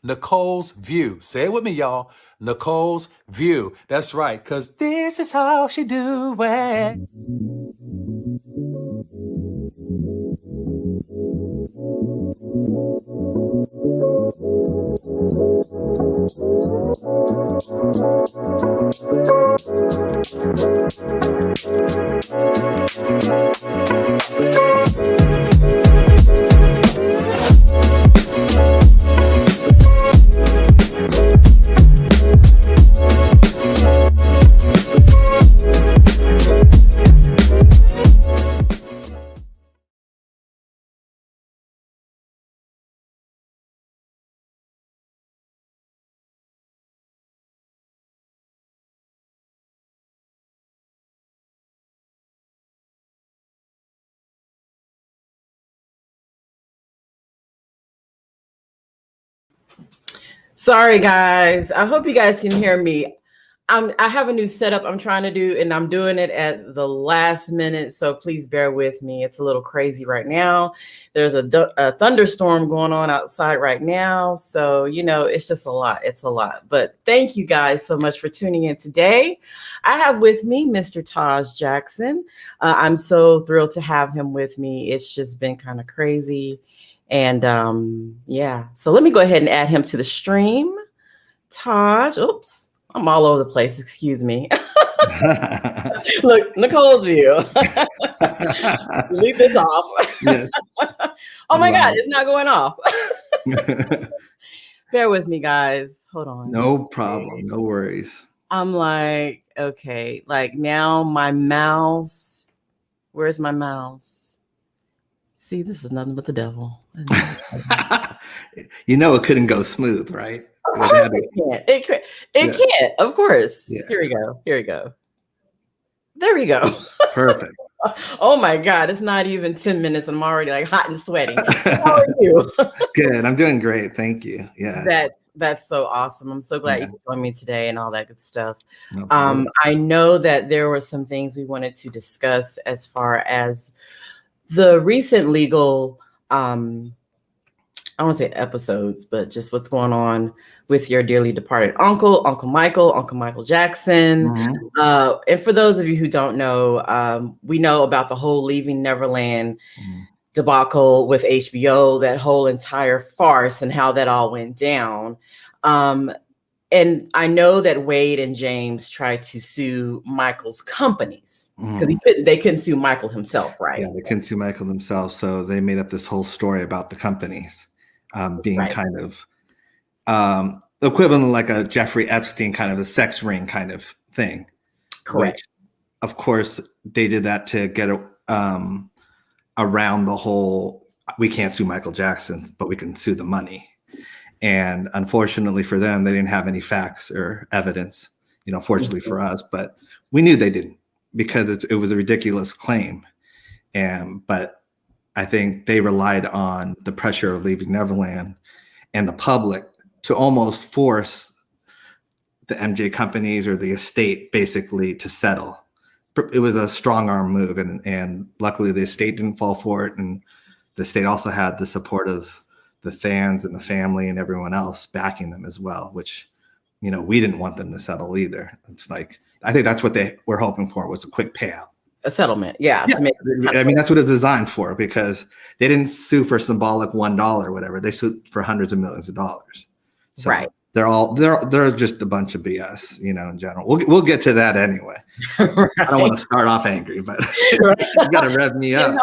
Nicole's view. Say it with me, y'all. Nicole's view. That's right, because this is how she do it. Sorry, guys. I hope you guys can hear me. I have a new setup I'm trying to do, and I'm doing it at the last minute, so please bear with me. It's a little crazy right now. There's a thunderstorm going on outside right now, so, it's just a lot. It's a lot. But thank you guys so much for tuning in today. I have with me Mr. Taj Jackson. I'm so thrilled to have him with me. It's just been kind of crazy. And so let me go ahead and add him to the stream. Taj, oops, I'm all over the place. Excuse me. Look, Nicole's view. Leave this off. Yeah. Oh my God, it's not going off. Bear with me, guys. Hold on. No problem. No worries. I'm like, okay, like now my mouse. Where's my mouse? See, this is nothing but the devil. It couldn't go smooth, right? Of course it can't. It can't, of course. Yeah. Here we go. There we go. Perfect. Oh my God, it's not even 10 minutes. I'm already like hot and sweating. How are you? Good. I'm doing great. Thank you. Yeah. That's so awesome. I'm so glad you could join me today and all that good stuff. No I know that there were some things we wanted to discuss as far as the recent legal I won't say episodes, but just what's going on with your dearly departed Uncle Michael Jackson. Mm-hmm. And for those of you who don't know, we know about the whole Leaving Neverland debacle with HBO, that whole entire farce and how that all went down. And I know that Wade and James tried to sue Michael's companies because they couldn't sue Michael himself, right? Yeah, they couldn't sue Michael themselves. So they made up this whole story about the companies being kind of equivalent of like a Jeffrey Epstein kind of a sex ring kind of thing. Correct. Which, of course, they did that to get around the whole, we can't sue Michael Jackson, but we can sue the money. And unfortunately for them, they didn't have any facts or evidence, fortunately for us, but we knew they didn't because it was a ridiculous claim. But I think they relied on the pressure of Leaving Neverland and the public to almost force the MJ companies or the estate basically to settle. It was a strong arm move, and luckily the estate didn't fall for it. And the estate also had the support of the fans and the family and everyone else backing them as well, which, we didn't want them to settle either. It's like, I think that's what they were hoping for, was a quick payout. A settlement. Yeah. I mean, that's what it's designed for, because they didn't sue for symbolic $1 or whatever. They sued for hundreds of millions of dollars. So right. They're just a bunch of BS, in general. We'll get to that anyway. Right. I don't want to start off angry, but you got to rev me up.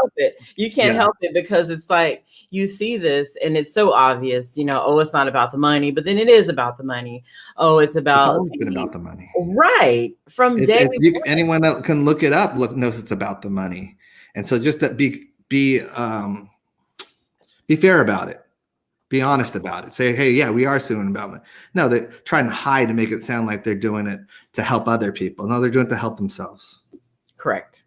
You can't help it because it's like you see this and it's so obvious, it's not about the money, but then it is about the money. Oh, it's always been about the money. Right. From day anyone that can look it up knows it's about the money. And so just that be fair about it. Be honest about it. Say, hey, yeah, we are suing about it. No, they're trying to hide to make it sound like they're doing it to help other people. No, they're doing it to help themselves. Correct.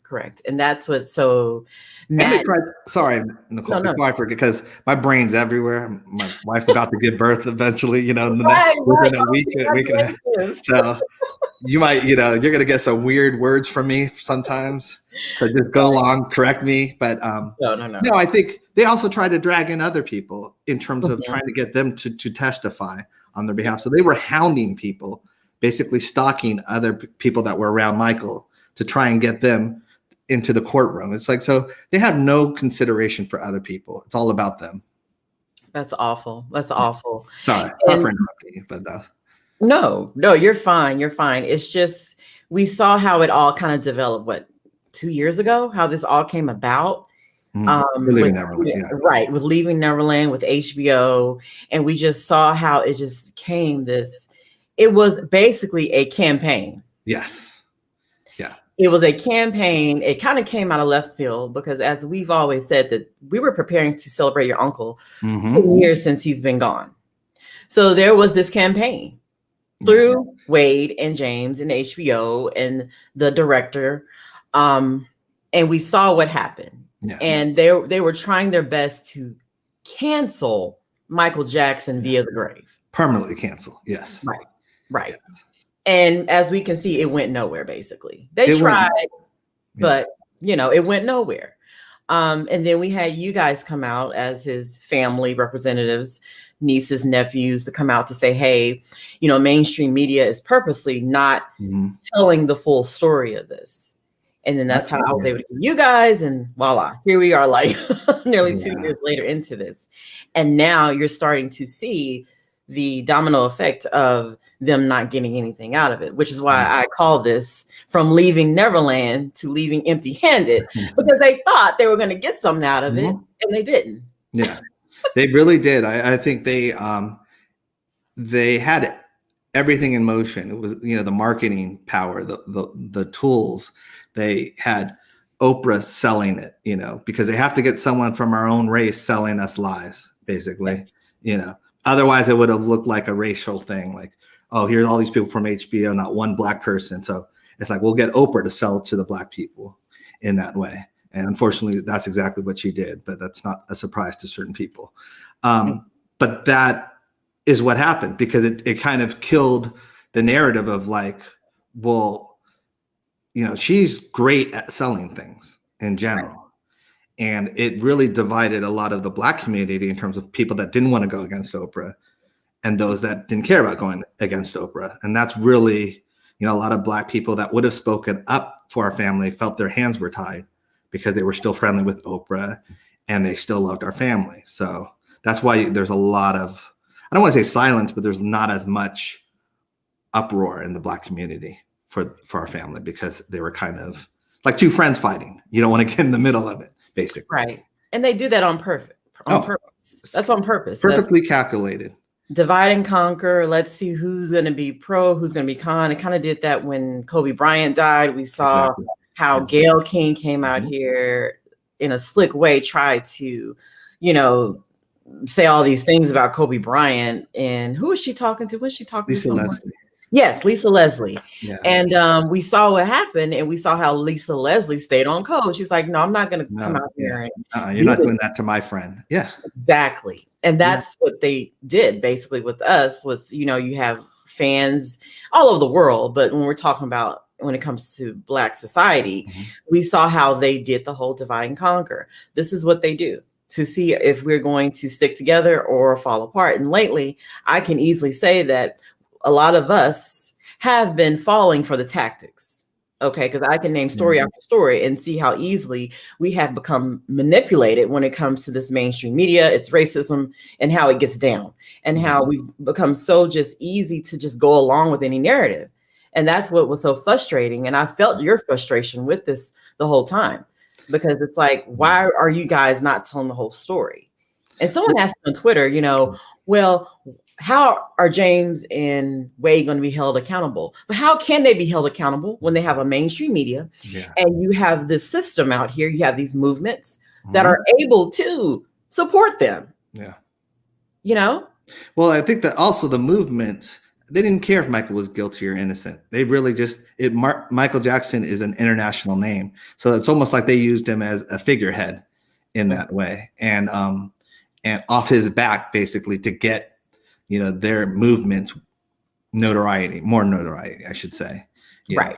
And that's what's so mad. Sorry, Nicole, before I forget, because my brain's everywhere. My wife's about to give birth eventually, within a week. So you might, you're going to get some weird words from me sometimes. So just go along, correct me. But no, I think they also tried to drag in other people in terms of Mhm. trying to get them to testify on their behalf. So they were hounding people, basically stalking other people that were around Michael to try and get them into the courtroom. It's like, so they have no consideration for other people. It's all about them. That's awful. That's awful. Sorry And for interrupting you, but no, you're fine. You're fine. It's just we saw how it all kind of developed. What 2 years ago? How this all came about. we're With, leaving Neverland. Yeah. right, with leaving Neverland, with HBO, and we just saw how it just came this. It was basically a campaign. Yes. Yeah. It was a campaign. It kind of came out of left field because, as we've always said, that we were preparing to celebrate your uncle 10 years since he's been gone. So there was this campaign through Wade and James and HBO and the director, and we saw what happened. Yeah. And they were trying their best to cancel Michael Jackson via the grave. Permanently cancel. Yes. Right. Yes. And as we can see, it went nowhere, basically. They tried, but it went nowhere. And then we had you guys come out as his family representatives, nieces, nephews, to come out to say, hey, mainstream media is purposely not telling the full story of this. And then that's how I was able to get you guys, and voila, here we are, like nearly 2 years later into this. And now you're starting to see the domino effect of them not getting anything out of it, which is why I call this from leaving Neverland to leaving empty-handed, because they thought they were going to get something out of it, and they didn't. Yeah, they really did. I think they had everything in motion. It was, the marketing power, the tools. They had Oprah selling it, because they have to get someone from our own race selling us lies, basically. Yes. Otherwise it would have looked like a racial thing, like, oh, here's all these people from HBO, not one black person. So it's like, we'll get Oprah to sell to the black people in that way. And unfortunately, that's exactly what she did, but that's not a surprise to certain people. But that is what happened, because it kind of killed the narrative of like, well, she's great at selling things in general. And it really divided a lot of the black community in terms of people that didn't want to go against Oprah and those that didn't care about going against Oprah. And that's really, a lot of black people that would have spoken up for our family felt their hands were tied because they were still friendly with Oprah and they still loved our family. So that's why there's a lot of, I don't want to say silence, but there's not as much uproar in the black community for our family, because they were kind of like two friends fighting. You don't want to get in the middle of it, basically. Right. And they do that on purpose. That's on purpose. Perfectly calculated. Divide and conquer. Let's see who's going to be pro, who's going to be con. It kind of did that when Kobe Bryant died. We saw how Gayle King came out here in a slick way, tried to, say all these things about Kobe Bryant. And who is she talking to? Was she talking to someone? Leslie. Yes, Lisa Leslie. Yeah. And we saw what happened, and we saw how Lisa Leslie stayed on code. She's like, no, I'm not going to come out here. And you're not doing that to my friend. Yeah. Exactly. And that's what they did basically with us, with, you have fans all over the world. But when we're talking about when it comes to Black society, we saw how they did the whole divide and conquer. This is what they do to see if we're going to stick together or fall apart. And lately, I can easily say that a lot of us have been falling for the tactics. Okay, because I can name story after story and see how easily we have become manipulated when it comes to this mainstream media, its racism, and how it gets down, and how we've become so just easy to just go along with any narrative. And that's what was so frustrating. And I felt your frustration with this the whole time, because it's like, why are you guys not telling the whole story? And someone asked me on Twitter, well, how are James and Wade going to be held accountable? But how can they be held accountable when they have a mainstream media and you have this system out here? You have these movements that are able to support them. Yeah. Well, I think that also the movements, they didn't care if Michael was guilty or innocent. They really Michael Jackson is an international name. So it's almost like they used him as a figurehead in that way. And off his back, basically, to get their movements more notoriety, I should say. Right.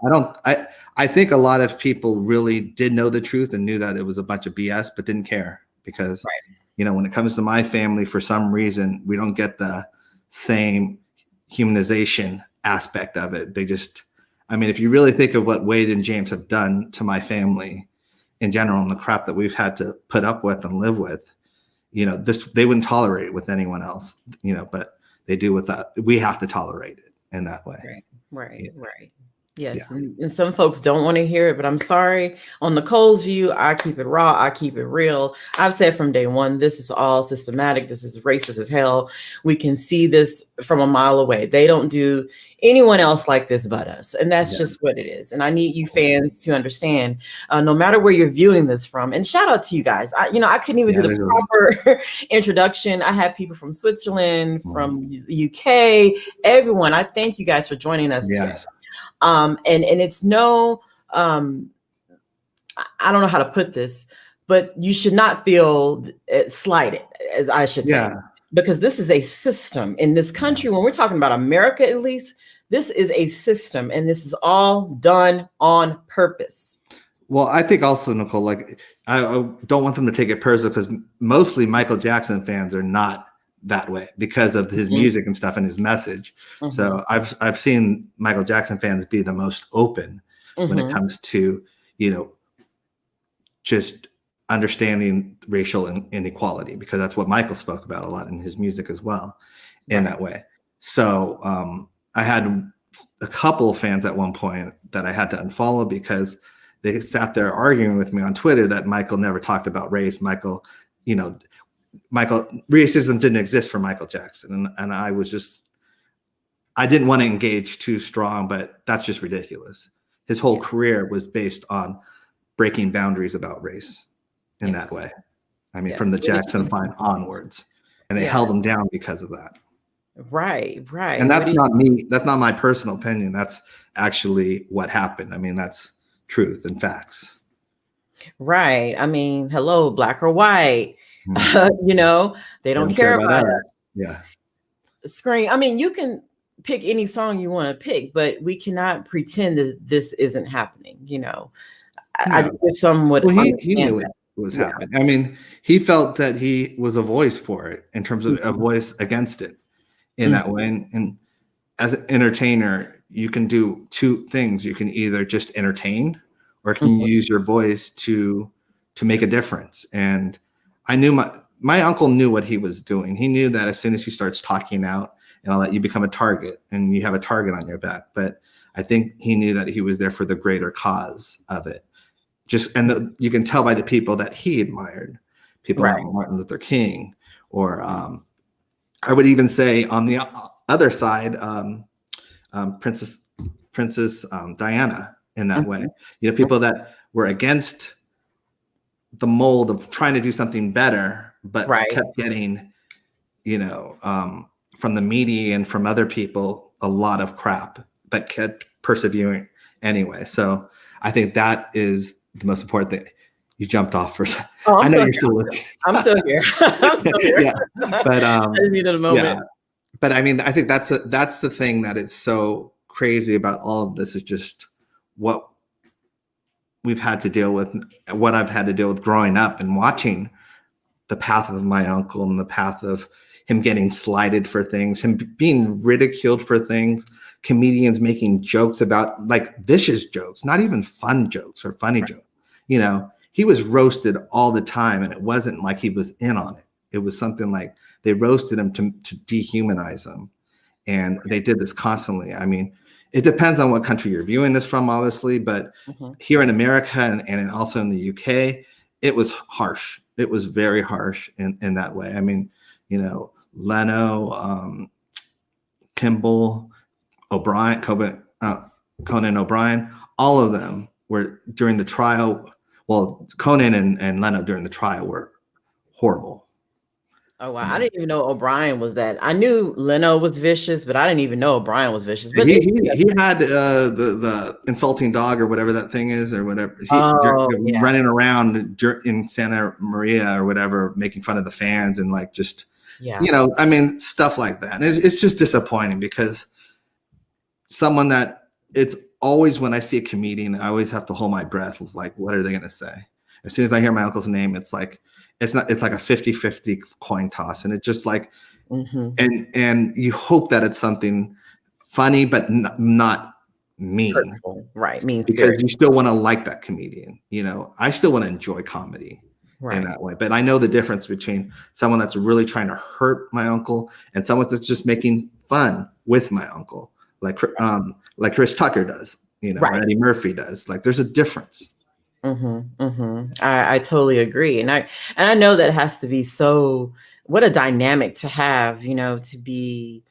I think a lot of people really did know the truth and knew that it was a bunch of BS, but didn't care. because, Right. you know, when it comes to my family, for some reason, we don't get the same humanization aspect of it. They just, I mean, if you really think of what Wade and James have done to my family in general and the crap that we've had to put up with and live with, you know, this, they wouldn't tolerate it with anyone else, you know, but they do with that. We have to tolerate it in that way. Right. Right. Yeah. Right. Yes. Yeah. And some folks don't want to hear it, but I'm sorry. On Nicole's view, I keep it raw. I keep it real. I've said from day one, this is all systematic. This is racist as hell. We can see this from a mile away. They don't do anyone else like this but us. And that's just what it is. And I need you fans to understand, no matter where you're viewing this from, and shout out to you guys. I couldn't even do the proper introduction. I had people from Switzerland, from UK, everyone. I thank you guys for joining us today. And it's no, I don't know how to put this, but you should not feel slighted, as I should say, because this is a system in this country. When we're talking about America, at least, this is a system, and this is all done on purpose. Well, I think also, Nicole, like, I don't want them to take it personal, because mostly Michael Jackson fans are not that way because of his music and stuff and his message. So I've seen Michael Jackson fans be the most open when it comes to, you know, just understanding racial inequality, because that's what Michael spoke about a lot in his music as well, in that way. So I had a couple of fans at one point that I had to unfollow because they sat there arguing with me on Twitter that Michael never talked about race. Michael, racism didn't exist for Michael Jackson. And I was just, I didn't want to engage too strong, but that's just ridiculous. His whole career was based on breaking boundaries about race in that way. I mean, from the Jackson 5 onwards, and they held him down because of that. Right. And that's not me. That's not my personal opinion. That's actually what happened. I mean, that's truth and facts. Right. I mean, hello, black or white. They don't care about us. Yeah. Scream. I mean, you can pick any song you want to pick, but we cannot pretend that this isn't happening. I wish someone would. Well, he knew it was happening. I mean, he felt that he was a voice for it, in terms of a voice against it in that way. And as an entertainer, you can do two things. You can either just entertain, or can you use your voice to make a difference. And I knew my uncle knew what he was doing. He knew that as soon as he starts talking out and all that, you become a target, and you have a target on your back. But I think he knew that he was there for the greater cause of it. You can tell by the people that he admired, people like Martin Luther King, or I would even say on the other side, Princess Diana, in that way. People that were against the mold of trying to do something better, but kept getting, from the media and from other people, a lot of crap, but kept persevering anyway. So I think that is the most important thing. You jumped off for a second. Oh, I know you're still looking. I'm still here. But I just needed a moment. Yeah. But I mean, I think that's the thing that is so crazy about all of this, is just what we've had to deal with, what I've had to deal with growing up and watching the path of my uncle and the path of him getting slighted for things, him being ridiculed for things, comedians making jokes about, like, vicious jokes, not even fun jokes or funny jokes. He was roasted all the time, and it wasn't like he was in on it. It was something like they roasted him to dehumanize him. And they did this constantly. I mean, it depends on what country you're viewing this from, obviously, but here in America and also in the UK, it was harsh. It was very harsh in that way. I mean, Leno, Kimball, O'Brien, Conan O'Brien, all of them were during the trial. Well, Conan and Leno during the trial were horrible. Oh, wow. I didn't even know O'Brien was that. I knew Leno was vicious, but I didn't even know O'Brien was vicious. But he had the insulting dog, or whatever that thing is, or whatever. Running around in Santa Maria or whatever, making fun of the fans and I mean, stuff like that. And it's just disappointing, because someone that it's always, when I see a comedian, I always have to hold my breath of, like, what are they going to say? As soon as I hear my uncle's name, it's like it's not, it's like a 50-50 coin toss. And it's just like, Mm-hmm. and you hope that it's something funny, but not mean, Hurtful. Right. Mean because spirit. you still want to like that comedian. You know, I still want to enjoy comedy in Right. that way. But I know the difference between someone that's really trying to hurt my uncle and someone that's just making fun with my uncle, like Chris Tucker does, you know, or Right. Eddie Murphy does. Like, there's a difference. Mm-hmm. Mm-hmm. I totally agree. And I know that has to be so, what a dynamic to have, you know, to be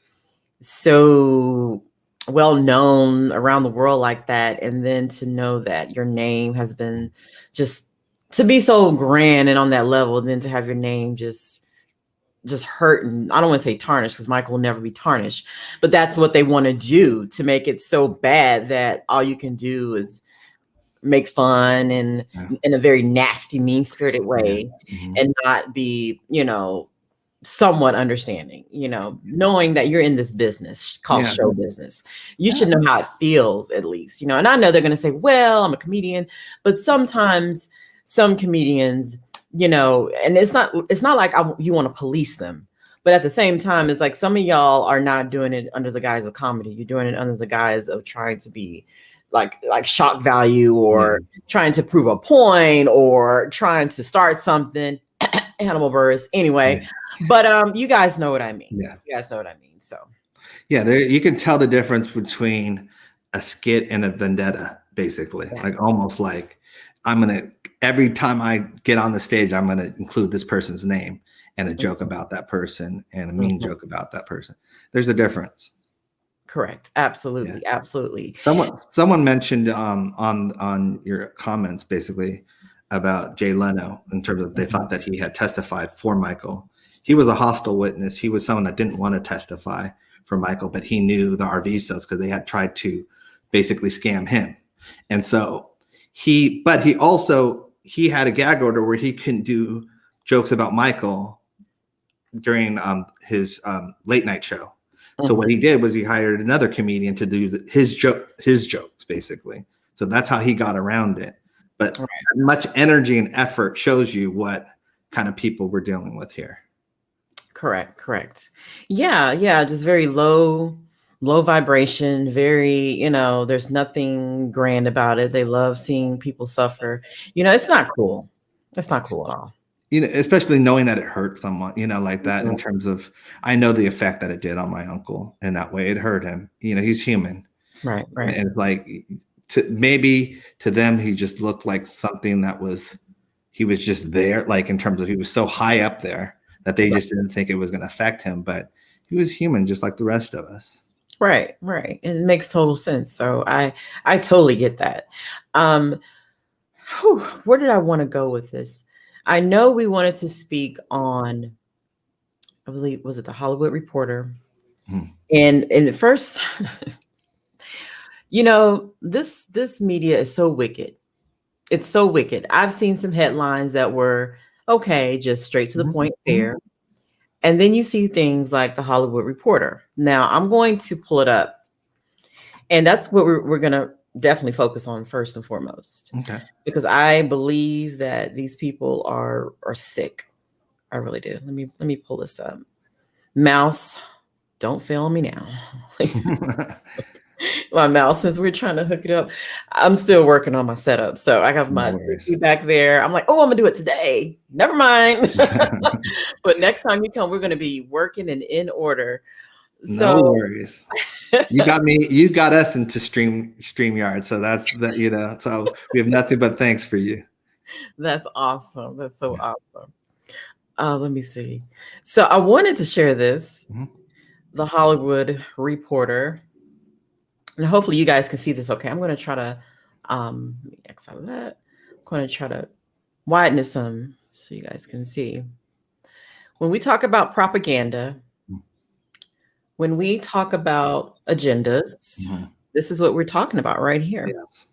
so well known around the world like that, and then to know that your name has been just to be so grand and on that level, and then to have your name just hurt, and I don't want to say tarnished, because Michael will never be tarnished, but that's what they want to do, to make it so bad that all you can do is make fun and Yeah. in a very nasty, mean-spirited way, Mhm. and not be, you know, somewhat understanding, you know, knowing that you're in this business called Yeah. show business. You Yeah. should know how it feels, at least, you know. And I know they're going to say, well, I'm a comedian, but sometimes some comedians, you know, and it's not like you want to police them, but at the same time, it's like some of y'all are not doing it under the guise of comedy. You're doing it under the guise of trying to be like shock value, or trying to prove a point, or trying to start something. Animal birds. Anyway, but you guys know what I mean. Yeah. You guys know what I mean. So Yeah, there you can tell the difference between a skit and a vendetta, basically. Yeah. Like, almost like, every time I get on the stage, I'm gonna include this person's name and a joke about that person and a mean joke about that person. There's a difference. Correct. Absolutely. Yeah. Absolutely. Someone mentioned on your comments, basically, about Jay Leno, in terms of they thought that he had testified for Michael. He was a hostile witness. He was someone that didn't want to testify for Michael, but he knew the RV sales because they had tried to basically scam him. And so he had a gag order where he couldn't do jokes about Michael during his late night show. So what he did was he hired another comedian to do his jokes, basically. So that's how he got around it. But much energy and effort shows you what kind of people we're dealing with here. Correct. Yeah. Just very low vibration, very, you know, there's nothing grand about it. They love seeing people suffer. You know, it's not cool. It's not cool at all. You know, especially knowing that it hurt someone, you know, like that, in terms of, I know the effect that it did on my uncle in that way. It hurt him. You know, he's human. Right. And like, maybe to them, he just looked like something he was just there, like, in terms of, he was so high up there that they just didn't think it was going to affect him, but he was human just like the rest of us. Right. It makes total sense. So I totally get that. Where did I want to go with this? I know we wanted to speak on, I believe, was it the Hollywood Reporter? And the first, you know, this media is so wicked. It's so wicked. I've seen some headlines that were, okay, just straight to the point there. And then you see things like the Hollywood Reporter. Now, I'm going to pull it up. And that's what we're going to definitely focus on first and foremost. Okay. Because I believe that these people are sick. I really do. Let me pull this up. Mouse, don't fail me now. My mouse, since we're trying to hook it up, I'm still working on my setup. So I have my back there. I'm like, oh, I'm gonna do it today. Never mind. But next time you come, we're gonna be working and in order. So no worries. You got us into StreamYard. So that's that, you know, so we have nothing but thanks for you. That's awesome. That's so awesome. Let me see. So I wanted to share this, the Hollywood Reporter. And hopefully you guys can see this okay. I'm going to try to let me X out of that. I'm going to try to widen it some so you guys can see. When we talk about propaganda, when we talk about agendas, this is what we're talking about right here. Yes.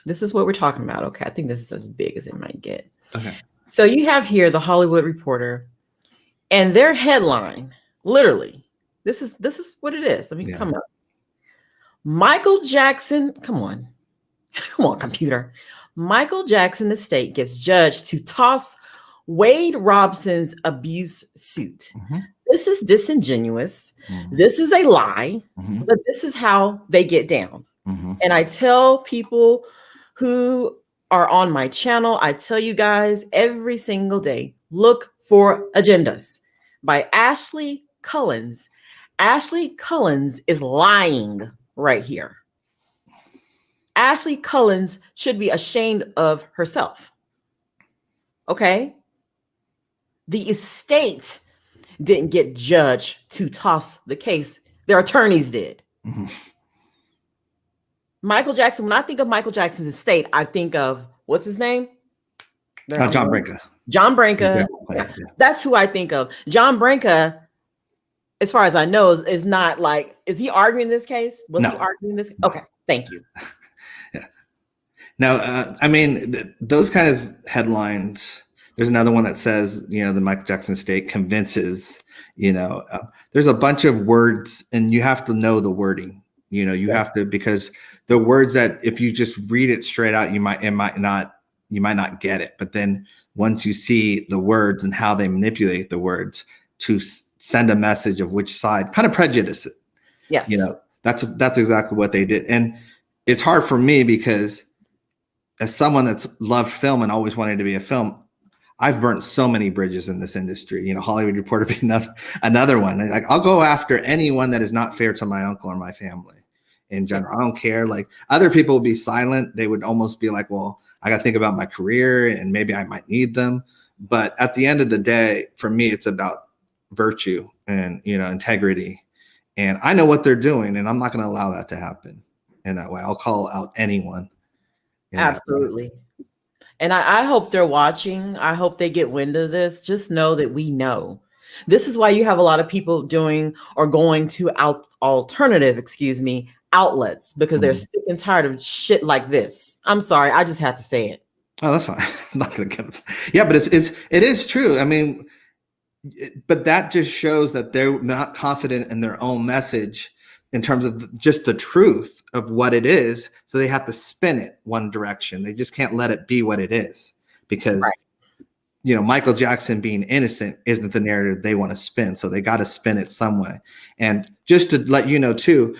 This is what we're talking about. Okay, I think this is as big as it might get. Okay. So you have here the Hollywood Reporter, and their headline, literally, this is what it is. Let me come up. Michael Jackson, come on, computer. Michael Jackson estate gets judged to toss Wade Robson's abuse suit. Mhm. This is disingenuous. Mhm. This is a lie, Mhm. but this is how they get down. Mhm. And I tell people who are on my channel, I tell you guys every single day, look for Agendas by Ashley Cullins. Ashley Cullins is lying right here. Ashley Cullins should be ashamed of herself. Okay? The estate didn't get judged to toss the case. Their attorneys did. Mhm. Michael Jackson, when I think of Michael Jackson's estate, I think of, what's his name? John Branca. John Branca. Yeah. That's who I think of. John Branca, as far as I know, is not like, is he arguing this case? Was No. he arguing this? Okay, thank you. Yeah. Now, I mean, those kind of headlines. There's another one that says, the Michael Jackson estate convinces. There's a bunch of words, and you have to know the wording. You have to, because the words that if you just read it straight out, you might not get it. But then once you see the words and how they manipulate the words to send a message of which side, kind of prejudice it. Yes. That's exactly what they did. And it's hard for me because as someone that's loved film and always wanted to be a film, I've burnt so many bridges in this industry. Hollywood Reporter being another one. Like, I'll go after anyone that is not fair to my uncle or my family in general. I don't care. Like, other people would be silent. They would almost be like, well, I got to think about my career and maybe I might need them. But at the end of the day, for me, it's about virtue and, integrity. And I know what they're doing, and I'm not going to allow that to happen in that way. I'll call out anyone. Absolutely. And I hope they're watching. I hope they get wind of this. Just know that we know. This is why you have a lot of people doing or going to alternative outlets, because they're sick and tired of shit like this. I'm sorry. I just had to say it. Oh, that's fine. I'm not going to get it. Yeah, but it is true. I mean, but that just shows that they're not confident in their own message in terms of just the truth of what it is. So they have to spin it one direction. They just can't let it be what it is, because, Michael Jackson being innocent isn't the narrative they want to spin. So they got to spin it some way. And just to let you know too,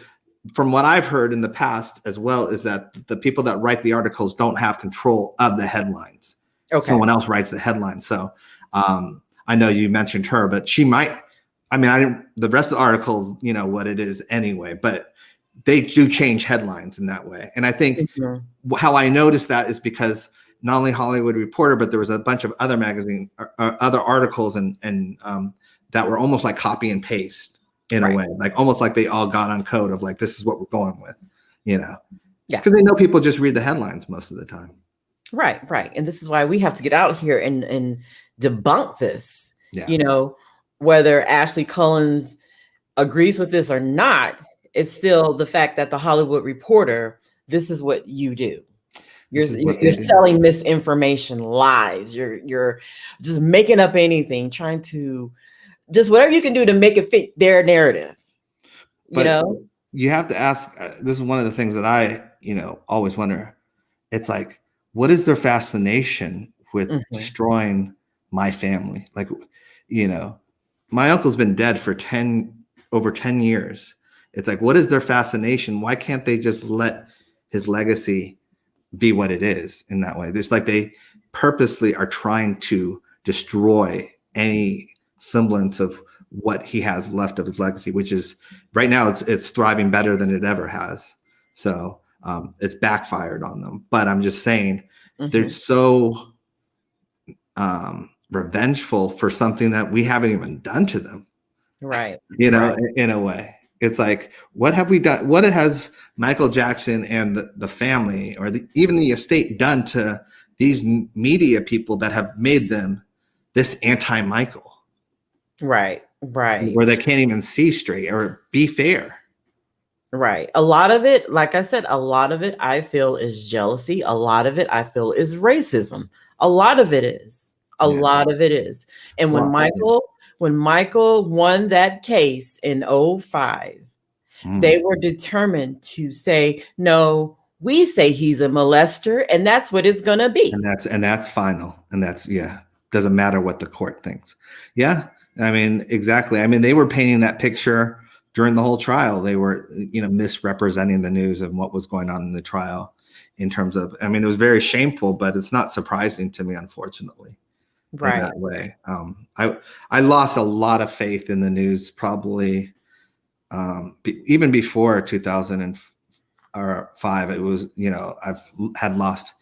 from what I've heard in the past as well, is that the people that write the articles don't have control of the headlines. Okay. Someone else writes the headlines. So I know you mentioned her, but she might. I mean, the rest of the articles, what it is anyway, but they do change headlines in that way. And I think how I noticed that is because not only Hollywood Reporter, but there was a bunch of other magazine, other articles and that were almost like copy and paste in a way, like almost like they all got on code of like, this is what we're going with, Yeah. Because they know people just read the headlines most of the time. Right. And this is why we have to get out here and debunk this. Yeah. Whether Ashley Cullins agrees with this or not, it's still the fact that the Hollywood Reporter, this is what you do. You're selling misinformation, lies. You're just making up anything, trying to just whatever you can do to make it fit their narrative. You have to ask. This is one of the things that I, always wonder. It's like, what is their fascination with destroying my family? Like, my uncle's been dead for over 10 years. It's like, what is their fascination? Why can't they just let his legacy be what it is in that way? It's like they purposely are trying to destroy any semblance of what he has left of his legacy, which is right now it's thriving better than it ever has. So it's backfired on them. But I'm just saying they're so revengeful for something that we haven't even done to them. Right. In a way, it's like, what have we done? What has Michael Jackson and the family or even the estate done to these media people that have made them this anti-Michael? Right. Where they can't even see straight or be fair. Right. A lot of it, like I said, I feel is jealousy. A lot of it I feel is racism. A lot of it is. Lot of it is. And when Michael won that case in 2005, they were determined to say, no, we say he's a molester, and that's what it's gonna be. And that's final. And that's doesn't matter what the court thinks. Yeah, I mean, exactly. I mean, they were painting that picture during the whole trial. They were, misrepresenting the news and what was going on in the trial in terms of, I mean, it was very shameful, but it's not surprising to me, unfortunately, in Right. that way. I lost a lot of faith in the news, probably even before 2005. It was, I've had lost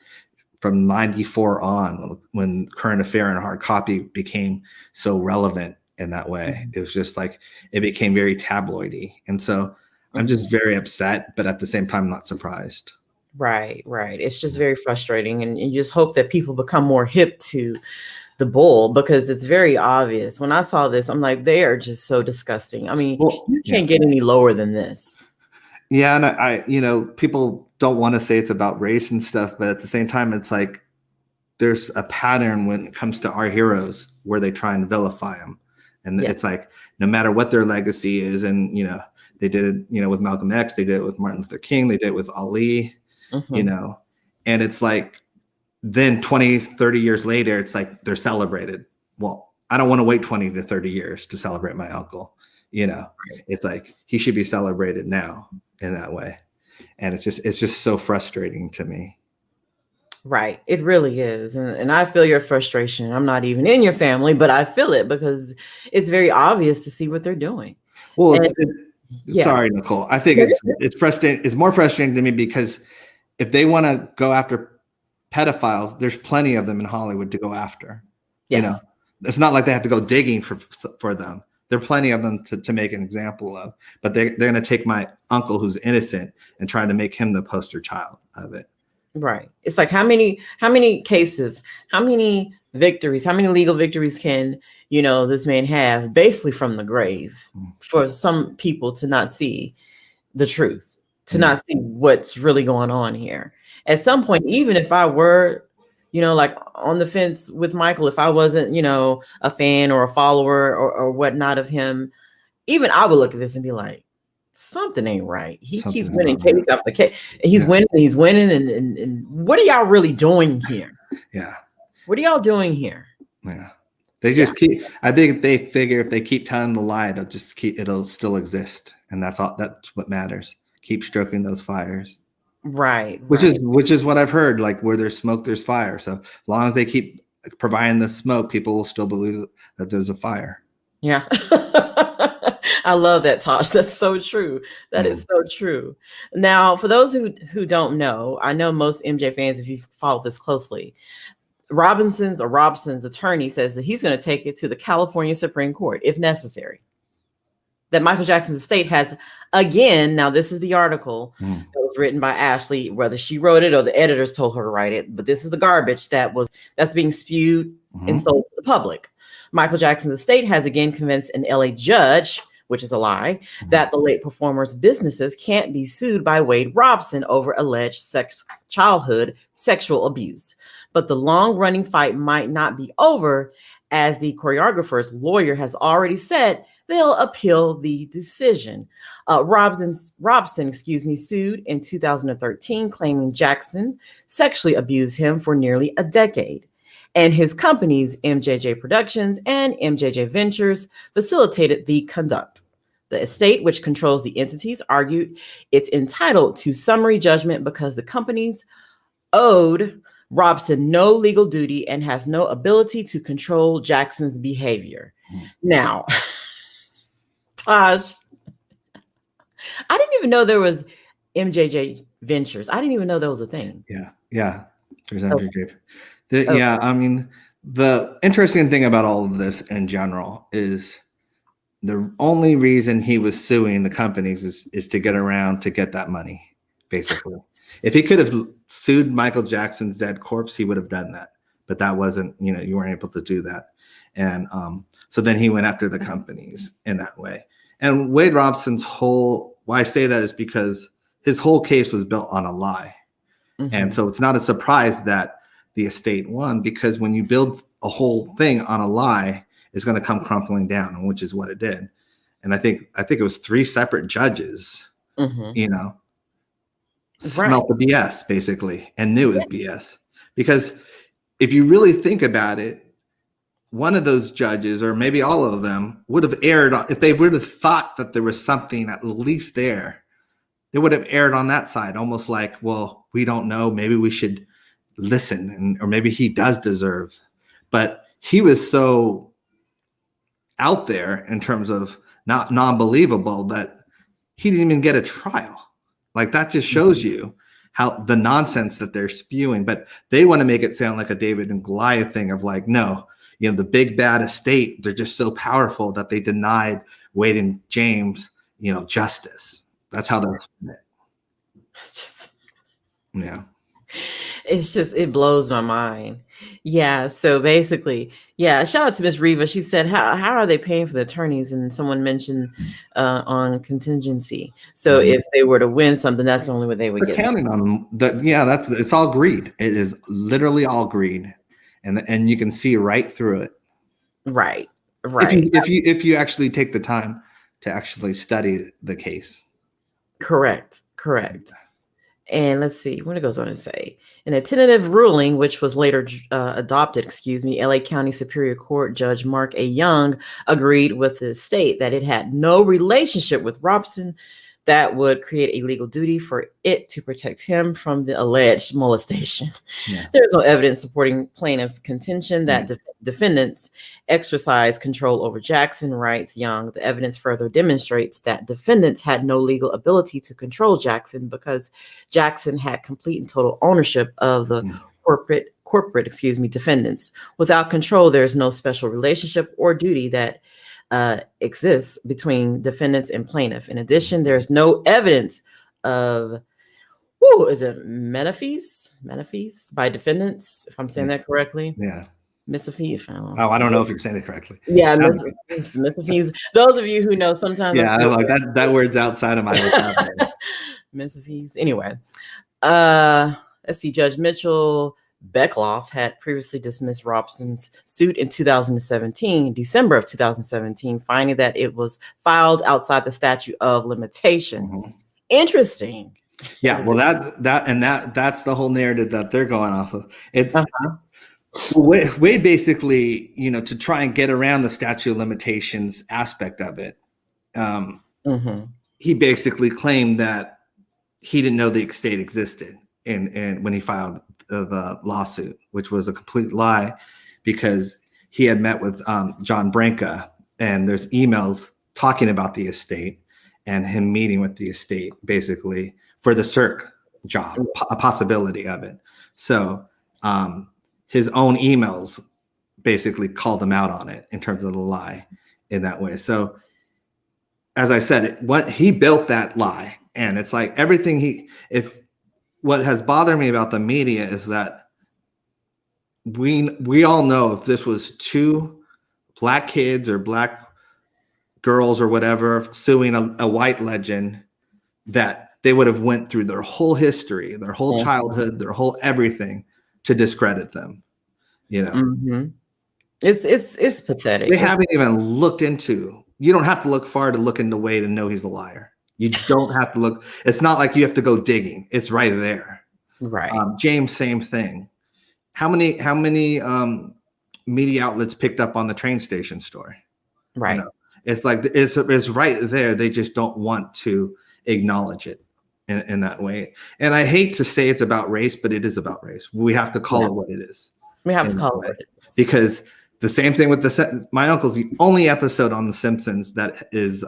from 94 on, when Current Affair and Hard Copy became so relevant in that way. It was just like, it became very tabloidy. And so I'm just very upset, but at the same time, not surprised. Right. It's just very frustrating. And you just hope that people become more hip to the bull, because it's very obvious. When I saw this, I'm like, they are just so disgusting. I mean, you can't get any lower than this. Yeah, and I people don't want to say it's about race and stuff, but at the same time, it's like there's a pattern when it comes to our heroes where they try and vilify them, and it's like, no matter what their legacy is, and they did it, with Malcolm X, they did it with Martin Luther King, they did it with Ali, and it's like, then 20, 30 years later, it's like they're celebrated. Well, I don't want to wait 20 to 30 years to celebrate my uncle. It's like, he should be celebrated now in that way. And it's just so frustrating to me. Right. It really is. And I feel your frustration. I'm not even in your family, but I feel it, because it's very obvious to see what they're doing. Well, sorry, Nicole. I think it's frustrating. It's more frustrating to me because if they want to go after pedophiles, there's plenty of them in Hollywood to go after. Yes. It's not like they have to go digging for them. There are plenty of them to make an example of, but they're going to take my uncle who's innocent and try to make him the poster child of it. Right. It's like, how many cases, how many victories, how many legal victories can, this man have, basically from the grave, for some people to not see the truth, to not see what's really going on here. At some point, even if I were, like on the fence with Michael, if I wasn't, a fan or a follower or whatnot of him, even I would look at this and be like, something ain't right. He keeps winning case after case. He's winning. And what are y'all really doing here? Yeah. What are y'all doing here? Yeah. They just keep, I think they figure if they keep telling the lie, it'll still exist. And that's what matters. Keep stroking those fires. Right. Which is what I've heard, like, where there's smoke, there's fire. So as long as they keep providing the smoke, people will still believe that there's a fire. Yeah. I love that, Taj. That's so true. That is so true. Now, for those who don't know, I know most MJ fans, if you follow this closely, Robson's attorney says that he's going to take it to the California Supreme Court if necessary. That Michael Jackson's estate has, again, now this is the article that was written by Ashley, whether she wrote it or the editors told her to write it, but this is the garbage that's being spewed and sold to the public. Michael Jackson's estate has again convinced an LA judge, which is a lie, that the late performer's businesses can't be sued by Wade Robson over alleged childhood sexual abuse. But the long-running fight might not be over, as the choreographer's lawyer has already said they'll appeal the decision. Robson, sued in 2013, claiming Jackson sexually abused him for nearly a decade. And his companies, MJJ Productions and MJJ Ventures, facilitated the conduct. The estate, which controls the entities, argued it's entitled to summary judgment because the companies owed Robson no legal duty and has no ability to control Jackson's behavior. Now, Taj, I didn't even know there was MJJ Ventures. I didn't even know that was a thing. Yeah. There's MJJ. Yeah, I mean, the interesting thing about all of this in general is the only reason he was suing the companies is to get around to get that money, basically. If he could have sued Michael Jackson's dead corpse, he would have done that. But that wasn't, you weren't able to do that. And so then he went after the companies in that way. And Wade Robson's why I say that is because his whole case was built on a lie. And so it's not a surprise that the estate won, because when you build a whole thing on a lie, it's going to come crumbling down, which is what it did. And I think it was 3 separate judges, smelt the BS basically and knew it was BS. Because if you really think about it, one of those judges, or maybe all of them, would have erred if they would have thought that there was something at least there. They would have erred on that side, almost like, well, we don't know. Maybe we should listen, or maybe he does deserve. But he was so out there in terms of not non-believable that he didn't even get a trial. Like, that just shows you how the nonsense that they're spewing. But they want to make it sound like a David and Goliath thing of like, no, the big bad estate, they're just so powerful that they denied Wade and James, justice. That's how they're it. Yeah. It blows my mind. Yeah. So basically, shout out to Miss Reva. She said, how are they paying for the attorneys? And someone mentioned on contingency. So if they were to win something, that's the only way they would get counting on them. It's all greed. It is literally all greed. And you can see right through it. Right. If you actually take the time to actually study the case. Correct. And let's see what it goes on to say. In a tentative ruling, which was later adopted, LA County Superior Court Judge Mark A. Young agreed with the state that it had no relationship with Robson that would create a legal duty for it to protect him from the alleged molestation. Yeah. There's no evidence supporting plaintiff's contention that defendants exercise control over Jackson, writes Young. The evidence further demonstrates that defendants had no legal ability to control Jackson because Jackson had complete and total ownership of the corporate defendants. Without control, there's no special relationship or duty that exists between defendants and plaintiff. In addition, there's no evidence of menafees by defendants, if I'm saying that correctly. Yeah. Misafees. I don't know if you're saying it correctly. Yeah, misafees. Those of you who know, sometimes I like that word's outside of my vocabulary. Misafees. Anyway, let's see. Judge Mitchell Beckloff had previously dismissed Robson's suit in December of 2017, finding that it was filed outside the statute of limitations. Mm-hmm. Interesting. Yeah, well, that's the whole narrative that they're going off of. It's Wade basically, to try and get around the statute of limitations aspect of it. He basically claimed that he didn't know the estate existed, and when he filed the lawsuit, which was a complete lie, because he had met with John Branca, and there's emails talking about the estate and him meeting with the estate basically for the CERC job, a possibility of it. So his own emails basically called him out on it in terms of the lie in that way. So as I said, what he built that lie, and it's like everything what has bothered me about the media is that we all know if this was two black kids or black girls or whatever suing a white legend, that they would have went through their whole history, their whole childhood, their whole everything to discredit them. It's pathetic. They haven't even looked into. You don't have to look far to look into Wade and know he's a liar. You don't have to look. It's not like you have to go digging. It's right there. Right. James, same thing. How many media outlets picked up on the train station story? Right. It's like it's right there. They just don't want to acknowledge it in that way. And I hate to say it's about race, but it is about race. We have to call it what it is. We have to call it what it is. Because the same thing with my uncle's the only episode on The Simpsons that is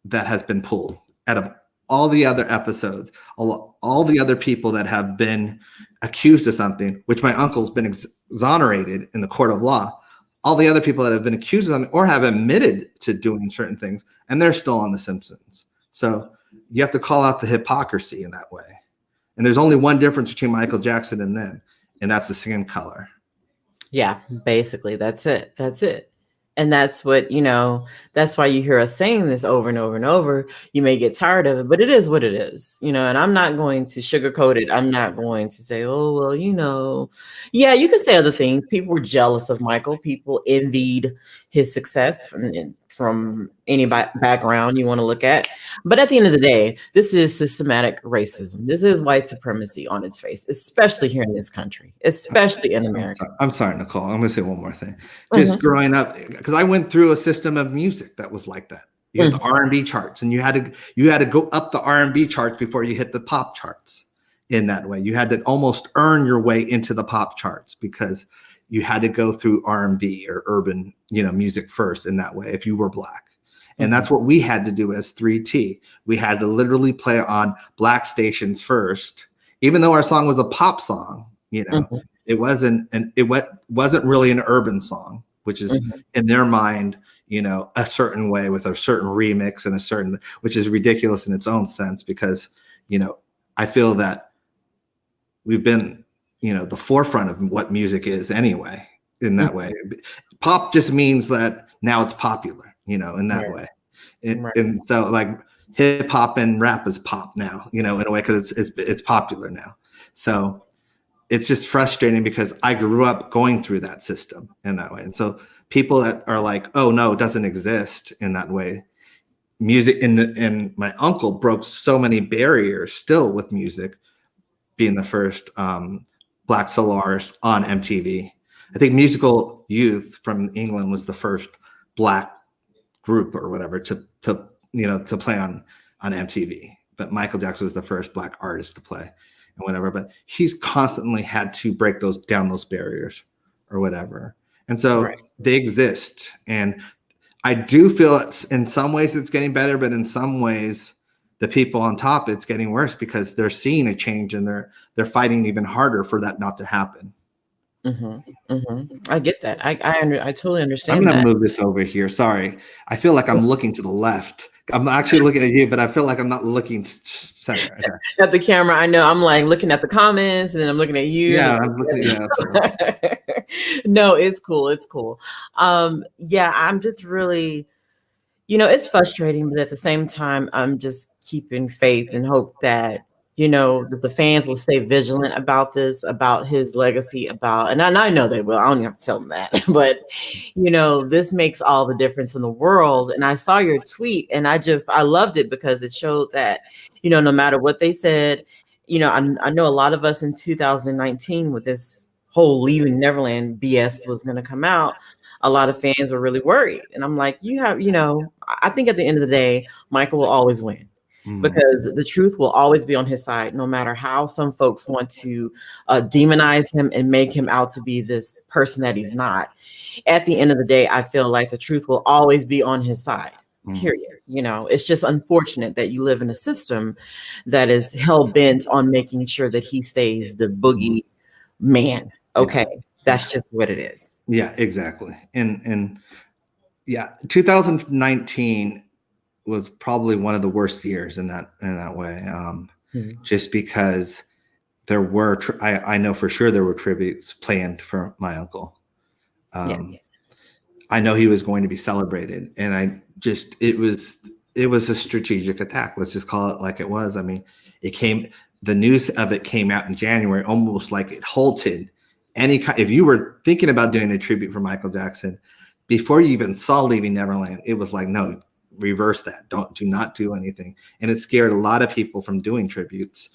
that has been pulled out of all the other episodes, all the other people that have been accused of something, which my uncle's been exonerated in the court of law, all the other people that have been accused of something or have admitted to doing certain things, and they're still on The Simpsons. So you have to call out the hypocrisy in that way. And there's only one difference between Michael Jackson and them, and that's the skin color. Yeah, basically, that's it. And that's what, that's why you hear us saying this over and over and over. You may get tired of it, but it is what it is, and I'm not going to sugarcoat it. I'm not going to say, oh, well, yeah, you can say other things. People were jealous of Michael. People envied his success, and from any background you want to look at. But at the end of the day, this is systematic racism. This is white supremacy on its face, especially here in this country, especially in America. I'm sorry, Nicole. I'm going to say one more thing. Just growing up, because I went through a system of music that was like that. You had the R&B charts, and you had to go up the R&B charts before you hit the pop charts. In that way, you had to almost earn your way into the pop charts because you had to go through R&B or urban, music first in that way if you were Black. And that's what we had to do as 3T. We had to literally play on Black stations first, even though our song was a pop song. It wasn't really an urban song, which is in their mind, a certain way with a certain remix and which is ridiculous in its own sense because, I feel that we've been, the forefront of what music is anyway, in that way. Pop just means that now it's popular, in that way. And so like hip hop and rap is pop now, in a way, because it's popular now. So it's just frustrating because I grew up going through that system in that way. And so people that are like, oh no, it doesn't exist in that way. Music and my uncle broke so many barriers still with music, being the first Black solo artist on MTV. I think Musical Youth from England was the first Black group or whatever to play on MTV. But Michael Jackson was the first Black artist to play and whatever. But he's constantly had to break down those barriers or whatever. And so they exist. And I do feel in some ways it's getting better, but in some ways the people on top, it's getting worse because they're seeing a change and they're fighting even harder for that not to happen. I get that. I totally understand. I'm going to move this over here. Sorry. I feel like I'm looking to the left. I'm actually looking at you, but I feel like I'm not looking center. Okay. At the camera. I know I'm like looking at the comments and then I'm looking at you. Yeah. I'm looking, No, it's cool. It's cool. Yeah, I'm just really, it's frustrating, but at the same time, I'm just keeping faith and hope that, that the fans will stay vigilant about this, about his legacy, and I know they will. I don't even have to tell them that, but this makes all the difference in the world. And I saw your tweet and I loved it because it showed that, no matter what they said, I know a lot of us in 2019 with this whole Leaving Neverland BS was going to come out. A lot of fans were really worried. And I'm like, I think at the end of the day, Michael will always win because the truth will always be on his side, no matter how some folks want to demonize him and make him out to be this person that he's not. At the end of the day, I feel like the truth will always be on his side, period. It's just unfortunate that you live in a system that is hell-bent on making sure that he stays the boogie man. Okay. That's just what it is. Yeah, exactly. And yeah, 2019 was probably one of the worst years in that way. Just because there were, I know for sure there were tributes planned for my uncle. Yes. I know he was going to be celebrated, and it was a strategic attack. Let's just call it like it was. I mean, the news of it came out in January, almost like it halted if you were thinking about doing a tribute for Michael Jackson before you even saw Leaving Neverland, it was like, no, reverse that. Do not do anything. And it scared a lot of people from doing tributes.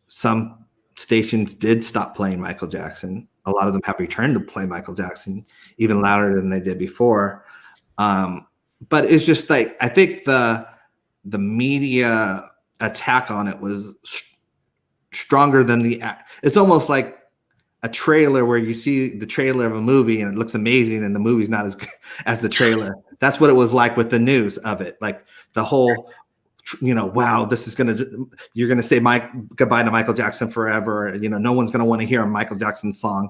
Some stations did stop playing Michael Jackson. A lot of them have returned to play Michael Jackson even louder than they did before. But it's just like, I think the media attack on it was stronger than it's almost like a trailer where you see the trailer of a movie and it looks amazing and the movie's not as good as the trailer. That's what it was like with the news of it. Like the whole, wow, you're going to say goodbye to Michael Jackson forever. No one's going to want to hear a Michael Jackson song,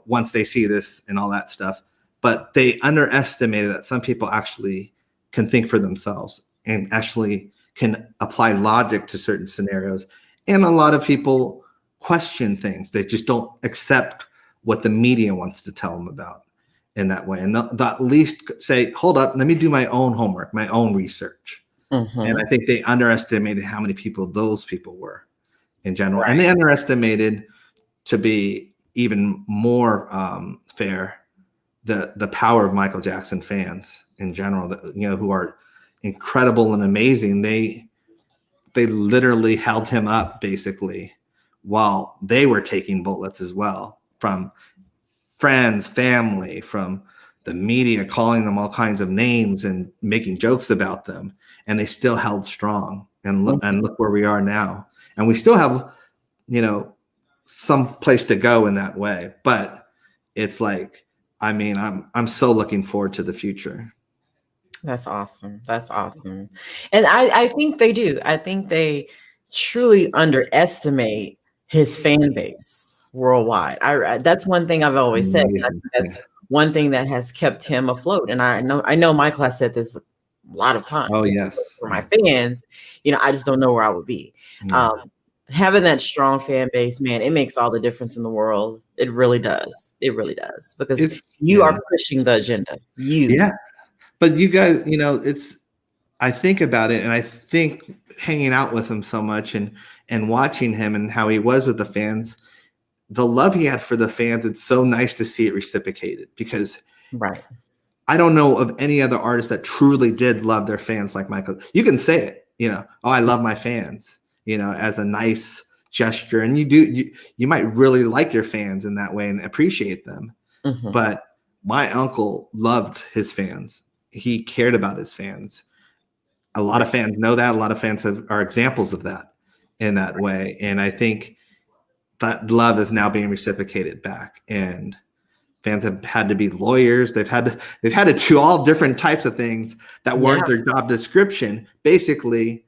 once they see this and all that stuff. But they underestimated that some people actually can think for themselves and actually can apply logic to certain scenarios. And a lot of people question things. They just don't accept what the media wants to tell them about in that way. And they'll at least say, hold up, let me do my own homework, my own research. And I think they underestimated how many people those people were in general. Right. And they underestimated, to be even more fair, the power of Michael Jackson fans in general, that, you know, who are incredible and amazing. They literally held him up basically while they were taking bullets as well, from friends, family, from the media calling them all kinds of names and making jokes about them, and they still held strong. And look where we are now. And we still have, you know, some place to go in that way. But it's like, I mean, I'm so looking forward to the future. That's awesome. That's awesome. And I think they do. I think they truly underestimate his fan base worldwide. That's one thing I've always said. That's one thing that has kept him afloat. And I know Michael has said this a lot of times. Oh, yes. For my fans, you know, I just don't know where I would be. Yeah. Having that strong fan base, man, it makes all the difference in the world. It really does. It really does. Because you are pushing the agenda. Yeah. But you guys, you know, I think about it, and I think hanging out with him so much and watching him and how he was with the fans, the love he had for the fans, it's so nice to see it reciprocated, because I don't know of any other artist that truly did love their fans like Michael. You can say it, you know, oh, I love my fans, you know, as a nice gesture. And you might really like your fans in that way and appreciate them. Mm-hmm. But my uncle loved his fans. He cared about his fans. A lot of fans know that. A lot of fans are examples of that in that way. And I think that love is now being reciprocated back. And fans have had to be lawyers. They've had to do all different types of things that weren't their job description, basically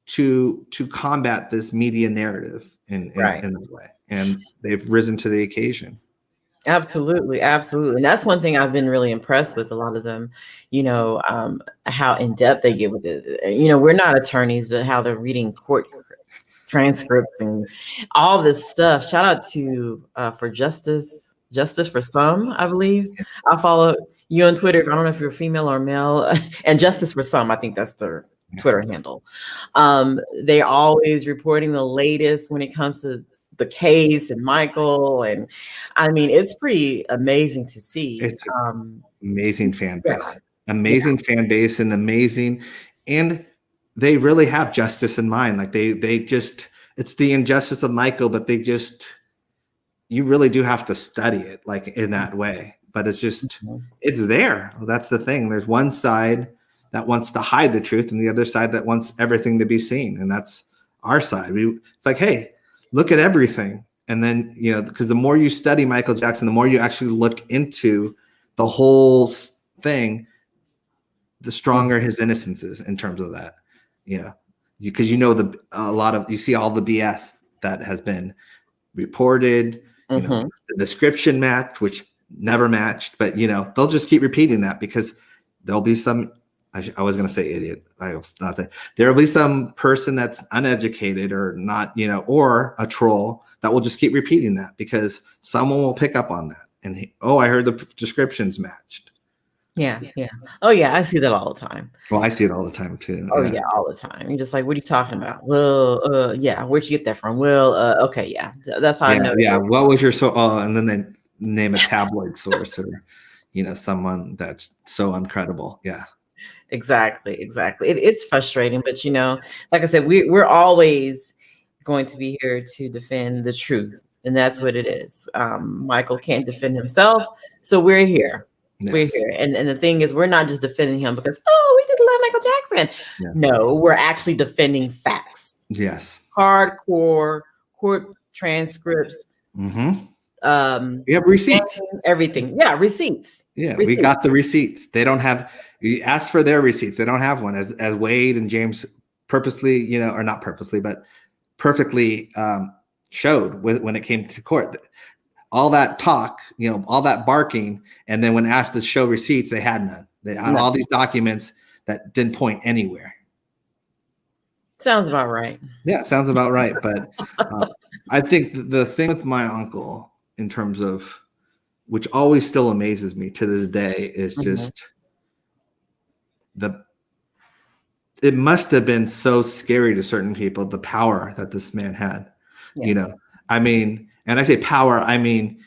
to combat this media narrative in that way. And they've risen to the occasion. Absolutely. Absolutely. And that's one thing I've been really impressed with a lot of them, you know, how in depth they get with it. You know, we're not attorneys, but how they're reading court transcripts and all this stuff. Shout out to for Justice for Some, I believe. I'll follow you on Twitter. I don't know if you're female or male. And Justice for Some, I think that's their Twitter handle. They're always reporting the latest when it comes to the case and Michael, and I mean, it's pretty amazing to see. It's amazing fan base, fan base, and they really have justice in mind. Like they just, it's the injustice of Michael, but you really do have to study it like in that way. But it's just, it's there. Well, that's the thing. There's one side that wants to hide the truth, and the other side that wants everything to be seen, and that's our side. It's like, hey, look at everything. And then, you know, because the more you study Michael Jackson, the more you actually look into the whole thing, the stronger his innocence is in terms of that, you know, because you know, you see all the BS that has been reported, you know, the description matched, which never matched, but, you know, they'll just keep repeating that because there'll be some, I was going to say idiot. There will be some person that's uneducated or not, you know, or a troll that will just keep repeating that because someone will pick up on that. And I heard the descriptions matched. Yeah. Oh yeah, I see that all the time. Well, I see it all the time too. Oh yeah, all the time. You're just like, what are you talking about? Well, yeah, where'd you get that from? Well, okay, yeah, that's how I know. Yeah, what was your and then they name a tabloid source or, you know, someone that's so incredible. Yeah. Exactly. It's frustrating, but you know, like I said, we're always going to be here to defend the truth, and that's what it is. Michael can't defend himself, so we're here. Yes. We're here, and the thing is, we're not just defending him because we just love Michael Jackson. Yeah. No, we're actually defending facts. Yes, hardcore court transcripts. We have receipts. Everything. Yeah, receipts. Yeah, we got the receipts. They don't have. You ask for their receipts. They don't have one. As Wade and James purposely, you know, or not purposely, but perfectly showed when it came to court. All that talk, you know, all that barking, and then when asked to show receipts, they had none. They had all these documents that didn't point anywhere. Sounds about right. Yeah, sounds about right. But I think the thing with my uncle, in terms of, which always still amazes me to this day, is just it must have been so scary to certain people, the power that this man had. Yes. You know, I mean, and I say power, I mean,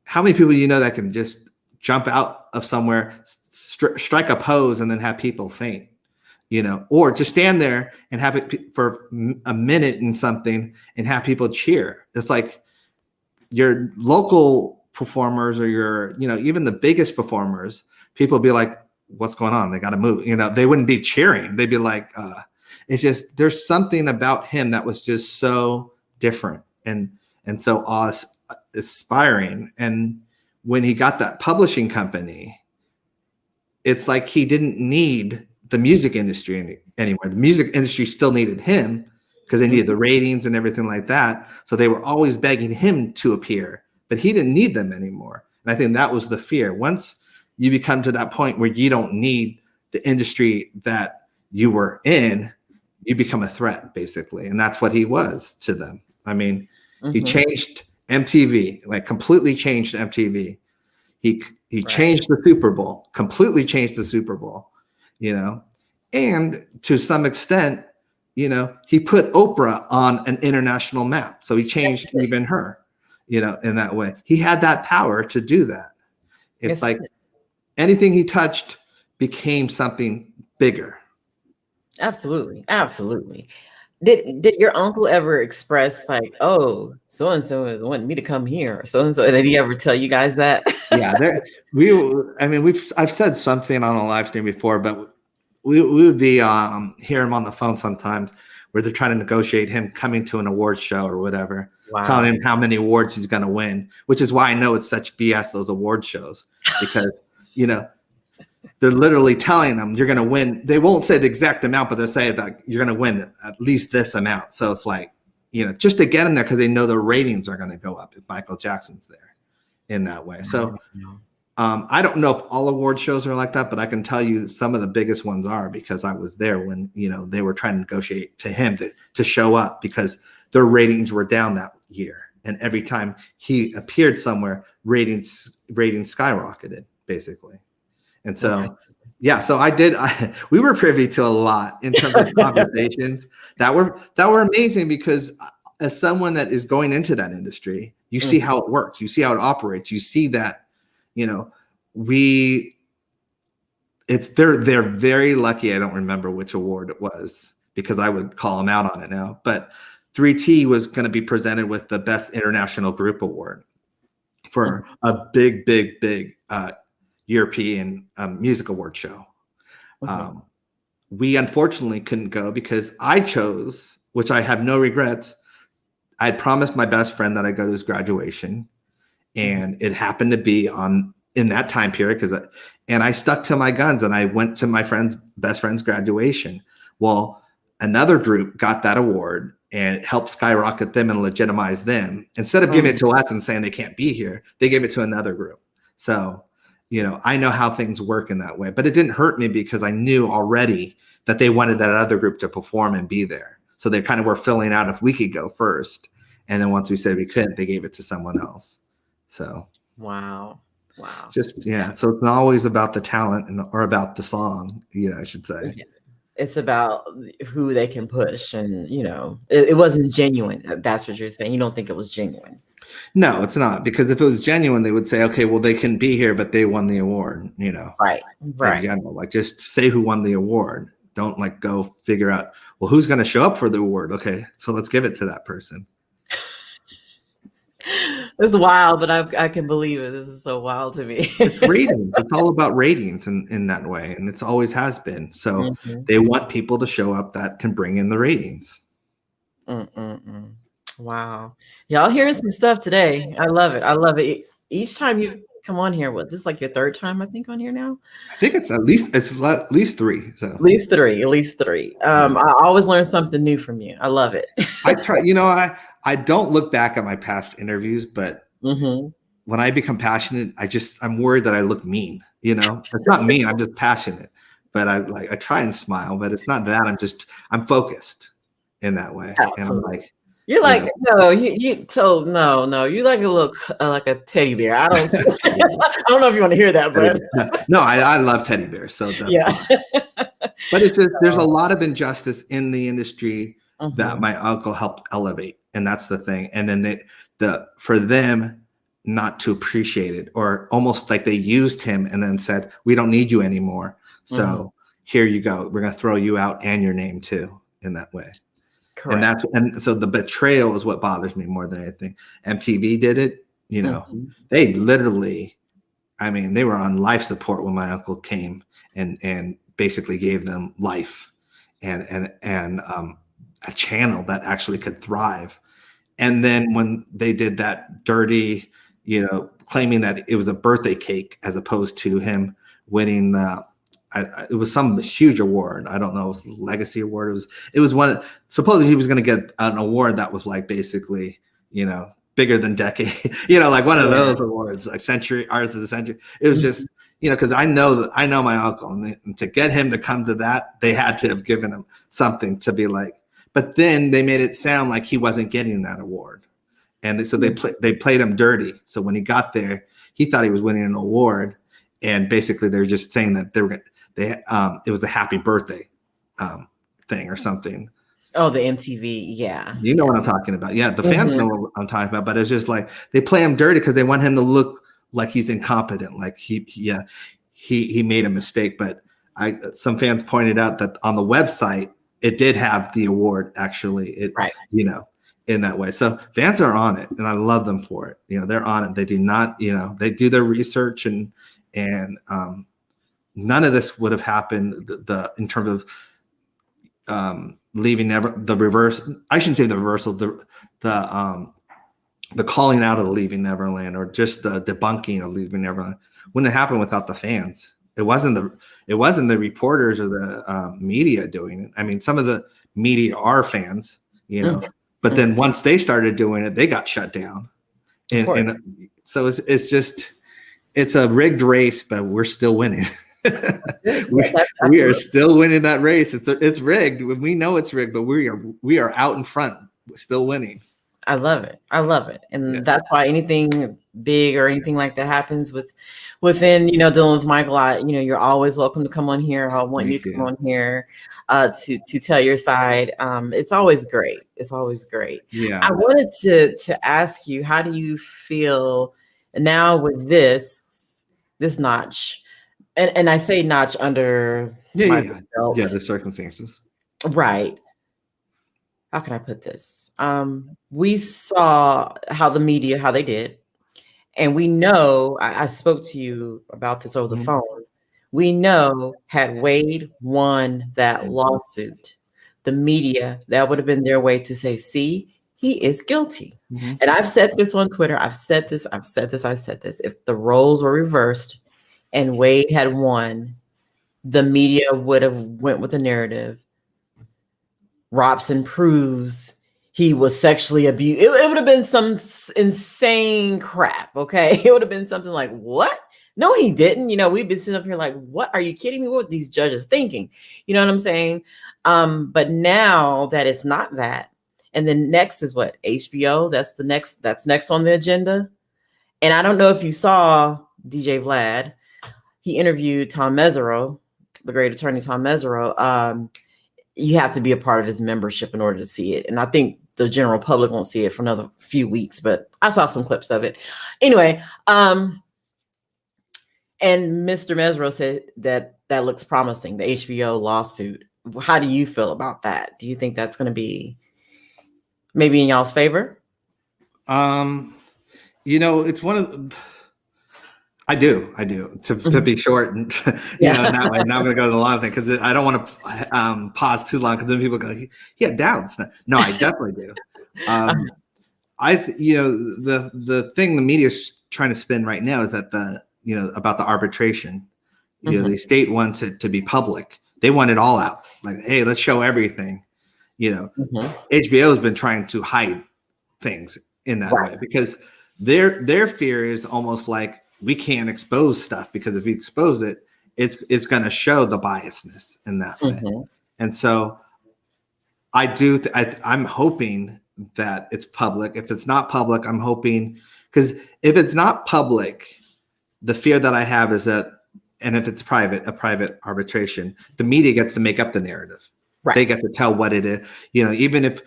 how many people you know that can just jump out of somewhere, strike a pose, and then have people faint, or just stand there and have it for a minute and something and have people cheer. It's like your local performers or your, even the biggest performers, people be like, what's going on? They got to move. They wouldn't be cheering. They'd be like, it's just, there's something about him that was just so different and so awe-inspiring. And when he got that publishing company, it's like he didn't need the music industry anymore. The music industry still needed him because they needed the ratings and everything like that. So they were always begging him to appear, but he didn't need them anymore. And I think that was the fear. Once you become to that point where you don't need the industry that you were in, you become a threat, basically. And that's what he was to them. I mean, he changed MTV, like completely changed MTV. He changed the Super Bowl, completely changed the Super Bowl, and to some extent, he put Oprah on an international map. So he changed even her, in that way. He had that power to do that. It's like anything he touched became something bigger. Absolutely. Absolutely. Did your uncle ever express like, oh, so-and-so is wanting me to come here, or so-and-so? Did he ever tell you guys that? Yeah, I've said something on a live stream before, but we would be hear him on the phone sometimes where they're trying to negotiate him coming to an award show or whatever, telling him how many awards he's going to win, which is why I know it's such BS, those award shows, because, they're literally telling them you're going to win. They won't say the exact amount, but they'll say that you're going to win at least this amount. So it's like, just to get in there because they know the ratings are going to go up if Michael Jackson's there in that way. So I don't know if all award shows are like that, but I can tell you some of the biggest ones are because I was there when, they were trying to negotiate to him to show up because their ratings were down that year. And every time he appeared somewhere, ratings skyrocketed, basically. And so, so we were privy to a lot in terms of conversations that were amazing because as someone that is going into that industry, you see how it works, you see how it operates, you see that, they're very lucky. I don't remember which award it was because I would call them out on it now, but 3T was going to be presented with the Best International Group Award for a big European music award show. We unfortunately couldn't go because I chose, which I have no regrets. I had promised my best friend that I'd go to his graduation, and it happened to be in that time period and I stuck to my guns and I went to my best friend's graduation. Well, another group got that award and it helped skyrocket them and legitimize them. Instead of giving it to us and saying they can't be here, they gave it to another group. So I know how things work in that way, but it didn't hurt me because I knew already that they wanted that other group to perform and be there. So they kind of were filling out if we could go first. And then once we said we couldn't, they gave it to someone else. So. Wow. Just, So it's not always about the talent or about the song, I should say. It's about who they can push. And, it wasn't genuine. That's what you're saying. You don't think it was genuine. No, it's not, because if it was genuine, they would say, okay, well, they can be here, but they won the award, Right. In general, like just say who won the award. Don't go figure out, well, who's going to show up for the award? Okay, so let's give it to that person. It's wild, but I can believe it. This is so wild to me. It's ratings. It's all about ratings in that way, and it's always has been. So they want people to show up that can bring in the ratings. Wow. Y'all hearing some stuff today. I love it. Each time you come on here, this is like your third time, I think, on here now? I think it's at least three. So At least three. I always learn something new from you. I love it. I try, I don't look back at my past interviews, but when I become passionate, I'm worried that I look mean, It's not mean, I'm just passionate. But I try and smile, but it's not that. I'm focused in that way. Absolutely. And I'm like, you're like, no, you like a little like a teddy bear. I don't know if you want to hear that, but no, I love teddy bears. So but it's just, there's a lot of injustice in the industry that my uncle helped elevate. And that's the thing. And then for them, not to appreciate it, or almost like they used him and then said, we don't need you anymore. So here you go. We're going to throw you out and your name too in that way. Correct. And so the betrayal is what bothers me more than anything. MTV did it, they literally, I mean, they were on life support when my uncle came and basically gave them life and a channel that actually could thrive. And then when they did that dirty, claiming that it was a birthday cake as opposed to him winning, it was some huge award. I don't know, it was the Legacy Award. It was one. Supposedly he was going to get an award that was like basically, bigger than Decade, like one of those awards, like Century Artist of the Century. It was just, because I know my uncle, and to get him to come to that, they had to have given him something to be like. But then they made it sound like he wasn't getting that award, and they played him dirty. So when he got there, he thought he was winning an award, and basically they're just saying that it was a happy birthday thing or something. Oh, the MTV, yeah. You know what I'm talking about. Yeah, the fans know what I'm talking about, but it's just like they play him dirty because they want him to look like he's incompetent, like he made a mistake. But some fans pointed out that on the website it did have the award actually, in that way. So fans are on it, and I love them for it. They're on it. They do not, they do their research, and none of this would have happened in terms of leaving the reverse. I shouldn't say the reversal. The calling out of Leaving Neverland, or just the debunking of Leaving Neverland, wouldn't have happened without the fans. It wasn't the reporters or the media doing it. I mean, some of the media are fans, but then once they started doing it, they got shut down. And so it's a rigged race, but we're still winning. we are still winning that race. It's rigged. We know it's rigged, but we are out in front, still winning. I love it. And that's why anything big or anything like that happens within dealing with Michael, you're always welcome to come on here. I want you to come on here to tell your side. It's always great. Yeah. I wanted to ask you, how do you feel now with this notch? And I say notch under my belt. Yeah, the circumstances. Right. How can I put this? We saw how the media, how they did. And we know, I spoke to you about this over the phone. We know had Wade won that lawsuit, the media, that would have been their way to say, see, he is guilty. And I've said this on Twitter. I've said this. If the roles were reversed and Wade had won, the media would have went with the narrative. Robson proves he was sexually abused. It would have been some insane crap, okay? It would have been something like, what? No, he didn't. We've been sitting up here like, what? Are you kidding me? What were these judges thinking? You know what I'm saying? But now that it's not that, and then next is what? HBO. That's next on the agenda. And I don't know if you saw DJ Vlad. He interviewed Tom Mesereau, the great attorney Tom Mesereau. You have to be a part of his membership in order to see it. And I think the general public won't see it for another few weeks, but I saw some clips of it. Anyway, and Mr. Mesereau said that looks promising, the HBO lawsuit. How do you feel about that? Do you think that's going to be maybe in y'all's favor? It's one of I do. To be short, and that way. Now I'm going to go to the long thing because I don't want to pause too long because then people go, he had doubts. No, I definitely do. The thing the media is trying to spin right now is that about the arbitration. The state wants it to be public. They want it all out. Like, hey, let's show everything. HBO has been trying to hide things in that way because their fear is almost like, we can't expose stuff because if we expose it, it's going to show the biasness in that way. And so I'm hoping that it's public. If it's not public, I'm hoping, because if it's not public, the fear that I have is that, and if it's a private arbitration, the media gets to make up the narrative. Right. They get to tell what it is. Even if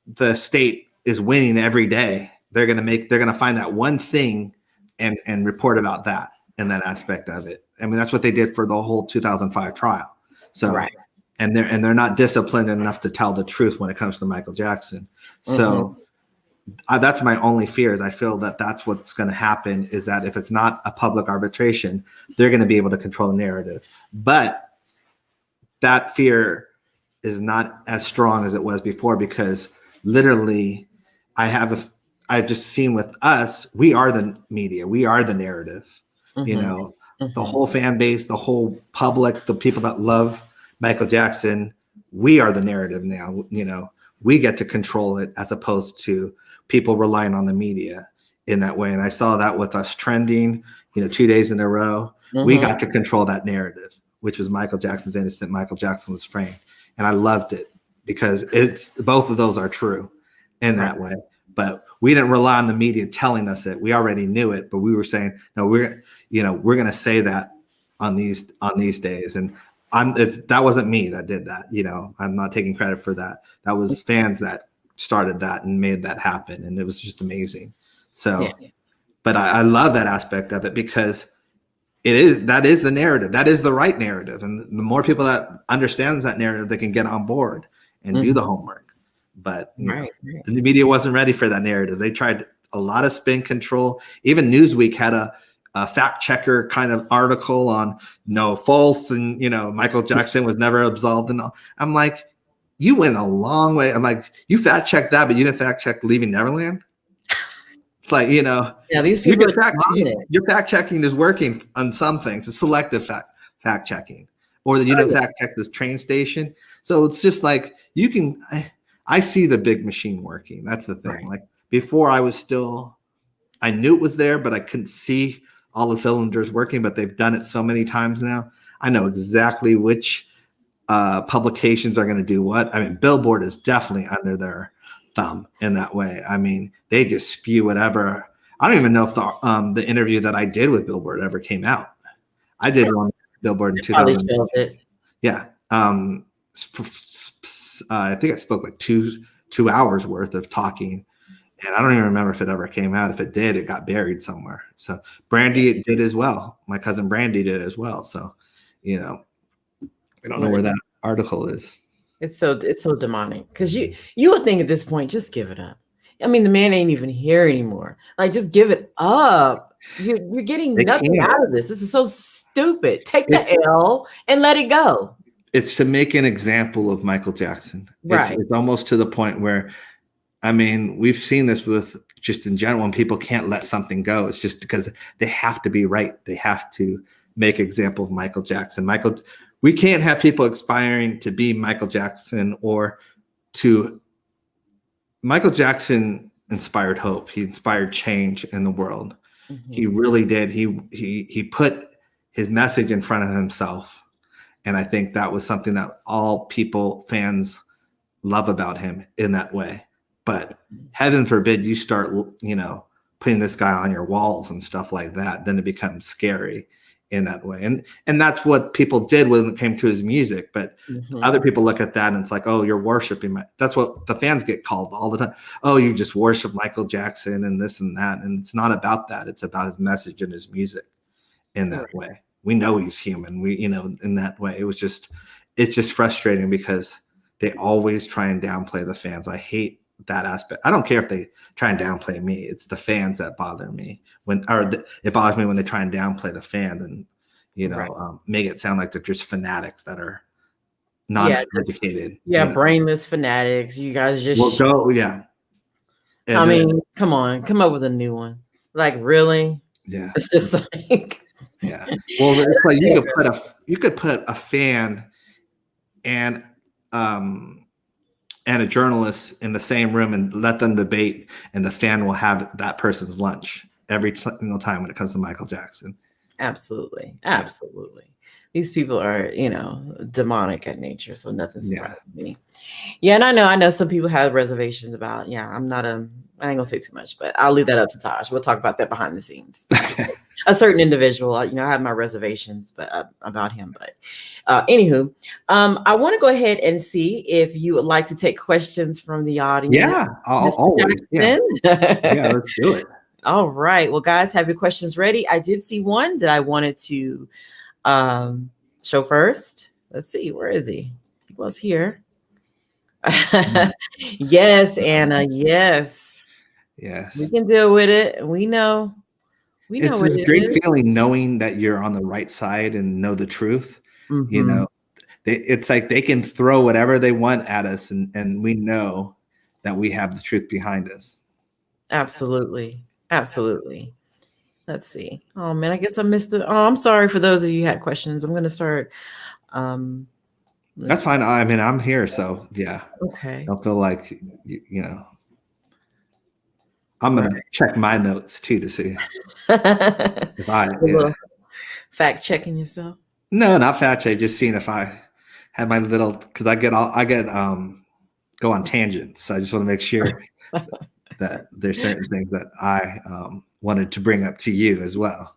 the state is winning every day they're gonna find that one thing and report about that and that aspect of it. I mean, that's what they did for the whole 2005 trial. So, Right. and they're not disciplined enough to tell the truth when it comes to Michael Jackson. So that's my only fear, is I feel that that's what's going to happen, is that if it's not a public arbitration, they're going to be able to control the narrative. But that fear is not as strong as it was before, because literally I've just seen with us, we are the media, we are the narrative, you know, the whole fan base, the whole public, the people that love Michael Jackson, we are the narrative now. You know, we get to control it, as opposed to people relying on the media in that way. And I saw that with us trending, you know, 2 days in a row. We got to control that narrative, which was Michael Jackson's innocent, Michael Jackson was framed. And I loved it, because it's both of those are true in that way. But we didn't rely on the media telling us it. We already knew it, but we were saying, no, we're going to say that on these days. And that wasn't me that did that. You know, I'm not taking credit for that. That was fans that started that and made that happen. And it was just amazing. So, but I love that aspect of it, because that is the narrative. That is the right narrative. And the more people that understands that narrative, they can get on board and do the homework. But the media wasn't ready for that narrative. They tried a lot of spin control. Even Newsweek had a fact checker kind of article on false, and Michael Jackson was never absolved. And all. I'm like, you went a long way. I'm like, you fact checked that, but you didn't fact check Leaving Neverland. It's like, these people your fact checking is working on some things. It's selective fact checking, or you didn't fact check this train station. So it's just like I see the big machine working. That's the thing. Right. Like before, I knew it was there, but I couldn't see all the cylinders working. But they've done it so many times now. I know exactly which publications are going to do what. I mean, Billboard is definitely under their thumb in that way. I mean, they just spew whatever. I don't even know if the interview that I did with Billboard ever came out. I did one with Billboard in 2000. Yeah. I think I spoke like two hours worth of talking, and I don't even remember if it ever came out. If it did, it got buried somewhere. So Brandy did as well. My cousin Brandy did as well. So, we don't know where that article is. It's so demonic, because you would think at this point, just give it up. I mean, the man ain't even here anymore. Like, just give it up. You're getting nothing out of this. This is so stupid. Take the L and let it go. It's to make an example of Michael Jackson. Right. It's almost to the point where, I mean, we've seen this with just in general, when people can't let something go. It's just because they have to be right. They have to make an example of Michael Jackson. We can't have people aspiring to be Michael Jackson Michael Jackson inspired hope. He inspired change in the world. Mm-hmm. He really did. He put his message in front of himself. And I think that was something that all fans love about him in that way. But heaven forbid you start, putting this guy on your walls and stuff like that, then it becomes scary in that way. And that's what people did when it came to his music. But other people look at that and it's like, oh, you're worshiping. That's what the fans get called all the time. Oh, you just worship Michael Jackson and this and that. And it's not about that. It's about his message and his music in that way. We know he's human. In that way, it's just frustrating because they always try and downplay the fans. I hate that aspect. I don't care if they try and downplay me. It's the fans that bother me it bothers me when they try and downplay the fans and, make it sound like they're just fanatics that are non-educated. Brainless fanatics. You guys just And I mean, come on, come up with a new one. Like, really? Yeah. It's just like yeah. Well, it's like you could put a fan and a journalist in the same room and let them debate, and the fan will have that person's lunch every single time when it comes to Michael Jackson. Absolutely. These people are, demonic at nature, so nothing surprises me. Yeah, and I know some people have reservations about. I'm not a I ain't gonna say too much, but I'll leave that up to Taj. We'll talk about that behind the scenes. A certain individual, I have my reservations, but about him. But anywho, I want to go ahead and see if you would like to take questions from the audience. Yeah, always. Yeah. Yeah, let's do it. All right. Well, guys, have your questions ready. I did see one that I wanted to show first. Let's see. Where is he? He was here. Yes, Anna. Yes. Yes. We can deal with it. We know. It's this great feeling knowing that you're on the right side and know the truth. Mm-hmm. It's like they can throw whatever they want at us, and we know that we have the truth behind us. Absolutely. Absolutely. Let's see. Oh man, I guess I missed it. Oh, I'm sorry for those of you who had questions. I'm gonna start. That's fine. I mean, I'm here, so yeah. Okay. Don't feel like I'm gonna check my notes too to see if I fact checking yourself. No, not fact check. Just seeing if I had my little, because I get go on tangents. So I just want to make sure that there's certain things that I wanted to bring up to you as well.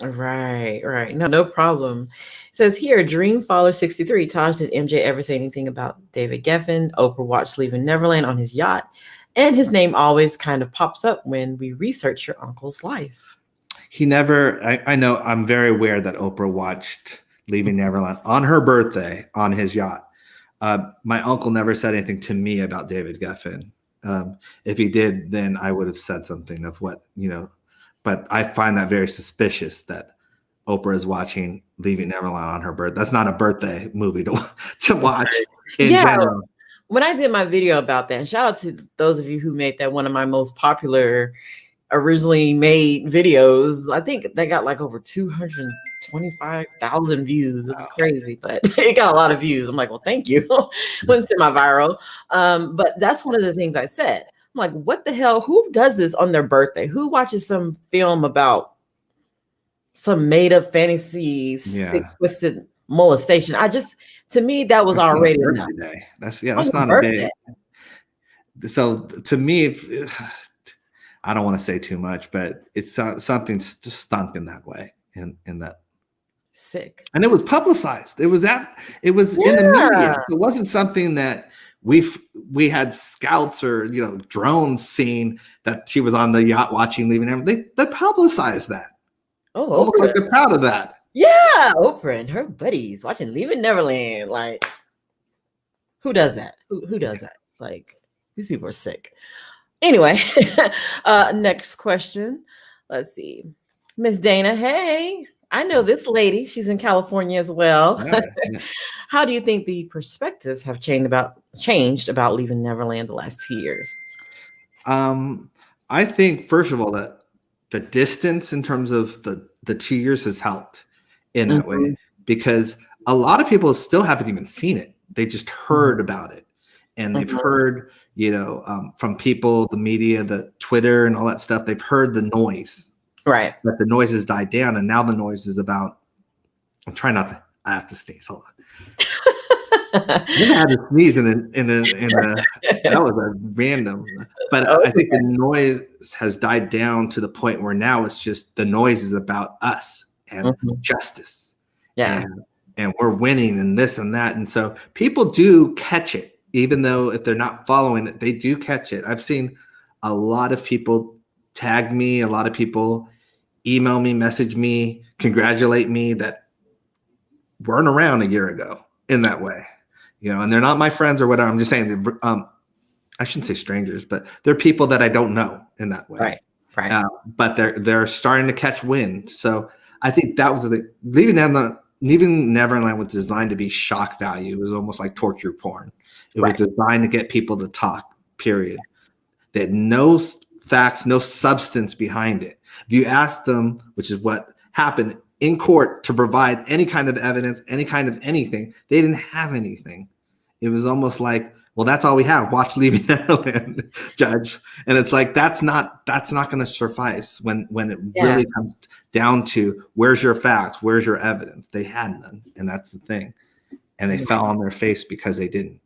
Right. No problem. It says here, Dreamfaller 63. Taj, did MJ ever say anything about David Geffen? Oprah watched Leaving Neverland on his yacht, and his name always kind of pops up when we research your uncle's life. He never. I know. I'm very aware that Oprah watched Leaving Neverland on her birthday on his yacht. My uncle never said anything to me about David Geffen. If he did, then I would have said something of what, but I find that very suspicious that Oprah is watching Leaving Neverland on her birthday. That's not a birthday movie to watch in general. When I did my video about that, and shout out to those of you who made that one of my most popular originally made videos. I think they got like over 225,000 views. It was crazy, but it got a lot of views. I'm like, well, thank you. Went semi-viral. But that's one of the things I said. I'm like, what the hell? Who does this on their birthday? Who watches some film about some made-up fantasy, sick, twisted molestation? To me, that was already enough. That's not a day. So to me, I don't want to say too much, but it's something just stunk in that way, in that. Sick. And it was publicized. It was in the media. So it wasn't something that we had scouts or drones seeing that she was on the yacht watching Leaving Neverland. They publicized that. Oh, almost Oprah. like they're proud of that. Yeah, Oprah and her buddies watching Leaving Neverland. Like, who does that? Who does that? Like, these people are sick. Anyway, next question. Let's see. Miss Dana, hey, I know this lady. She's in California as well. Yeah. How do you think the perspectives have changed about Leaving Neverland the last 2 years? I think, first of all, that the distance in terms of the 2 years has helped in that way, because a lot of people still haven't even seen it. They just heard about it, and they've heard, from people, the media, the Twitter and all that stuff. They've heard the noise, right? But the noise has died down, and now the noise is about. I'm trying not to. I have to sneeze. Hold on. I had to sneeze in that was a random. But I think the noise has died down to the point where now it's just the noise is about us and justice. Yeah. And we're winning and this and that. And so people do catch it, even though if they're not following it, they do catch it. I've seen a lot of people tag me, a lot of people email me, message me, congratulate me that weren't around a year ago in that way. And they're not my friends or whatever. I'm just saying, I shouldn't say strangers, but they're people that I don't know in that way. Right. But they're starting to catch wind. So I think that was Leaving Neverland was designed to be shock value. It was almost like torture porn. It was designed to get people to talk, period. They had no facts, no substance behind it. If you ask them, which is what happened in court, to provide any kind of evidence, any kind of anything, they didn't have anything. It was almost like, well, that's all we have. Watch Leaving Neverland, Judge. And it's like, that's not going to suffice when it really comes down to where's your facts, where's your evidence. They had none, and that's the thing. And they fell on their face because they didn't.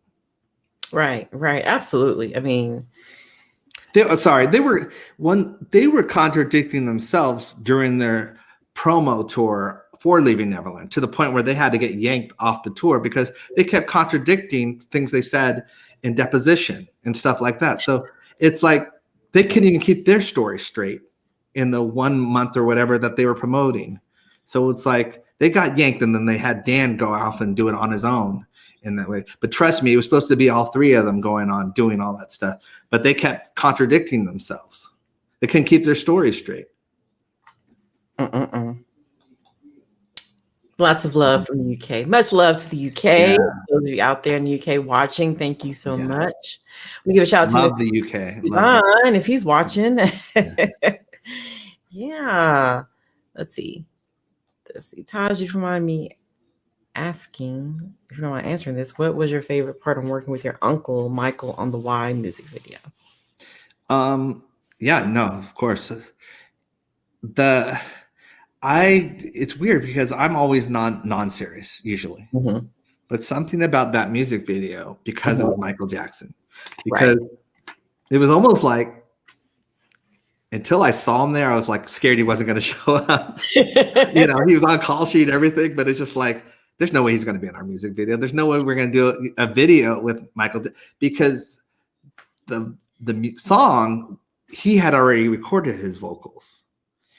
Right. Absolutely. I mean, They were contradicting themselves during their promo tour for Leaving Neverland, to the point where they had to get yanked off the tour because they kept contradicting things they said in deposition and stuff like that. So it's like they couldn't even keep their story straight in the 1 month or whatever that they were promoting. So it's like they got yanked, and then they had Dan go off and do it on his own in that way. But trust me, it was supposed to be all three of them going on doing all that stuff, but they kept contradicting themselves. They couldn't keep their story straight. Lots of love from the UK. Much love to the UK. Yeah. Those of you out there in the UK watching, thank you so much. We give a shout out to the UK. Yvonne, if he's watching. Yeah. Let's see. Taj, you remind me asking, if you don't mind answering this, what was your favorite part of working with your uncle Michael on the Y music video? Yeah, no, of course. It's weird because I'm always non-serious usually, but something about that music video, because it was Michael Jackson, because it was almost like, until I saw him there, I was like scared he wasn't going to show up. He was on call sheet and everything, but it's just like, there's no way he's going to be in our music video. There's no way we're going to do a video with Michael, because the song, he had already recorded his vocals.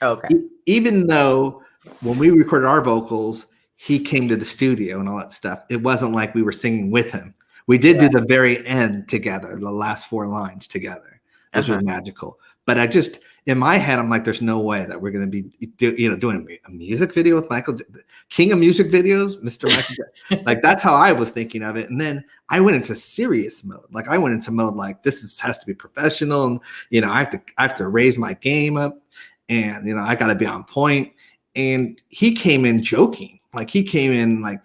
Okay. Even though when we recorded our vocals, he came to the studio and all that stuff. It wasn't like we were singing with him. We did do the very end together, the last 4 lines together, which was magical. But in my head, I'm like, there's no way that we're going to be doing a music video with Michael, king of music videos, Mr. Michael Jackson. Like, that's how I was thinking of it. And then I went into serious mode. Like, I went into mode like, has to be professional, and I have to raise my game up, and I got to be on point. And he came in joking, like he came in like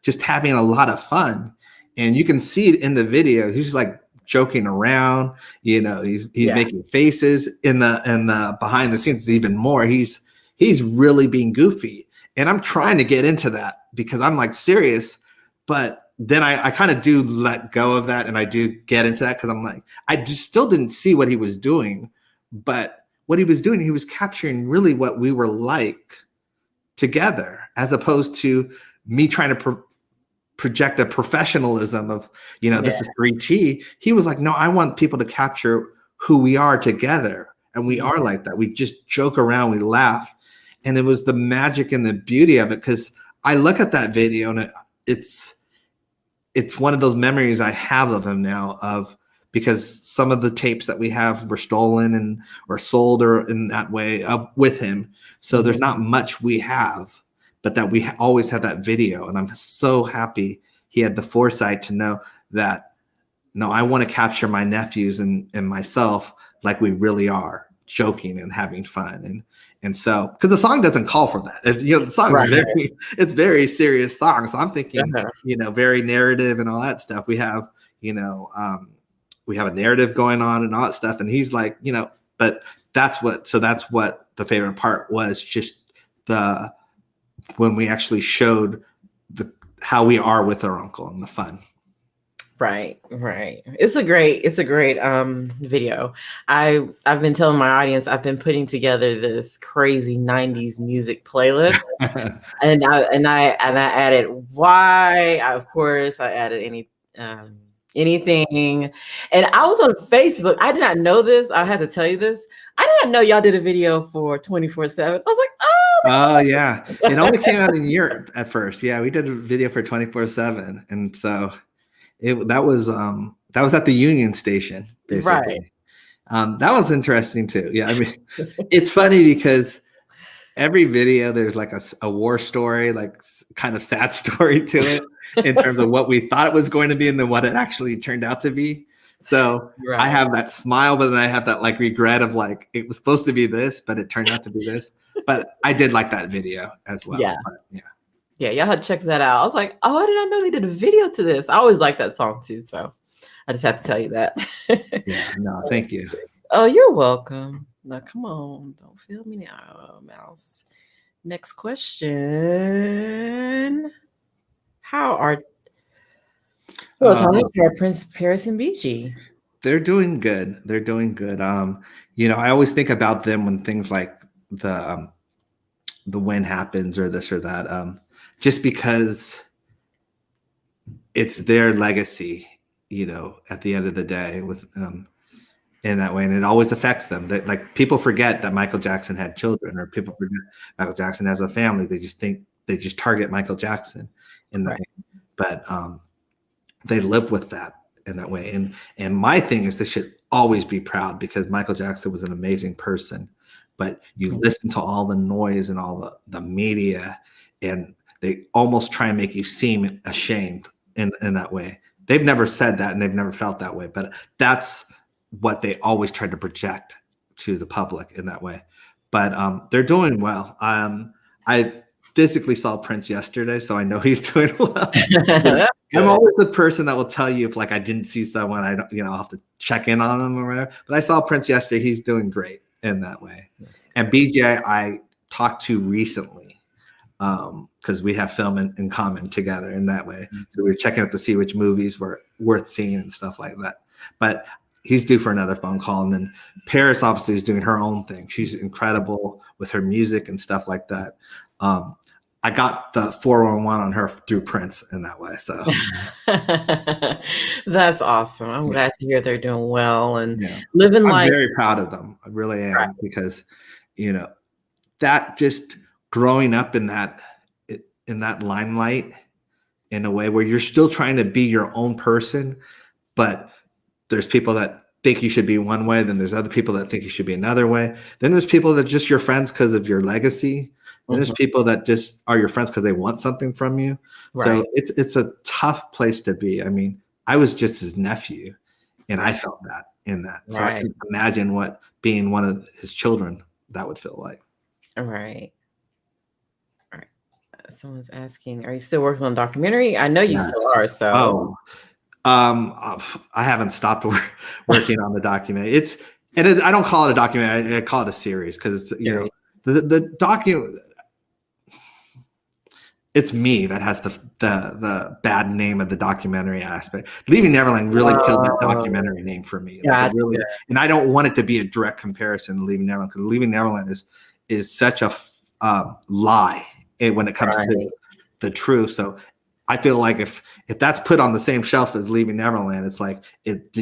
just having a lot of fun, and you can see it in the video. He's like joking around, he's making faces in the behind the scenes. Even more, he's really being goofy, and I'm trying to get into that because I'm like serious, but then I kind of do let go of that, and I do get into that because I'm like, I just still didn't see what he was doing, but what he was doing, he was capturing really what we were like together, as opposed to me trying to project a professionalism of, this is 3T. He was like, no, I want people to capture who we are together. And we are like that. We just joke around, we laugh. And it was the magic and the beauty of it, because I look at that video and it's one of those memories I have of him now, because some of the tapes that we have were stolen or sold or in that way with him. So there's not much we have, but that we always had that video. And I'm so happy he had the foresight to know that, no, I want to capture my nephews and myself like we really are, joking and having fun. And so, because the song doesn't call for that. The song is it's very serious song. So I'm thinking, very narrative and all that stuff. We have, we have a narrative going on and all that stuff. And he's like, but that's what the favorite part was, just when we actually showed how we are with our uncle and the fun. Right. It's a great video. I've been telling my audience, I've been putting together this crazy 90s music playlist. and I added of course I added anything. And I was on Facebook. I did not know this. I had to tell you this. I did not know y'all did a video for 24/7. I was like, oh yeah. It only came out in Europe at first. Yeah, we did a video for 24/7. And so that was at the Union Station, basically. Right. That was interesting too. Yeah, I mean, it's funny because every video there's like a war story, like kind of sad story to it in terms of what we thought it was going to be and then what it actually turned out to be. So I have that smile, but then I have that like regret of like, it was supposed to be this, but it turned out to be this. But I did like that video as well. Yeah. But, yeah, y'all had to check that out. I was like, oh, I did not know they did a video to this. I always like that song too. So I just had to tell you that. Yeah, no, thank you. Oh, you're welcome. Now, come on. Don't feel me now, Mouse. Next question. How are Prince Paris and BG? They're doing good. They're doing good. I always think about them when things like the win happens or this or that. Just because it's their legacy, at the end of the day with in that way, and it always affects them. That like people forget that Michael Jackson had children, or people forget Michael Jackson has a family. They just target Michael Jackson in that way. But they live with that in that way. And my thing is they should always be proud because Michael Jackson was an amazing person. But you listen to all the noise and all the media, and they almost try and make you seem ashamed in that way. They've never said that and they've never felt that way, but that's what they always try to project to the public in that way. But they're doing well. I physically saw Prince yesterday, so I know he's doing well. I'm always the person that will tell you if like I didn't see someone, I don't, I'll have to check in on them or whatever. But I saw Prince yesterday. He's doing great in that way. And BJ, I talked to recently because we have film in common together in that way. So we were checking out to see which movies were worth seeing and stuff like that. But he's due for another phone call. And then Paris obviously is doing her own thing. She's incredible with her music and stuff like that. I got the 411 on her through Prince in that way. So that's awesome. I'm glad to hear they're doing well and living life. I'm very proud of them. I really am because, that just growing up in that limelight in a way where you're still trying to be your own person, but there's people that think you should be one way. Then there's other people that think you should be another way. Then there's people that are just your friends because of your legacy. And there's people that just are your friends because they want something from you. Right. So it's a tough place to be. I mean, I was just his nephew and I felt that in that. So I can imagine what being one of his children, that would feel like. All right. Someone's asking, are you still working on a documentary? I know you still are. So I haven't stopped working on the documentary. I don't call it a documentary. I call it a series because it's, the document, it's me that has the bad name of the documentary aspect. Leaving Neverland really killed that documentary name for me. Like really, and I don't want it to be a direct comparison to Leaving Neverland because Leaving Neverland is such a lie when it comes to the truth. So I feel like if that's put on the same shelf as Leaving Neverland, it's like it's.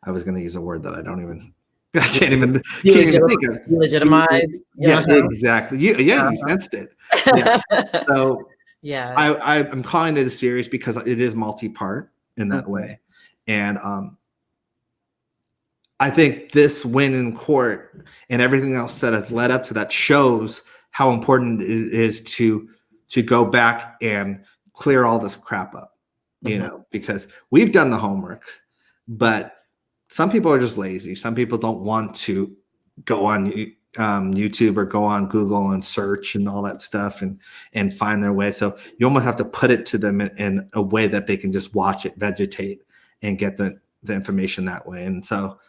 I was going to use a word that I can't even think of. Legitimize. Yeah, exactly. You sensed it. Yeah. So I'm calling it a series because it is multi-part in that way, and I think this win in court and everything else that has led up to that shows how important it is to go back and clear all this crap up, because we've done the homework, but some people are just lazy. Some people don't want to go on YouTube or go on Google and search and all that stuff and find their way. So you almost have to put it to them in a way that they can just watch it, vegetate, and get the information that way. And so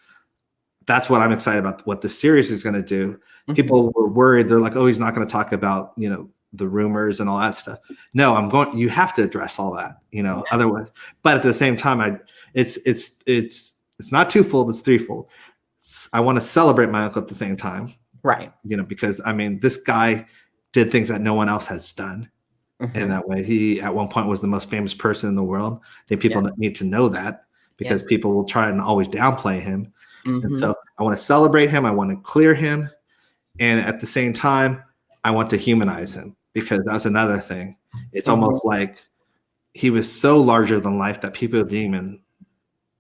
that's what I'm excited about, what the series is going to do. People were worried. They're like, oh, he's not going to talk about, the rumors and all that stuff. No, you have to address all that, otherwise. But at the same time, it's not twofold, it's threefold. I want to celebrate my uncle at the same time. Right. Because I mean, this guy did things that no one else has done in that way. He at one point was the most famous person in the world. I think people need to know that because people will try and always downplay him. And so I want to celebrate him. I want to clear him. And at the same time, I want to humanize him because that's another thing. It's almost like he was so larger than life that people didn't even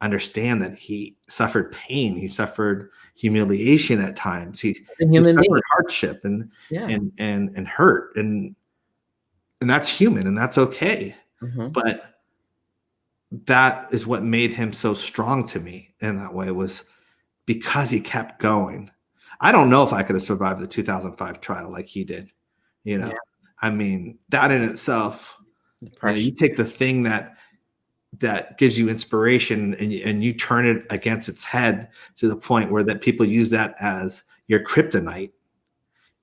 understand that he suffered pain. He suffered humiliation at times. He suffered hardship and hurt. And that's human and that's okay. But that is what made him so strong to me in that way, was because he kept going. I don't know if I could have survived the 2005 trial like he did. I mean, that in itself, you take the thing that gives you inspiration and you turn it against its head to the point where that people use that as your kryptonite.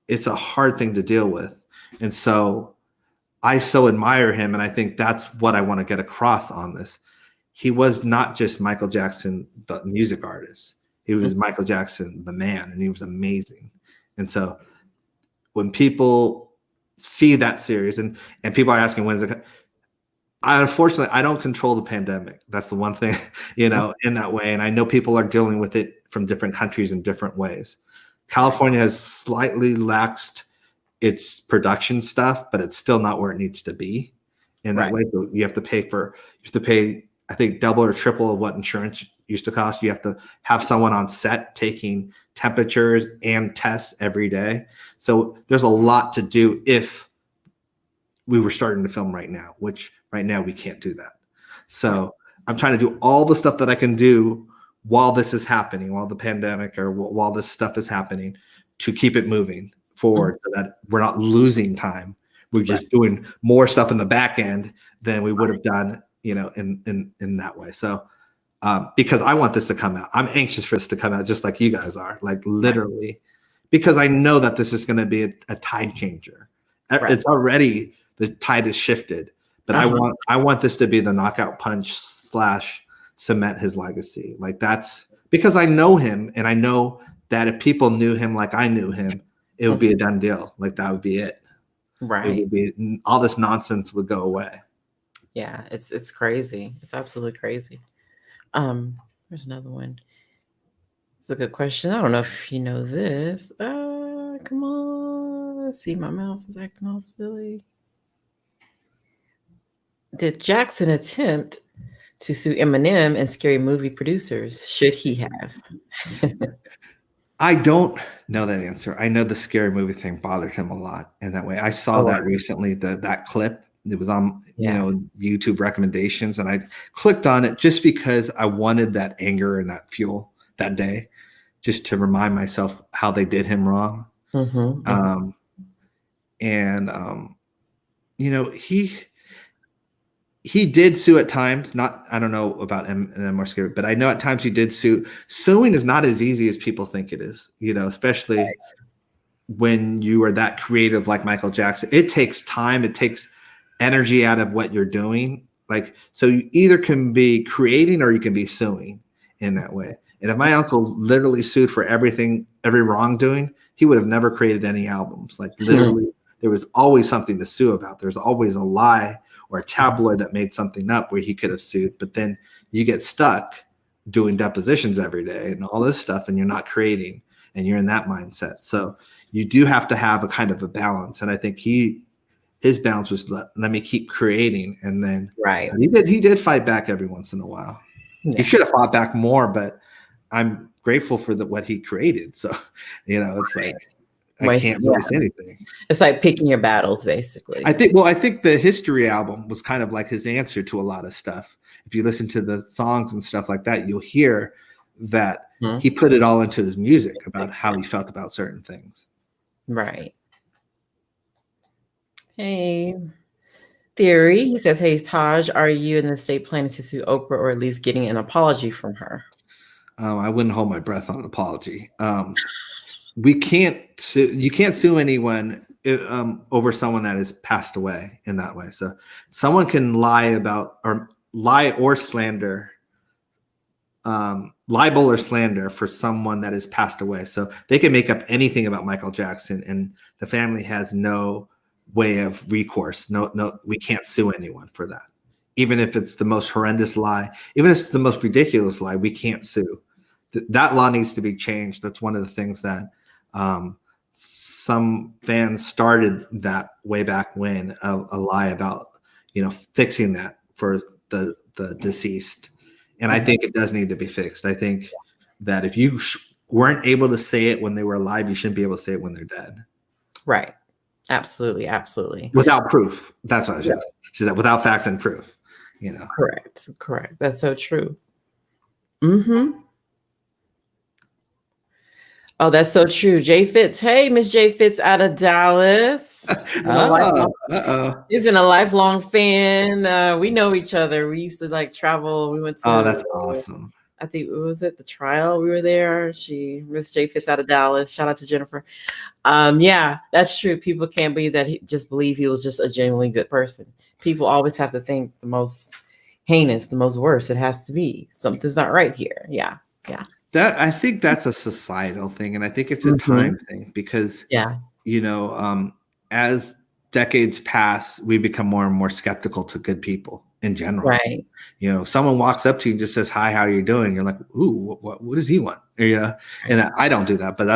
It's a hard thing to deal with. And so I so admire him. And I think that's what I want to get across on this. he was not just Michael Jackson, the music artist. He was Michael Jackson, the man, and he was amazing. And so when people see that series and people are asking when's it, unfortunately, I don't control the pandemic. That's the one thing, in that way. And I know people are dealing with it from different countries in different ways. California has slightly laxed its production stuff, but it's still not where it needs to be in that way. So you have to pay, I think, double or triple of what insurance used to cost. You have to have someone on set taking temperatures and tests every day. So there's a lot to do if we were starting to film right now, which right now we can't do that. So I'm trying to do all the stuff that I can do while this is happening, while the pandemic or while this stuff is happening, to keep it moving forward so that we're not losing time. We're just doing more stuff in the back end than we would have done, in that way. So because I want this to come out. I'm anxious for this to come out just like you guys are, like literally, because I know that this is going to be a tide changer. It's already, the tide is shifted, but I want this to be the knockout punch / cement his legacy. Like, that's because I know him, and I know that if people knew him like I knew him, it would be a done deal. Like, that would be it. Right. It would be, all this nonsense would go away. Yeah, it's crazy. It's absolutely crazy. There's another one. It's a good question. I don't know if you know this. Come on. Let's see, my mouse is acting all silly. Did Jackson attempt to sue Eminem and Scary Movie producers? Should he have? I don't know that answer. I know the Scary Movie thing bothered him a lot in that way. I saw that recently, that clip. It was on, YouTube recommendations, and I clicked on it just because I wanted that anger and that fuel that day, just to remind myself how they did him wrong. He did sue at times. I don't know about Eminem or Scary, but I know at times he did sue. Suing is not as easy as people think it is, especially when you are that creative like Michael Jackson. It takes time. It takes energy out of what you're doing. Like, so you either can be creating or you can be suing in that way. And if my uncle literally sued for everything, every wrongdoing, he would have never created any albums. Like, literally, there was always something to sue about. There's always a lie or a tabloid that made something up where he could have sued. But then you get stuck doing depositions every day and all this stuff, and you're not creating, and you're in that mindset. So you do have to have a kind of a balance. And I think his balance was let me keep creating. And then he did fight back every once in a while. He should have fought back more, but I'm grateful for what he created. So, it's like, I can't really say anything. It's like picking your battles, basically. I think the History album was kind of like his answer to a lot of stuff. If you listen to the songs and stuff like that, you'll hear that he put it all into his music about how he felt about certain things. Right. Hey, Theory. He says, hey, Taj, are you in the state planning to sue Oprah, or at least getting an apology from her? I wouldn't hold my breath on an apology. We can't sue. You can't sue anyone over someone that has passed away in that way. So someone can lie or slander, libel or slander for someone that has passed away. So they can make up anything about Michael Jackson, and the family has no way of recourse. No, we can't sue anyone for that. Even if it's the most horrendous lie, even if it's the most ridiculous lie, we can't sue. That law needs to be changed. That's one of the things that some fans started that way back when, a lie about, fixing that for the deceased. And I think it does need to be fixed. I think that if you weren't able to say it when they were alive, you shouldn't be able to say it when they're dead. Right. Absolutely. Absolutely. Without proof. That's what I said. She said, without facts and proof, Correct. That's so true. Oh, that's so true. Jay Fitz. Hey, Miss Jay Fitz out of Dallas. He's been a lifelong fan. We know each other. We used to travel. We went to. Oh, that's awesome. I think, was it the trial? We were there. Miss Jay Fitz out of Dallas. Shout out to Jennifer. Yeah, that's true. People can't believe that just believe he was just a genuinely good person. People always have to think the most heinous, the most worst. It has to be. Something's not right here. Yeah. Yeah. I think that's a societal thing, and I think it's a Mhm. time thing because Yeah. as decades pass, we become more and more skeptical to good people in general. Right. Someone walks up to you and just says, "Hi, how are you doing?" You're like, "Ooh, what does he want?" Or, and I don't do that, but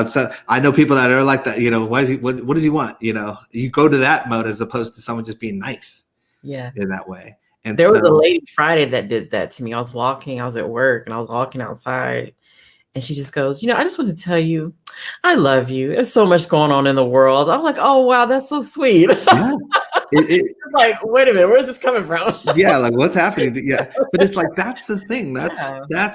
I know people that are like that. Why is he? What does he want? You go to that mode as opposed to someone just being nice Yeah. in that way. And There was a so, lady Friday that did that to me. I was at work and I was walking outside and she just goes, I just want to tell you, I love you. There's so much going on in the world. I'm like, oh, wow, that's so sweet. yeah, it Like, wait a minute, where's this coming from? yeah, like what's happening? Yeah, but it's like that's the thing. Yeah.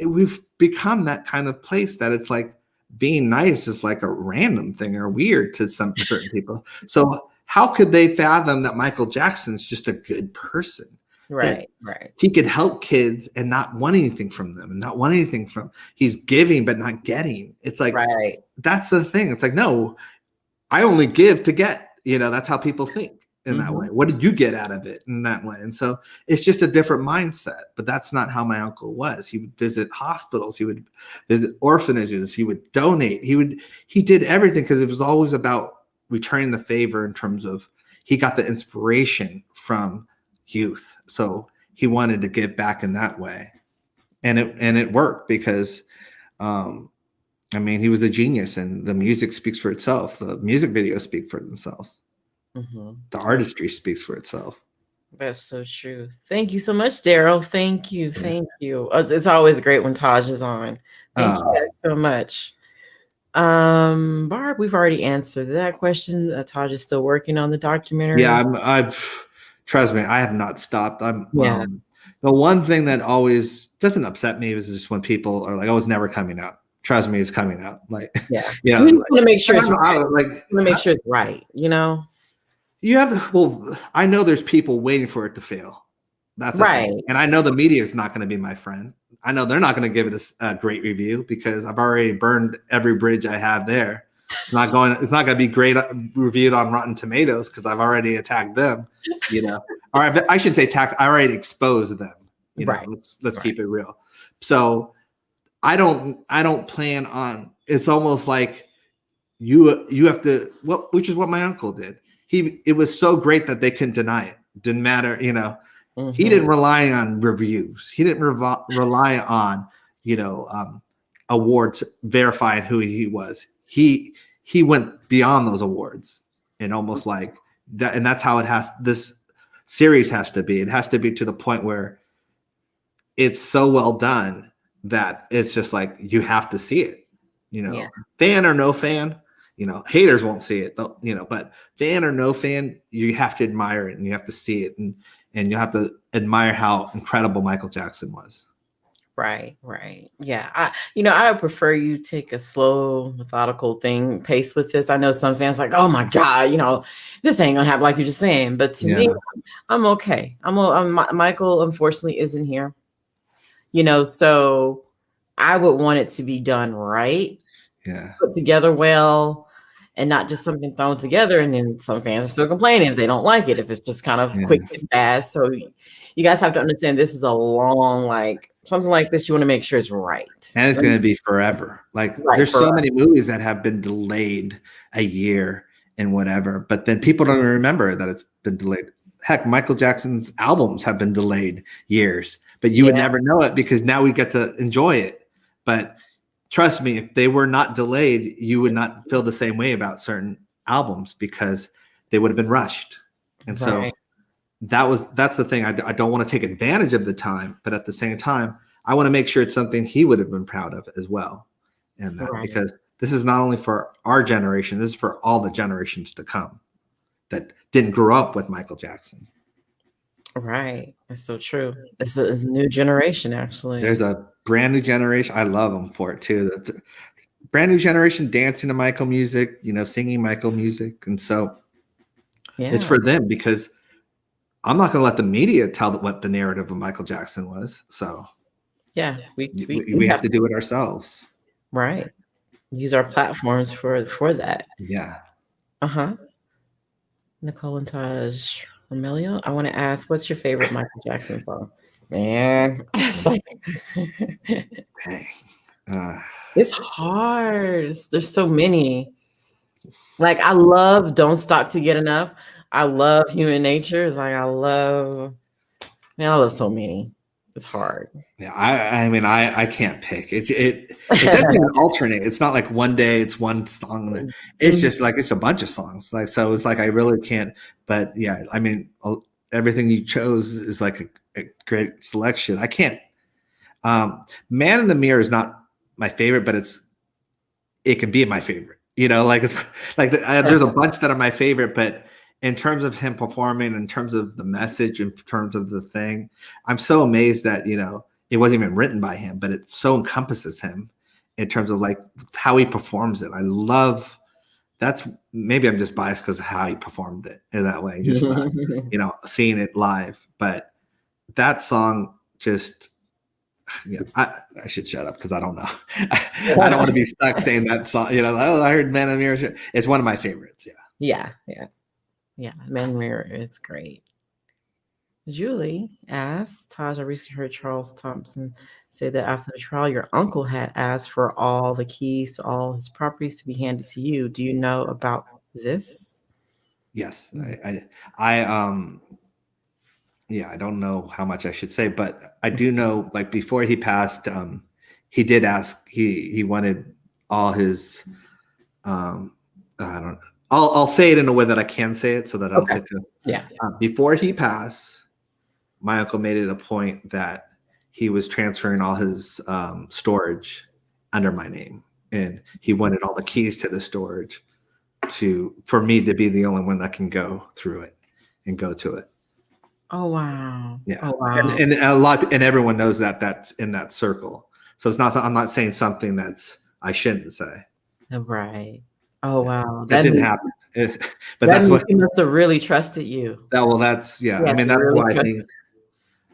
We've become that kind of place that it's like being nice is like a random thing or weird to some certain people. So how could they fathom that Michael Jackson's just a good person? That Right. he could help kids and not want anything from them and not want anything from he's giving but not getting. It's like Right. that's the thing. It's like, no, I only give to get. That's how people think in that way. Mhm. What did you get out of it in that way? And so it's just a different mindset. But that's not how my uncle was. He would visit hospitals. He would visit orphanages. He would donate. He did everything because it was always about returning the favor in terms of he got the inspiration from youth. So he wanted to give back in that way. And it worked because he was a genius, and the music speaks for itself. The music videos speak for themselves. Mhm. The artistry speaks for itself. That's so true. Thank you so much, Daryl. Thank you. Thank you. It's always great when Taj is on. Thank you guys so much. Barb, we've already answered that question. Taj is still working on the documentary. Yeah, I've trust me, I have not stopped. Yeah. The one thing that always doesn't upset me is just when people are like, "Oh, it's never coming out." Trust me, it's coming out. Like, Yeah. you We know, want to make sure it's right. like, We want to make sure it's right, you have to. Well, I know there's people waiting for it to fail. That's the Right. thing. And I know the media is not going to be my friend. I know they're not going to give it a great review because I've already burned every bridge I have there. It's not going to be great reviewed on Rotten Tomatoes because I've already attacked them, Or I should say attacked. I already exposed them. Right. Let's keep it real. So I don't plan on. It's almost like you have to. Which is what my uncle did. It was so great that they couldn't deny it. Didn't matter, Mm-hmm. He didn't rely on reviews. He didn't rely on, awards verifying who he was. He went beyond those awards and almost like that. And that's how this series has to be. It has to be to the point where it's so well done that it's just like, you have to see it, Yeah. Fan or no fan, haters won't see it, but fan or no fan, you have to admire it and you have to see it. And you have to admire how incredible Michael Jackson was. Right. Yeah. I would prefer you take a slow, methodical pace with this. I know some fans like, oh my God, this ain't gonna happen like you're just saying. But to me, I'm okay. Michael, unfortunately, isn't here. So I would want it to be done right. Yeah. Put together well. And not just something thrown together, and then some fans are still complaining if they don't like it, if it's just kind of quick and fast. So you guys have to understand this is a long, something like this, you want to make sure it's right. And it's going to be forever. There's so many movies that have been delayed a year and whatever, but then people don't remember that it's been delayed. Heck, Michael Jackson's albums have been delayed years, but you would never know it because now we get to enjoy it. But trust me, if they were not delayed, you would not feel the same way about certain albums because they would have been rushed. And so that's the thing. I don't want to take advantage of the time, but at the same time, I want to make sure it's something he would have been proud of as well. And because this is not only for our generation, this is for all the generations to come that didn't grow up with Michael Jackson. Right. That's so true. It's a new generation, actually. There's a brand new generation. I love them for it too. That's a brand new generation dancing to Michael music, singing Michael music. And so it's for them because I'm not going to let the media tell what the narrative of Michael Jackson was. So we have to do it ourselves. Right. Use our platforms for that. Yeah. Nicole and Taj. Emilio, I want to ask, what's your favorite Michael Jackson song? Man, it's like Dang. Uh, it's hard. There's so many. Like I love "Don't Stop to Get Enough." I love "Human Nature." It's like I love. Man, I love so many. It's hard. yeah, I mean, I can't pick it doesn't even alternate. It's not like one day it's one song. It's just like it's a bunch of songs. Like so, it's like I really can't. But yeah, I mean, everything you chose is like a great selection. I can't. Man in the Mirror is not my favorite, but it can be my favorite. You know, like it's like there's a bunch that are my favorite, but in terms of him performing, in terms of the message, in terms of the thing, I'm so amazed that it wasn't even written by him, but it so encompasses him in terms of like how he performs it. I love that's maybe I'm just biased because of how he performed it in that way, just seeing it live. But that song just yeah, I should shut up because I don't know. I don't want to be stuck saying that song. Oh, I heard Man in the Mirror. It's one of my favorites. Yeah. Yeah. Man Mirror is great. Julie asked, Taj, I recently heard Charles Thompson say that after the trial, your uncle had asked for all the keys to all his properties to be handed to you. Do you know about this? Yes. I don't know how much I should say, but I do know, like before he passed, he did ask, he wanted all his, I don't know. I'll say it in a way that I can say it so that I don't say to. Yeah. Before he passed, my uncle made it a point that he was transferring all his storage under my name, and he wanted all the keys to the storage for me to be the only one that can go through it and go to it. Oh wow! Yeah, oh, wow. And everyone knows that's in that circle. So it's not. I'm not saying something I shouldn't say. Right. Oh wow! That didn't happen. But that's what he must have really trusted you. That's yeah. I mean, that's really why I think.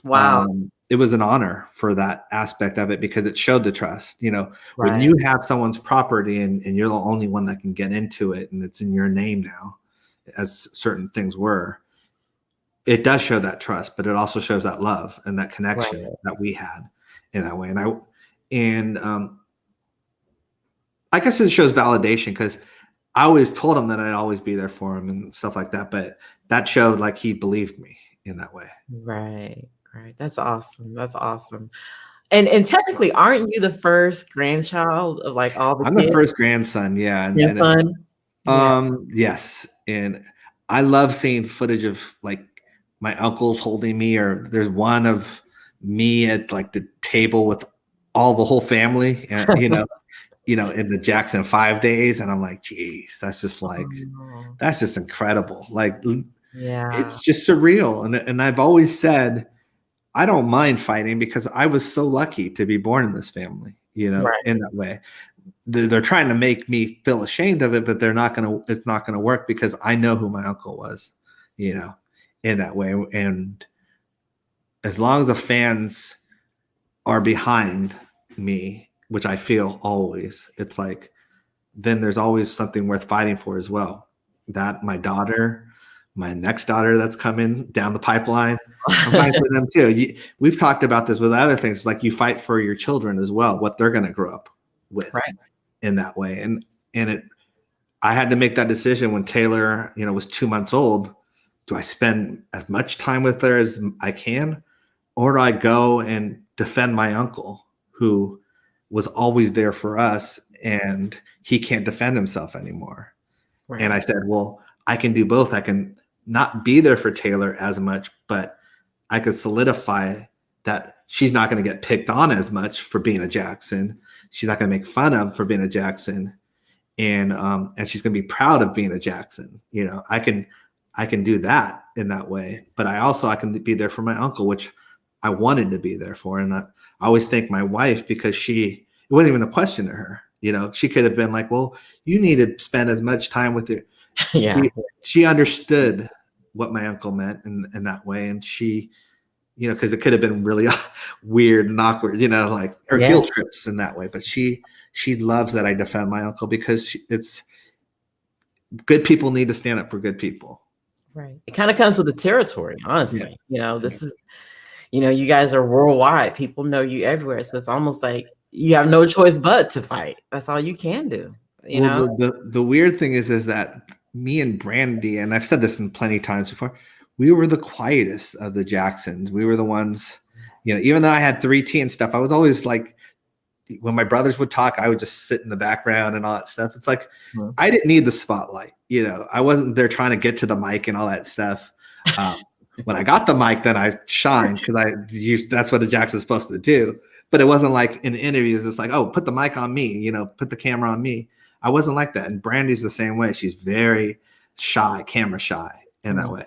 Wow. It was an honor for that aspect of it because it showed the trust. Right. When you have someone's property and you're the only one that can get into it and it's in your name now, as certain things were, it does show that trust, but it also shows that love and that connection that we had in that way. And I guess it shows validation because I always told him that I'd always be there for him and stuff like that. But that showed like he believed me in that way. Right. That's awesome. And technically, aren't you the first grandchild of like all the kids? I'm the first grandson. Yeah. Yes. And I love seeing footage of like my uncles holding me, or there's one of me at like the table with the whole family and, in the Jackson 5 days. And I'm like, geez, that's just like, that's just incredible. Like, it's just surreal. And I've always said, I don't mind fighting because I was so lucky to be born in this family, in that way. They're trying to make me feel ashamed of it, but it's not going to work because I know who my uncle was, in that way. And as long as the fans are behind me, which I feel always, it's like, then there's always something worth fighting for as well. That my next daughter that's coming down the pipeline, I'm fighting for them too. We've talked about this with other things, like you fight for your children as well, what they're going to grow up with in that way. And I had to make that decision when Taylor, was 2 months old. Do I spend as much time with her as I can, or do I go and defend my uncle who was always there for us and he can't defend himself anymore? Right. And I said, well, I can do both. I can not be there for Taylor as much, but I could solidify that she's not going to get picked on as much for being a Jackson. She's not going to make fun of for being a Jackson. And she's going to be proud of being a Jackson. I can do that in that way, but I can be there for my uncle, which I wanted to be there for. And I always thank my wife because it wasn't even a question to her. She could have been like, well, you need to spend as much time with it. Yeah. She understood what my uncle meant in that way. And she, because it could have been really weird and awkward, or guilt trips in that way. But she loves that I defend my uncle because it's good people need to stand up for good people. Right. It kind of comes with the territory, honestly. Yeah. You know, this is, you know, you guys are worldwide. People know you everywhere. So it's almost like you have no choice but to fight. That's all you can do. You Well, know? the weird thing is that me and Brandy, and I've said this in plenty of times before, we were the quietest of the Jacksons. We were the ones, you know, even though I had 3T and stuff, I was always like, when my brothers would talk, I would just sit in the background and all that stuff. It's like, I didn't need the spotlight. You know, I wasn't there trying to get to the mic and all that stuff. When I got the mic, then I shined because that's what the Jackson's supposed to do. But it wasn't like in interviews, it's like, oh, put the mic on me, you know, put the camera on me. I wasn't like that. And Brandy's the same way. She's very shy, camera shy in that way.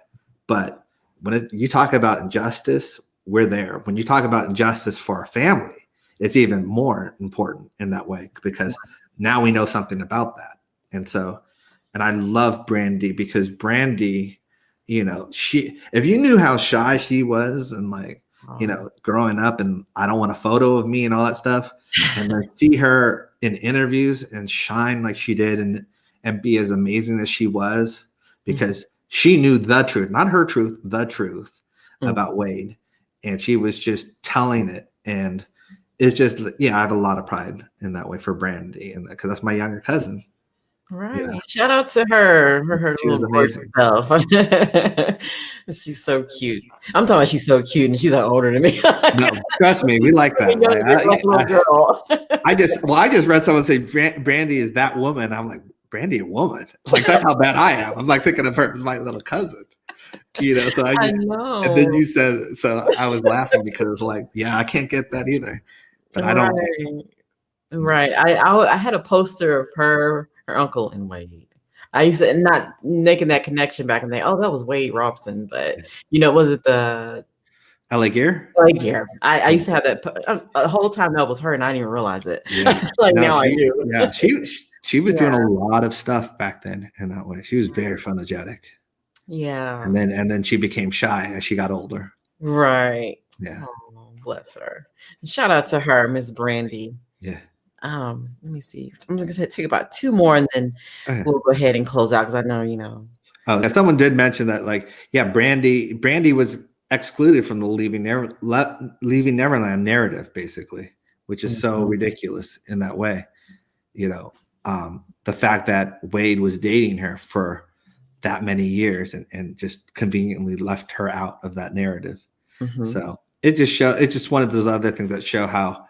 But when you talk about injustice, we're there. When you talk about injustice for our family, it's even more important in that way because now we know something about that. And I love Brandy because Brandy, you know, if you knew how shy she was and like, you know, growing up and I don't want a photo of me and all that stuff, and then see her in interviews and shine like she did and be as amazing as she was because she knew the truth, not her truth, the truth about Wade. And she was just telling it. And it's just, yeah, I have a lot of pride in that way for Brandy and because that's my younger cousin. Right. Yeah. Shout out to her She was little gorgeous amazing. self. She's so cute. I'm talking about she's so cute and she's like older than me. No, trust me, we like that. Like a little girl. I just read someone say Brandy is that woman. I'm like, Brandy, a woman? Like that's how bad I am. I'm like thinking of her as my little cousin. You know, so I know. And then you said, so I was laughing because it was like, yeah, I can't get that either. But I don't. Right. I had a poster of her uncle, and Wade. I used to not making that connection back in the day. Oh, that was Wade Robson, but you know, was it the LA Gear? LA Gear? I used to have that the whole time that was her, and I didn't even realize it. Yeah. Like now I do. Yeah, she was doing a lot of stuff back then in that way. She was very photogenic. Yeah. And then she became shy as she got older. Right. Yeah. Oh, bless her. Shout out to her, Miss Brandy. Yeah. Let me see. I'm just gonna take about 2 more and then we'll go ahead and close out because I know, you know. Oh, someone did mention that, like, yeah, Brandy was excluded from the Leaving Neverland narrative, basically, which is so ridiculous in that way. You know, the fact that Wade was dating her for that many years and just conveniently left her out of that narrative. So it's just one of those other things that show how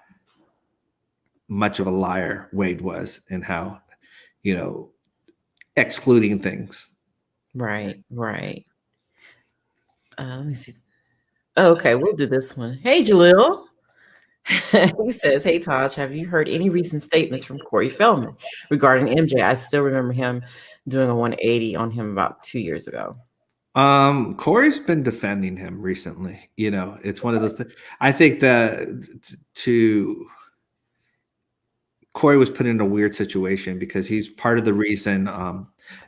much of a liar Wade was and how, you know, excluding things. Right. Let me see. Okay, we'll do this one. Hey, Jalil. He says, hey, Taj, have you heard any recent statements from Corey Feldman regarding MJ? I still remember him doing a 180 on him about 2 years ago. Corey's been defending him recently. You know, it's one of those things. I think that Corey was put in a weird situation because he's part of the reason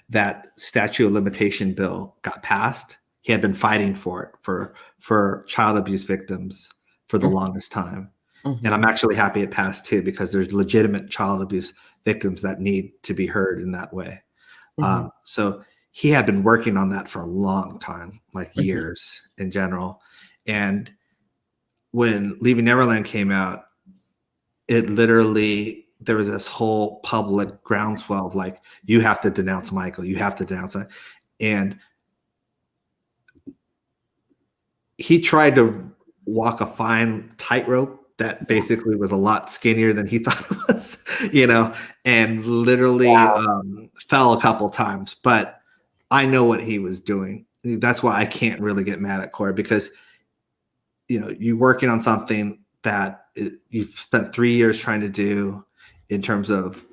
that statute of limitation bill got passed. He had been fighting for it for child abuse victims for the longest time. And I'm actually happy it passed too, because there's legitimate child abuse victims that need to be heard in that way. So he had been working on that for a long time, like years in general. And when Leaving Neverland came out, it literally, there was this whole public groundswell of like, you have to denounce Michael, you have to denounce him. And he tried to walk a fine tightrope that basically was a lot skinnier than he thought it was, you know, and literally fell a couple times. But I know what he was doing. That's why I can't really get mad at Corey, because, you know, you're working on something that you've spent 3 years trying to do in terms of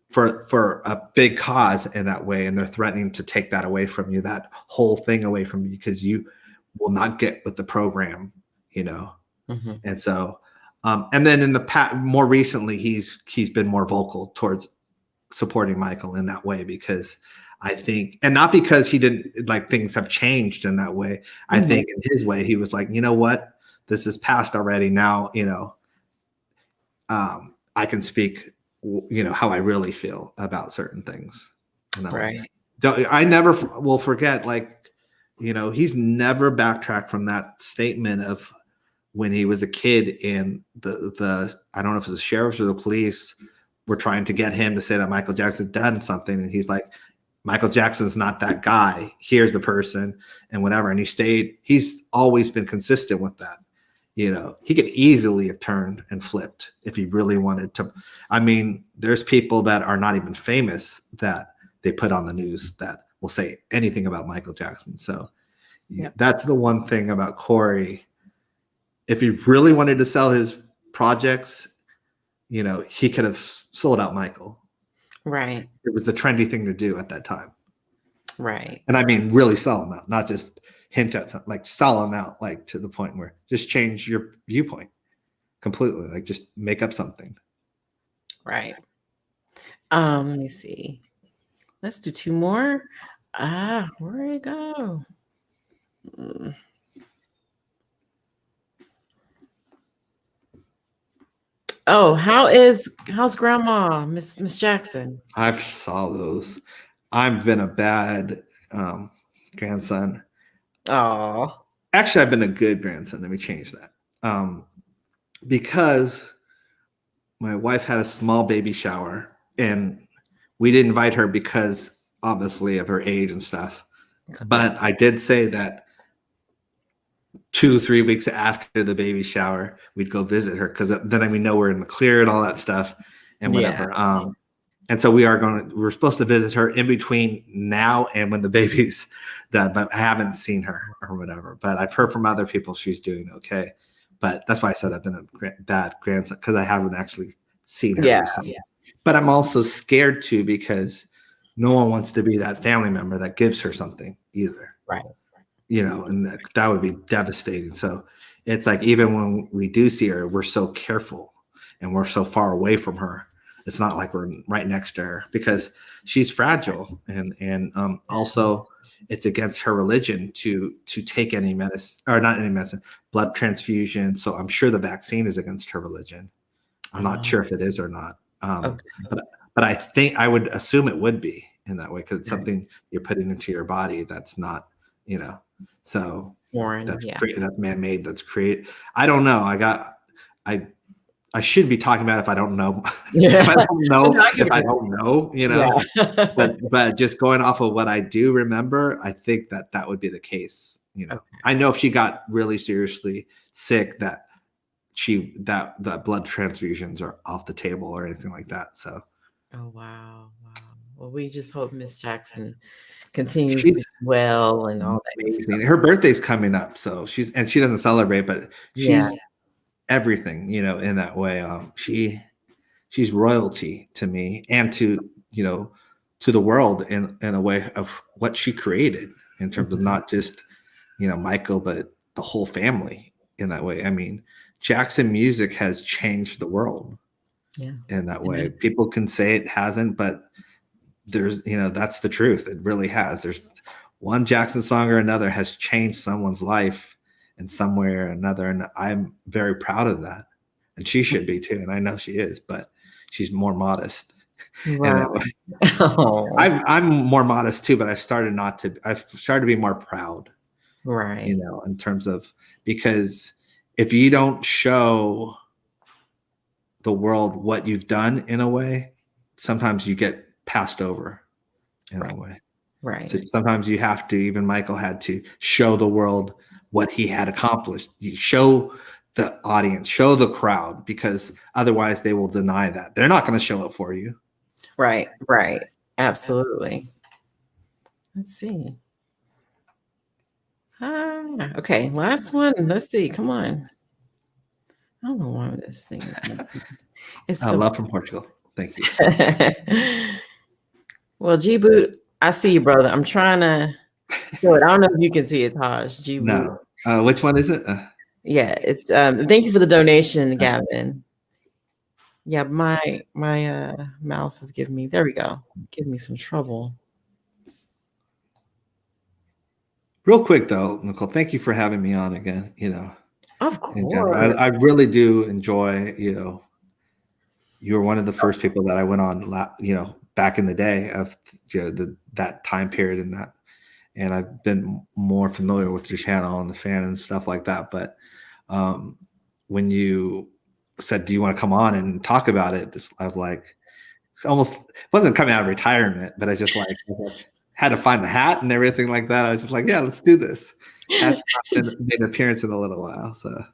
for a big cause in that way, and they're threatening to take that away from you, that whole thing away from you, because you will not get with the program, you know. And so and then in the past, more recently, he's been more vocal towards supporting Michael in that way, because I think, and not because he didn't, like, things have changed in that way. I think in his way, he was like, you know what, this is past already. Now, you know, I can speak, you know, how I really feel about certain things. Right. I never will forget, like, He's never backtracked from that statement of when he was a kid, and the I don't know if it was the sheriffs or the police were trying to get him to say that Michael Jackson done something, and he's like, Michael Jackson's not that guy. Here's the person, and whatever. And he's always been consistent with that. He could easily have turned and flipped if he really wanted to. I mean, there's people that are not even famous that they put on the news that will say anything about Michael Jackson. So that's the one thing about Corey. If he really wanted to sell his projects, he could have sold out Michael. Right. It was the trendy thing to do at that time. Right. And I mean, really sell them out, not just hint at something, like sell them out, like to the point where just change your viewpoint completely, like just make up something. Right. Let me see. Let's do 2 more. Where'd it go? Oh, how's grandma, Miss Jackson? I saw those. I've been a bad grandson. Oh, Actually, I've been a good grandson. Let me change that. Because my wife had a small baby shower, and we didn't invite her because obviously of her age and stuff. okay. But I did say that 2-3 weeks after the baby shower, we'd go visit her, because then we know we're in the clear and all that stuff and whatever. Yeah. And so we're supposed to visit her in between now and when the baby's done, but I haven't seen her or whatever. But I've heard from other people she's doing okay. But that's why I said I've been a bad grandson, because I haven't actually seen her recently. But I'm also scared too, because no one wants to be that family member that gives her something either. Right. And that would be devastating. So it's like, even when we do see her, we're so careful and we're so far away from her. It's not like we're right next to her, because she's fragile, and also it's against her religion to take any medicine, or not any medicine, blood transfusion. So I'm sure the vaccine is against her religion. I'm not sure if it is or not. But I think I would assume it would be in that way, because it's something you're putting into your body that's not, so Foreign, that's that's man-made, that's created. I don't know. I shouldn't be talking about if I don't know. If I don't know, but just going off of what I do remember, I think that would be the case. I know if she got really seriously sick, that blood transfusions are off the table or anything like that. So. Oh, wow. Well, we just hope Miss Jackson continues to do well and all that. Amazing. Her birthday's coming up, so she doesn't celebrate, but she's everything, in that way. She's royalty to me, and to the world in a way of what she created, in terms of not just Michael, but the whole family in that way. I mean, Jackson music has changed the world in that way. People can say it hasn't, but there's that's the truth. It really has. There's one Jackson song or another has changed someone's life in some way or another, and I'm very proud of that, and she should be too, and I know she is, but she's more modest. Wow. I'm more modest too, but I've started to be more proud, right? In terms of, because if you don't show the world what you've done, in a way, sometimes you get passed over in a way. Right. So sometimes you have to, even Michael had to show the world what he had accomplished. You show the audience, show the crowd, because otherwise they will deny that. They're not going to show it for you. Right. Absolutely. Let's see. Okay, last one. Let's see. Come on. I don't know why this thing is. I love from Portugal. Thank you. Well, G-Boot, I see you, brother. I'm trying to do it. I don't know if you can see it, Taj. G-Boot. No. Which one is it? Yeah, it's thank you for the donation, Gavin. Yeah, my mouse is giving me, there we go, giving me some trouble. Real quick though, Nicole, thank you for having me on again. Of course. I really do enjoy, you were one of the first people that I went on, back in the day of that time period, and that, and I've been more familiar with your channel and the fan and stuff like that. But when you said, "Do you want to come on and talk about it?" I was like, it's almost wasn't coming out of retirement, but I just like had to find the hat and everything like that. I was just like, "Yeah, let's do this." That's not made an appearance in a little while, so.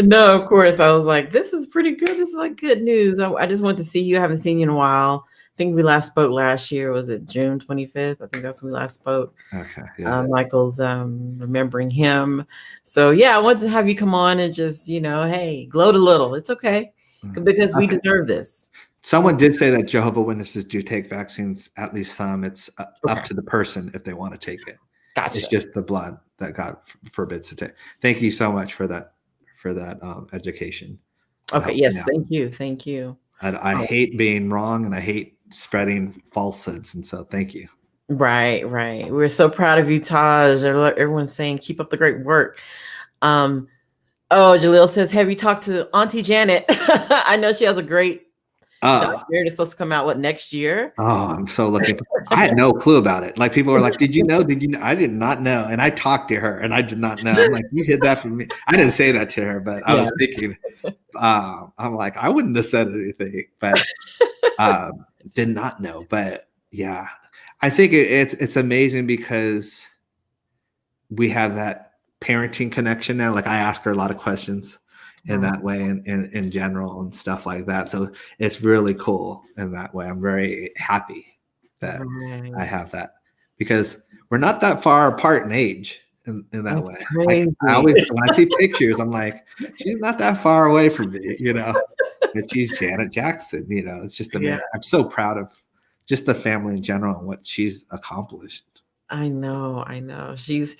No, of course. I was like, this is pretty good. This is like good news. I just want to see you. I haven't seen you in a while. I think we last spoke last year. Was it June 25th? I think that's when we last spoke. Okay. Yeah. Michael's remembering him. So yeah, I wanted to have you come on and just, hey, gloat a little. It's okay. Because we deserve this. Someone did say that Jehovah's Witnesses do take vaccines, at least some. It's up to the person if they want to take it. Gotcha. It's just the blood that God forbids to take. Thank you so much for that education. Okay. Yes. Thank you. I hate being wrong, and I hate spreading falsehoods, and so thank you. Right. We're so proud of you, Taj. Everyone's saying keep up the great work. Jaleel says, have you talked to Auntie Janet? I know she has a great documentary that's supposed to come out next year. I'm so looking. I had no clue about it. Like, people were like, "Did you know? Did you know?" I did not know, and I talked to her, and I did not know. I'm like, "You hid that from me." I didn't say that to her, but I was thinking. I'm like, I wouldn't have said anything, but did not know. But yeah, I think it's amazing because we have that parenting connection now. Like, I ask her a lot of questions in that way, and in general and stuff like that. So it's really cool in that way. I'm very happy that I have that, because we're not that far apart in age in that way. Like, I always, when I see pictures, I'm like, she's not that far away from me, and she's Janet Jackson, it's just amazing. I'm so proud of just the family in general and what she's accomplished. I know. She's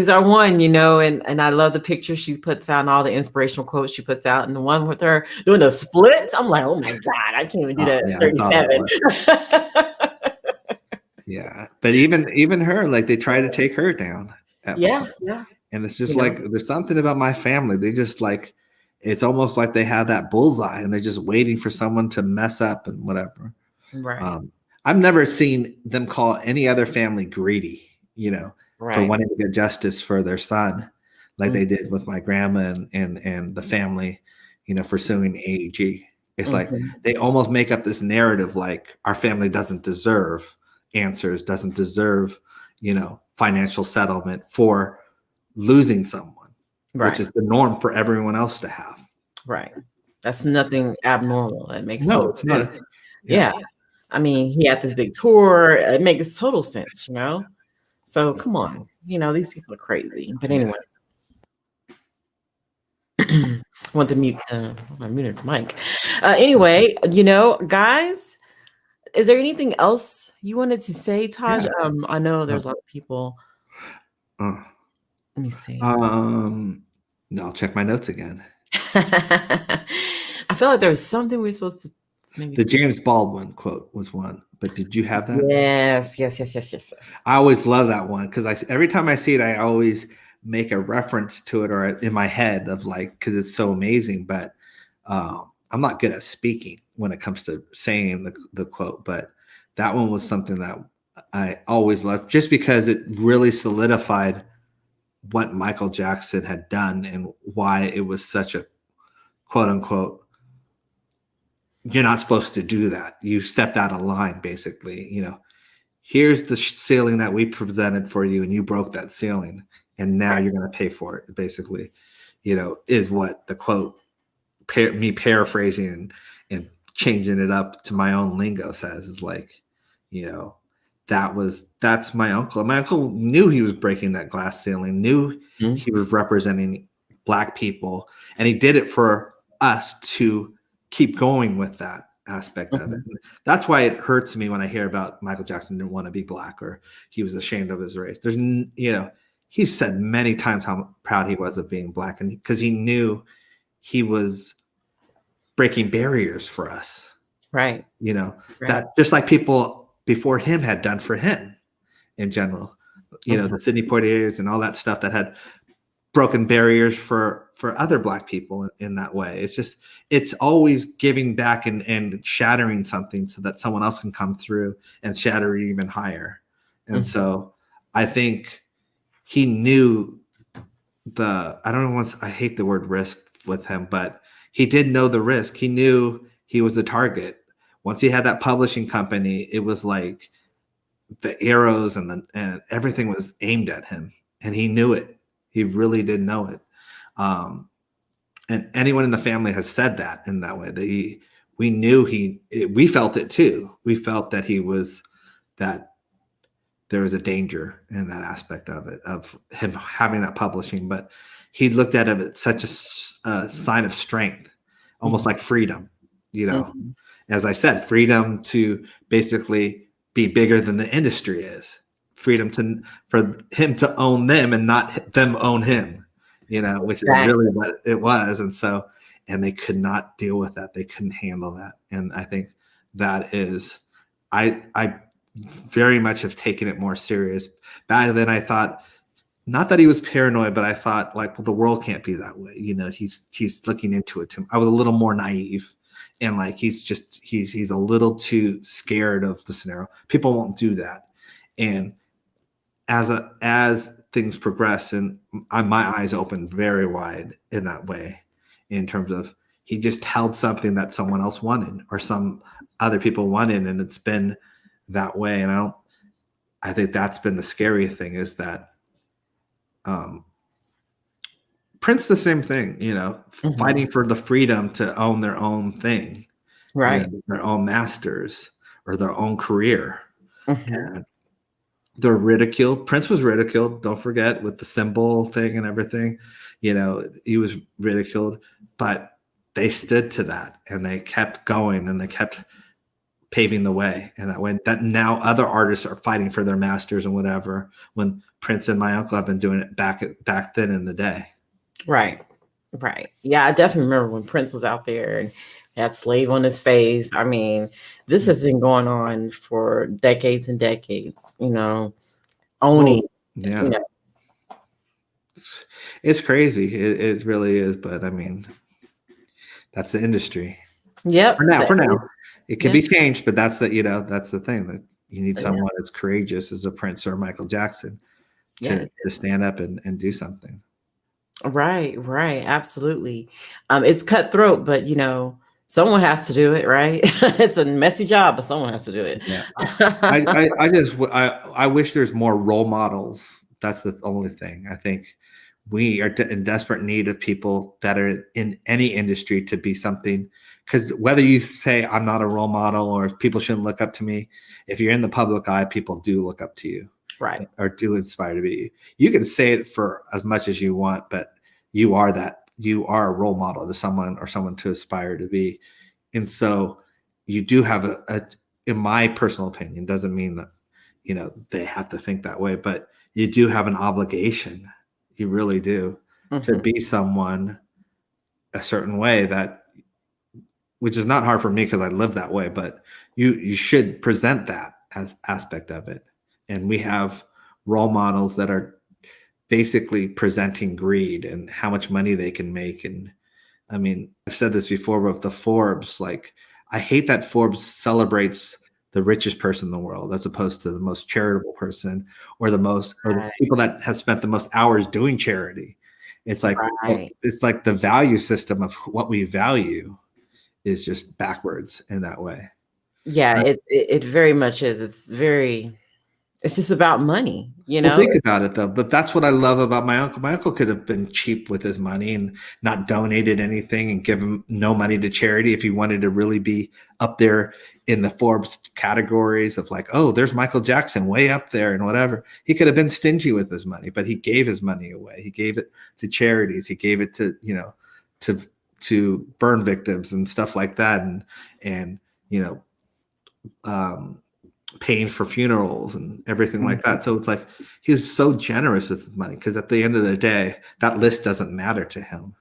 our one, and I love the pictures she puts out and all the inspirational quotes she puts out. And the one with her doing the splits, I'm like, oh my God, I can't even do that at 37. Yeah. But even her, like, they try to take her down. Yeah. And it's just like, there's something about my family. They just like, it's almost like they have that bullseye and they're just waiting for someone to mess up and whatever. Right. I've never seen them call any other family greedy, for wanting to get justice for their son, like they did with my grandma and the family, for suing AEG. It's like they almost make up this narrative like our family doesn't deserve answers, doesn't deserve, financial settlement for losing someone, which is the norm for everyone else to have. Right. That's nothing abnormal. That makes it's not. Yeah. I mean, he had this big tour. It makes total sense, So come on, these people are crazy. But anyway, want to mute. I muted the mic. Anyway, guys, is there anything else you wanted to say, Taj? I know there's a lot of people. Let me see. No, I'll check my notes again. I feel like there was something we were supposed to. The James Baldwin quote was one, but did you have that? Yes. I always love that one because every time I see it, I always make a reference to it or in my head of like, because it's so amazing. But I'm not good at speaking when it comes to saying the quote, but that one was something that I always loved just because it really solidified what Michael Jackson had done and why it was such a quote unquote, you're not supposed to do that. You stepped out of line, basically. Here's the ceiling that we presented for you, and you broke that ceiling, and now you're going to pay for it. Basically, is what the quote, me paraphrasing and changing it up to my own lingo says is like, that's my uncle. My uncle knew he was breaking that glass ceiling, knew he was representing Black people, and he did it for us to keep going with that aspect of it. That's why it hurts me when I hear about Michael Jackson didn't want to be Black or he was ashamed of his race. There's, he's said many times how proud he was of being Black, and because he knew he was breaking barriers for us. Right. That just like people before him had done for him in general, the Sidney Poitiers and all that stuff that had broken barriers for other Black people in that way. It's always giving back and shattering something so that someone else can come through and shatter it even higher. And so I think he knew I don't know, I hate the word risk with him, but he did know the risk. He knew he was a target. Once he had that publishing company, it was like the arrows and everything was aimed at him, and he knew it. He really did know it. And anyone in the family has said that in that way, that we felt it too. We felt that that there was a danger in that aspect of it, of him having that publishing, but he looked at it as such a sign of strength, almost like freedom, as I said, freedom to basically be bigger than the industry is, freedom for him to own them and not them own him, which is really what it was. And they could not deal with that. They couldn't handle that. And I think that is, I very much have taken it more serious. Back then I thought, not that he was paranoid, but I thought like, well, the world can't be that way. He's looking into it too. I was a little more naive, and like, he's a little too scared of the scenario. People won't do that. And as things progress, and my eyes opened very wide in that way, in terms of he just held something that someone else wanted or some other people wanted. And it's been that way. And I think that's been the scary thing, is that Prince, the same thing, fighting for the freedom to own their own thing, right? Their own masters or their own career. And they're ridiculed. Prince was ridiculed, don't forget, with the symbol thing and everything. He was ridiculed, but they stood to that, and they kept going, and they kept paving the way. And that way, that now other artists are fighting for their masters and whatever, when Prince and my uncle have been doing it back then in the day. Right. Yeah, I definitely remember when Prince was out there and had slave on his face. I mean, this has been going on for decades and decades, owning. Yeah. It's crazy. It really is. But I mean, that's the industry. Yep. For now. It can be changed, but that's the thing, that you need someone that's courageous as a Prince or Michael Jackson to stand up and do something. Right. Absolutely. It's cutthroat, but someone has to do it, right? It's a messy job, but someone has to do it. Yeah. I wish there's more role models. That's the only thing. I think we are in desperate need of people that are in any industry to be something. Because whether you say I'm not a role model or people shouldn't look up to me, if you're in the public eye, people do look up to you, right? Or do inspire to be. You can say it for as much as you want, but you are a role model to someone, or someone to aspire to be. And so you do have in my personal opinion, doesn't mean that they have to think that way, but you do have an obligation. You really do, to be someone a certain way, which is not hard for me because I live that way, but you should present that as aspect of it. And we have role models that are basically presenting greed and how much money they can make. And I mean, I've said this before with the Forbes, like, I hate that Forbes celebrates the richest person in the world as opposed to the most charitable person, or the people that have spent the most hours doing charity. It's like, it's like the value system of what we value is just backwards in that way. Yeah, it very much is. It's just about money, Well, think about it though. But that's what I love about my uncle. My uncle could have been cheap with his money and not donated anything and give him no money to charity if he wanted to really be up there in the Forbes categories of like, oh, there's Michael Jackson way up there and whatever. He could have been stingy with his money, but he gave his money away. He gave it to charities. He gave it to, to burn victims and stuff like that. And paying for funerals and everything like that. So it's like, he's so generous with his money, because at the end of the day, that list doesn't matter to him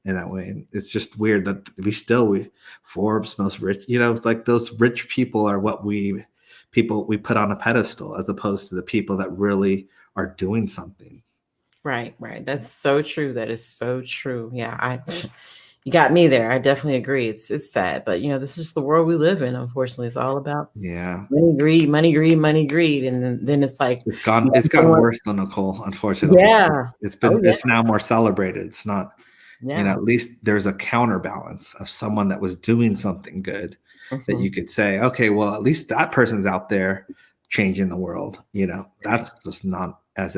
in that way. And it's just weird that we Forbes most rich, it's like those rich people are what we put on a pedestal, as opposed to the people that really are doing something. Right. That's so true. That is so true. Yeah. You got me there. I definitely agree. It's sad, but this is the world we live in. Unfortunately, it's all about Yeah. money, greed, money, greed, money, greed, and then it's like It's gotten worse though, Nicole, unfortunately. Yeah. It's now more celebrated. It's not, Yeah. at least there's a counterbalance of someone that was doing something good that Mhm. you could say, okay, well, at least that person's out there changing the world. That's just not as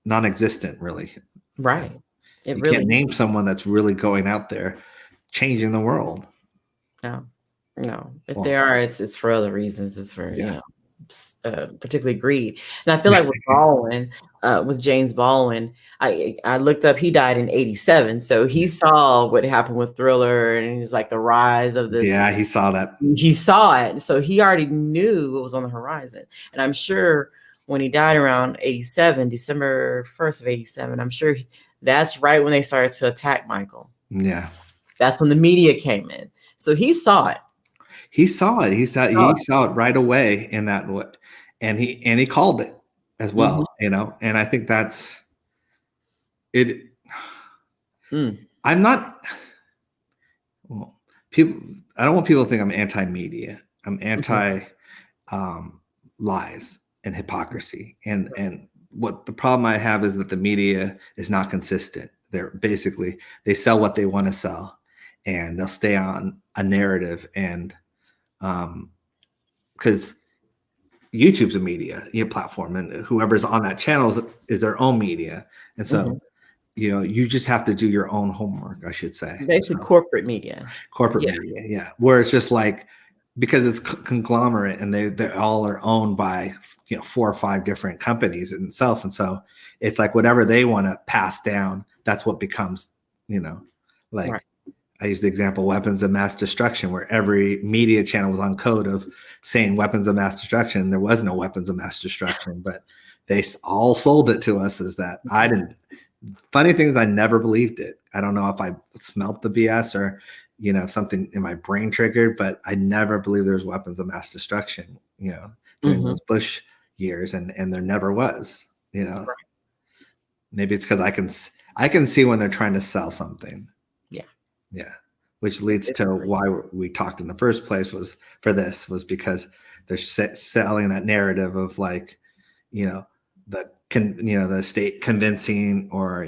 non-existent, really. Right. It You really can't name someone that's really going out there changing the world. no. If Well, there are, it's for other reasons. It's for yeah. particularly greed. And I feel like with Baldwin, with James Baldwin, I looked up. He died in '87, so he saw what happened with Thriller, and he's like the rise of this. Yeah, he saw that. He saw it, so he already knew what was on the horizon. And I'm sure when he died around '87, December 1st of '87, I'm sure that's right when they started to attack Michael. Yeah. That's when the media came in. So he saw it. He saw it. He saw it right away in that, and he called it as well, and I think that's it. I'm not, well, people, I don't want people to think I'm anti-media. I'm anti lies and hypocrisy. And what the problem I have is that the media is not consistent. They sell what they want to sell, and they'll stay on a narrative. And because YouTube's a media platform, and whoever's on that channel is their own media. And so, you just have to do your own homework, I should say. Basically, corporate media. Media, yeah. Where it's just like, because it's conglomerate, and they all are owned by 4 or 5 different companies in itself, and so it's like whatever they want to pass down, that's what becomes, like. Right. I use the example weapons of mass destruction, where every media channel was on code of saying weapons of mass destruction. There was no weapons of mass destruction, but they all sold it to us as that. I didn't. Funny thing is, I never believed it. I don't know if I smelt the BS or, something in my brain triggered, but I never believed there was weapons of mass destruction, during those Bush years, and there never was, Right. Maybe it's because I can see when they're trying to sell something. Yeah. Which leads to why we talked in the first place was because they're selling that narrative of like, the state convincing, or,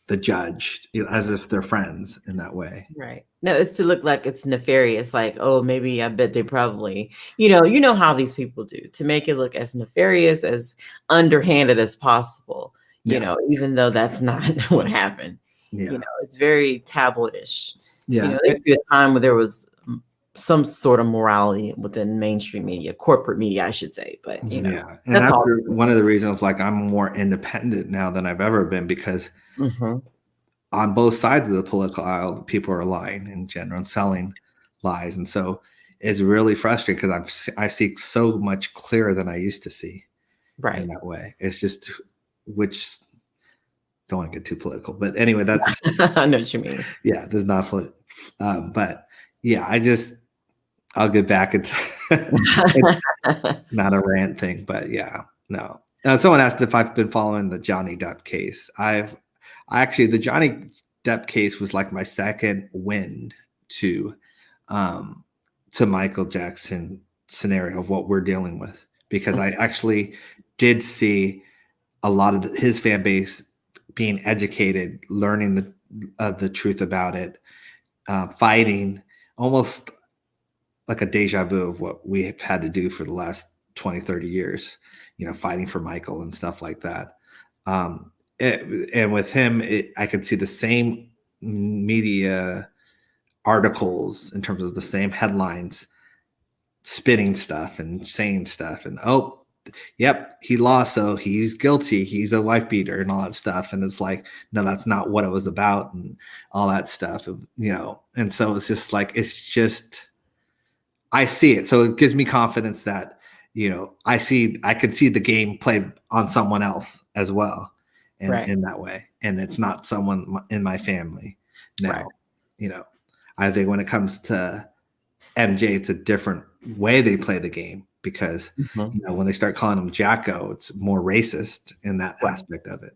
the judge, as if they're friends in that way. Right. No, it's to look like it's nefarious. Like, oh, maybe I bet they probably, you know how these people do to make it look as nefarious, as underhanded as possible, even though that's not what happened. Yeah. It's very tabloidish. Yeah. There used to be a time where there was some sort of morality within mainstream media, corporate media, I should say. But and that's all. One of the reasons, like, I'm more independent now than I've ever been, because on both sides of the political aisle, people are lying in general and selling lies, and so it's really frustrating because I see so much clearer than I used to see. Right. In that way, it's just which. Don't want to get too political, but anyway, that's I know what you mean. Yeah, there's not but yeah, I'll get back into it's not a rant thing, but yeah, no. Someone asked if I've been following the Johnny Depp case. The Johnny Depp case was like my second wind to Michael Jackson scenario of what we're dealing with, because I actually did see a lot of his fan base being educated, learning the truth about it, fighting, almost like a deja vu of what we have had to do for the last 20, 30 years, fighting for Michael and stuff like that. And with him, I could see the same media articles in terms of the same headlines, spinning stuff and saying stuff, and yep, he lost, so he's guilty, he's a wife beater and all that stuff. And it's like, no, that's not what it was about, and all that stuff, and so it's just like, I see it, so it gives me confidence that I could see the game played on someone else as well, in that way, and it's not someone in my family now. I think when it comes to MJ, it's a different way they play the game, because when they start calling him Jacko, it's more racist in that aspect of it.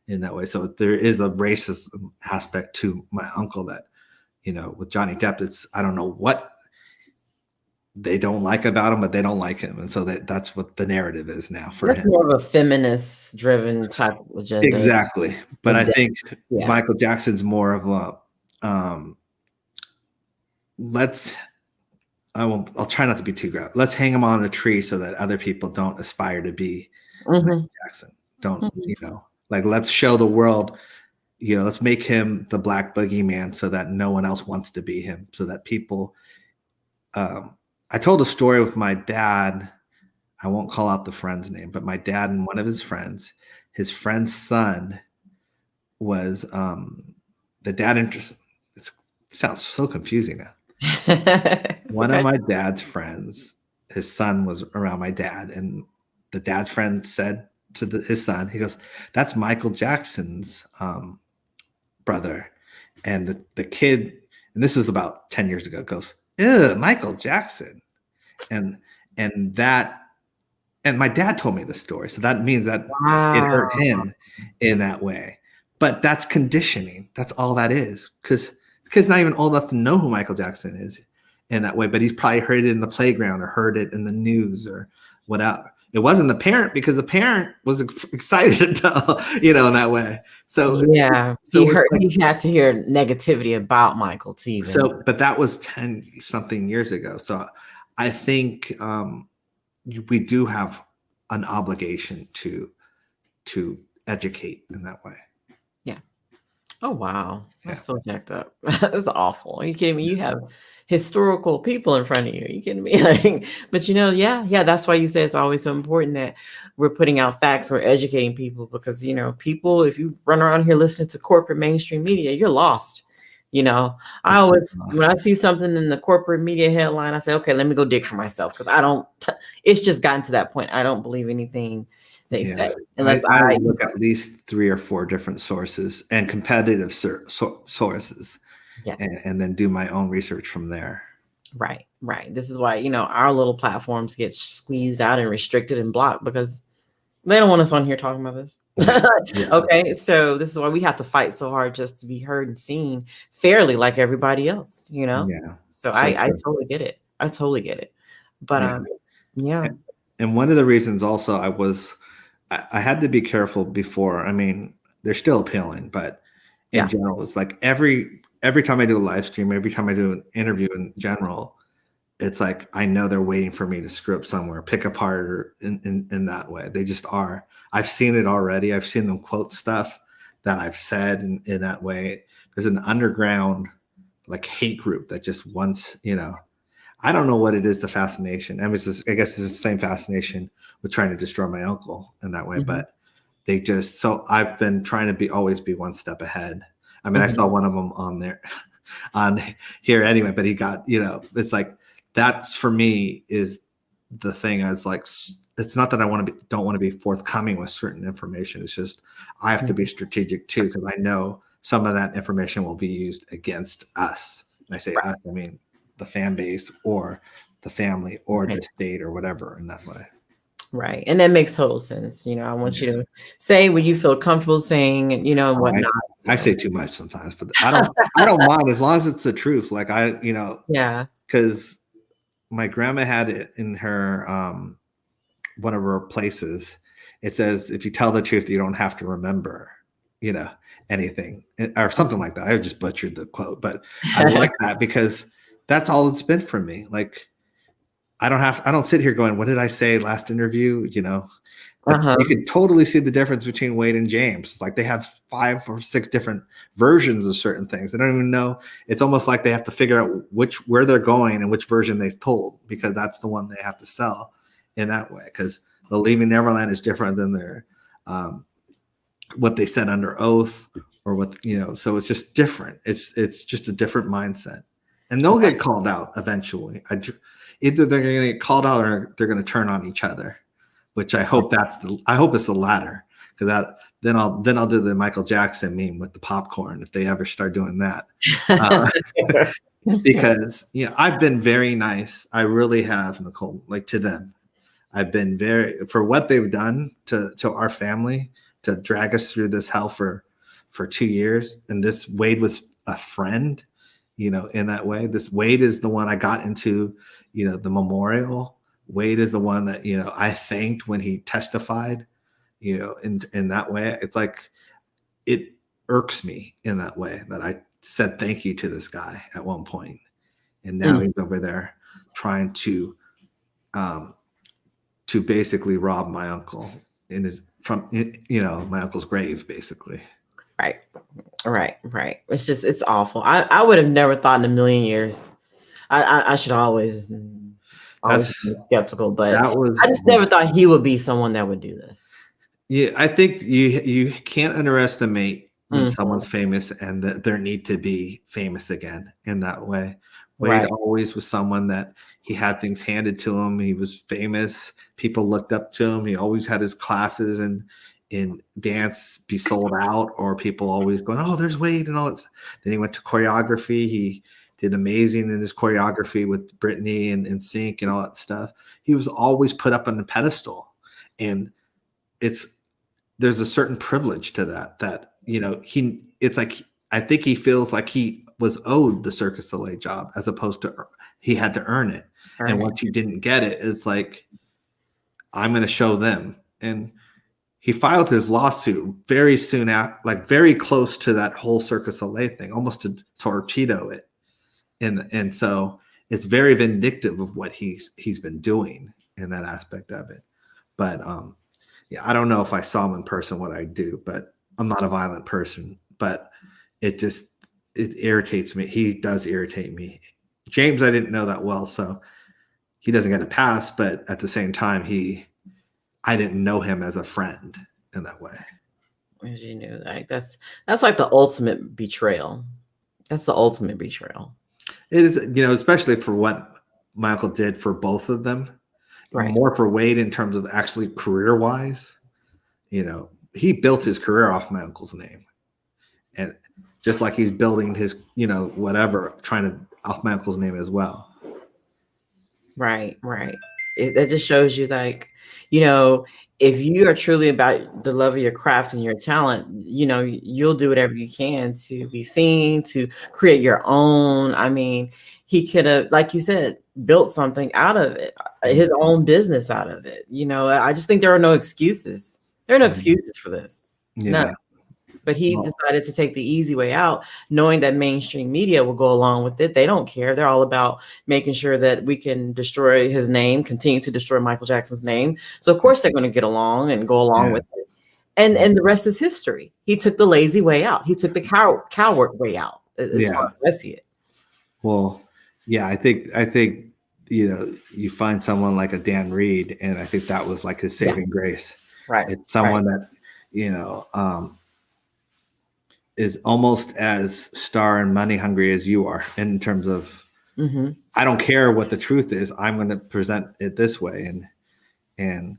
in that way. So there is a racism aspect to my uncle that, with Johnny Depp, I don't know what they don't like about him, but they don't like him. And so that's what the narrative is now for That's him. more of a feminist driven type of agenda. Exactly. But I think Yeah. Michael Jackson's more of a, I'll try not to be too graphic. Let's hang him on a tree so that other people don't aspire to be Michael Jackson. Don't, like, let's show the world, let's make him the black boogeyman so that no one else wants to be him, so that people, I told a story with my dad. I won't call out the friend's name, but my dad and one of his friend's son was the dad interest. It sounds so confusing now. One of my dad's friends, his son was around my dad, and the dad's friend said to his son, he goes, "That's Michael Jackson's brother." And the kid, and this was about 10 years ago, goes, "Ew, Michael Jackson." And my dad told me the story. So that means that it hurt him in that way. But that's conditioning. That's all that is. Because the kid's not even old enough to know who Michael Jackson is in that way. But he's probably heard it in the playground or heard it in the news or whatever. It wasn't the parent, because the parent was excited to, in that way. So yeah, he had to hear negativity about Michael too. But that was 10 something years ago. So I think we do have an obligation to educate in that way. Yeah. Oh wow, that's so jacked up. That's awful. Are you kidding me? You have historical people in front of you. Are you kidding me? But yeah. That's why you say it's always so important that we're putting out facts, we're educating people, because people, if you run around here listening to corporate mainstream media, you're lost. I always, when I see something in the corporate media headline, I say, okay, let me go dig for myself, because it's just gotten to that point. I don't believe anything they say unless I look at least 3 or 4 different sources and competitive sources, yes. and then do my own research from there. Right. This is why, our little platforms get squeezed out and restricted and blocked, because they don't want us on here talking about this. Yeah. Okay. So this is why we have to fight so hard just to be heard and seen fairly, like everybody else, Yeah. So I totally get it. But yeah. And one of the reasons also I had to be careful before. I mean, they're still appealing, but in general, it's like every time I do a live stream, every time I do an interview in general, it's like I know they're waiting for me to screw up somewhere, pick apart, or in that way. They just are. I've seen it already. I've seen them quote stuff that I've said in that way. There's an underground like hate group that just wants, I don't know what it is, the fascination. I mean, I guess it's the same fascination with trying to destroy my uncle in that way. Mm-hmm. But they just, so I've been trying to always be one step ahead. I mean, I saw one of them on here anyway, but he got, it's like, that's for me is the thing. I was like, it's not that I don't want to be forthcoming with certain information. It's just, I have to be strategic too, because I know some of that information will be used against us. And I say us, I mean the fan base or the family or the state or whatever in that way. Right. And that makes total sense. I want you to say what you feel comfortable saying, and and whatnot. I say too much sometimes, but I don't mind as long as it's the truth. Like yeah. Because my grandma had it in her one of her places. It says, if you tell the truth, you don't have to remember, anything or something like that. I just butchered the quote, but I like that because that's all it's been for me. Like, I don't sit here going, what did I say last interview? But you can totally see the difference between Wade and James. Like, they have 5 or 6 different versions of certain things. They don't even know. It's almost like they have to figure out where they're going and which version they told, because that's the one they have to sell in that way. Because the Leaving Neverland is different than their what they said under oath, or what, so it's just different. It's just a different mindset, and they'll get called out eventually. Either they're going to get called out or they're going to turn on each other, which I hope it's the latter, because then I'll do the Michael Jackson meme with the popcorn if they ever start doing that. Because I've been very nice. I really have, Nicole, like, to them. I've been for what they've done to our family to drag us through this hell for 2 years. And this Wade was a friend, in that way. This Wade is the one I got into, the memorial. Wade is the one that, I thanked when he testified, in that way. It's like, it irks me in that way that I said thank you to this guy at one point. And now he's over there trying to basically rob my uncle my uncle's grave, basically. Right. It's awful. I would have never thought in a million years. I should always be skeptical, but I just never thought he would be someone that would do this. Yeah, I think you can't underestimate when someone's famous and that their need to be famous again in that way. Wade always was someone that he had things handed to him. He was famous. People looked up to him. He always had his classes in dance be sold out, or people always going, oh, there's Wade and all that. Then he went to choreography. He did amazing in his choreography with Britney and Sync and all that stuff. He was always put up on the pedestal. And there's a certain privilege to that, it's like, I think he feels like he was owed the Circus Soleil job as opposed to he had to earn it. And once you didn't get it, it's like, I'm going to show them. And he filed his lawsuit very soon after, like very close to that whole Circus Soleil thing, almost to torpedo it. And so it's very vindictive of what he's been doing in that aspect of it. But I don't know if I saw him in person what I'd do, but I'm not a violent person. But it irritates me. He does irritate me. James, I didn't know that well, so he doesn't get a pass. But at the same time, I didn't know him as a friend in that way. As you knew, like that's like the ultimate betrayal. That's the ultimate betrayal. It is, especially for what my uncle did for both of them. More for Wade in terms of actually career-wise. He built his career off my uncle's name. And just like he's building his, whatever, trying to off my uncle's name as well. Right. That just shows you, like, if you are truly about the love of your craft and your talent, you'll do whatever you can to be seen, to create your own. I mean, he could have, like you said, built something out of it, his own business out of it. I just think there are no excuses. There are no excuses for this. Yeah. None. But he decided to take the easy way out, knowing that mainstream media will go along with it. They don't care. They're all about making sure that we can destroy his name, continue to destroy Michael Jackson's name. So of course they're going to get along and go along with it. And the rest is history. He took the lazy way out. He took the coward way out. As far as I see it. Well, yeah, I think you find someone like a Dan Reed, and I think that was like his saving grace. Right. It's someone that is almost as star and money hungry as you are in terms of, I don't care what the truth is. I'm going to present it this way. And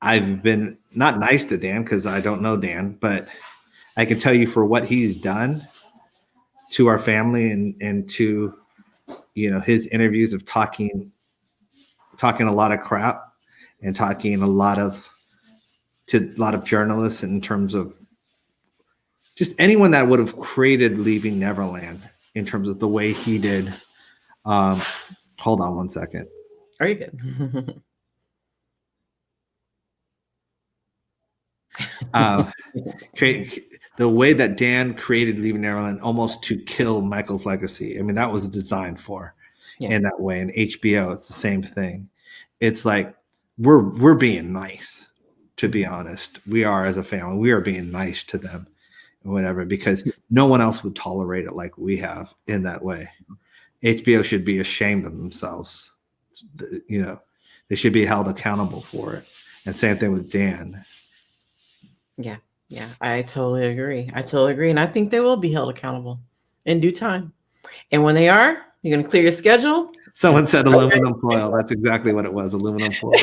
I've been not nice to Dan because I don't know Dan, but I can tell you for what he's done to our family and to, his interviews of talking a lot of crap and talking to a lot of journalists in terms of just anyone that would have created Leaving Neverland in terms of the way he did. Hold on one second. Are you good? The way that Dan created Leaving Neverland almost to kill Michael's legacy. I mean, that was designed for in that way. And HBO, it's the same thing. It's like we're being nice, to be honest. We are, as a family, we are being nice to them. Whatever, because no one else would tolerate it like we have in that way. HBO should be ashamed of themselves. They should be held accountable for it. And same thing with Dan. Yeah, I totally agree. And I think they will be held accountable in due time. And when they are, you're going to clear your schedule. Someone said aluminum foil. That's exactly what it was, aluminum foil.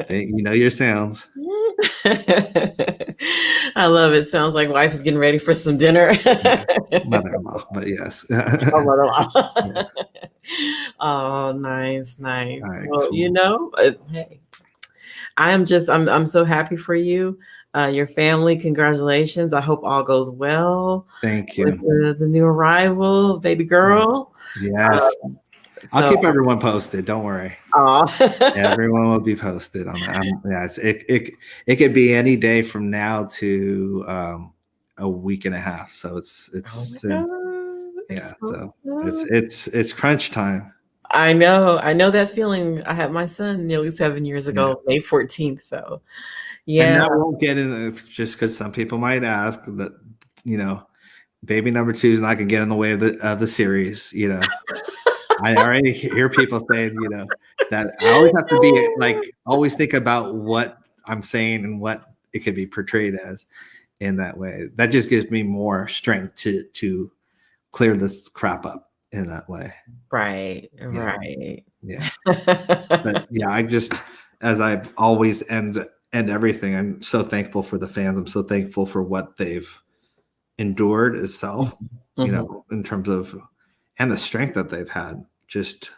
Your sounds. I love it. Sounds like wife is getting ready for some dinner. Mother-in-law, but yes. Mother-in-law. Oh, nice. Right, Well, cool. hey, I'm so happy for you, your family. Congratulations. I hope all goes well Thank with you. the new arrival, baby girl. Yes. I'll keep everyone posted. Don't worry. Aw. Everyone will be posted on that. Yeah, it could be any day from now to a week and a half. So Oh it's my God. yeah. So So good. it's crunch time. I know that feeling. I had my son nearly 7 years Yeah. ago, May 14th. So And yeah. that won't get in just because some people might ask that, baby number 2 is not gonna get in the way of the series. I already hear people saying, that I always have to be like, always think about what I'm saying and what it could be portrayed as in that way. That just gives me more strength to clear this crap up in that way. Right. Yeah. But yeah, I just, as I always end everything, I'm so thankful for the fans. I'm so thankful for what they've endured itself, in terms of, and the strength that they've had. Just,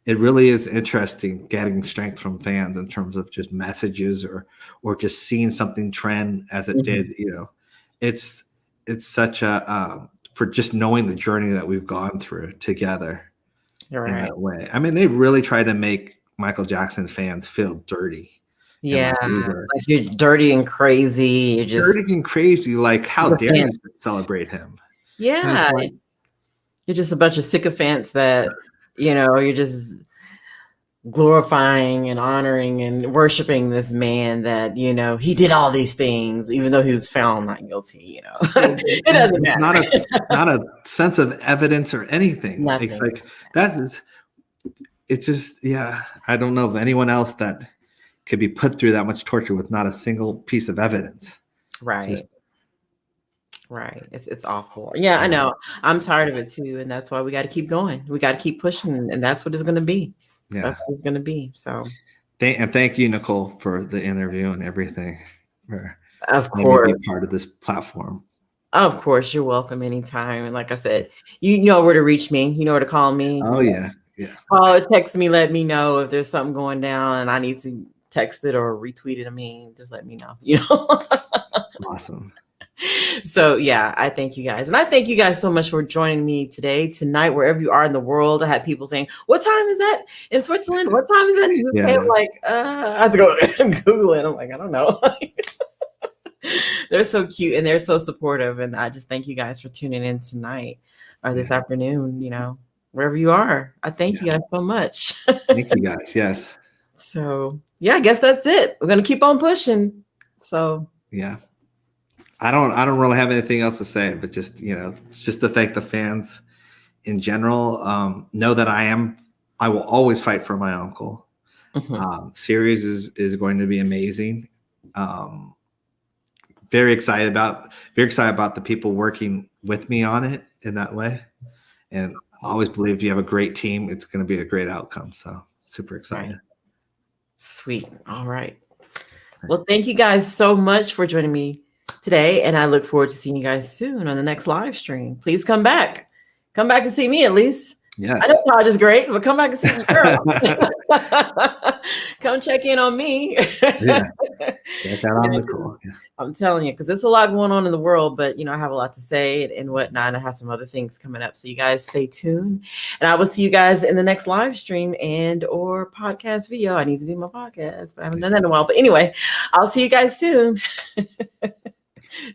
it really is interesting getting strength from fans in terms of just messages or just seeing something trend as it did. It's such a for just knowing the journey that we've gone through together in that way. I mean, they really try to make Michael Jackson fans feel dirty. Yeah, like you're dirty and crazy. You're just dirty and crazy. Like, how dare you celebrate him? Yeah, you're just a bunch of sycophants that you're just glorifying and honoring and worshiping this man that he did all these things even though he was found not guilty. It doesn't matter. Not a sense of evidence or anything. Nothing. It's like it's just, yeah, I don't know of anyone else that could be put through that much torture with not a single piece of evidence. Right. It's awful. Yeah, I know. I'm tired of it too, and that's why we got to keep going. We got to keep pushing, and that's what it's going to be. Yeah, that's what it's going to be. So, thank you, Nicole, for the interview and everything. Of course, be part of this platform. Of course, you're welcome anytime. And like I said, you know where to reach me. You know where to call me. Oh yeah. Call or text me. Let me know if there's something going down and I need to text it or retweet it. I mean, just let me know. Awesome. So yeah, I thank you guys. And I thank you guys so much for joining me today, tonight, wherever you are in the world. I had people saying, what time is that in Switzerland? What time is that in the UK? Yeah. I'm like, I have to go Google it. I'm like, I don't know. They're so cute and they're so supportive. And I just thank you guys for tuning in tonight or this afternoon, wherever you are. I thank you guys so much. Thank you guys. Yes. So yeah, I guess that's it. We're going to keep on pushing. So yeah. I don't really have anything else to say, but just, just to thank the fans in general. Know that I will always fight for my uncle. Series is going to be amazing. Very excited about the people working with me on it in that way. And I always believe if you have a great team, it's going to be a great outcome. So super excited. Right. Sweet. All right. Well, thank you guys so much for joining me today. And I look forward to seeing you guys soon on the next live stream. Please come back. Come back and see me at least. Yes. I know Taj is great, but come back and see me, girl. Come check in on me. Yeah. Check out on Nicole. Yeah. I'm telling you, because there's a lot going on in the world, but I have a lot to say and whatnot. And I have some other things coming up. So you guys stay tuned. And I will see you guys in the next live stream and or podcast video. I need to do my podcast, but I haven't done that in a while. But anyway, I'll see you guys soon.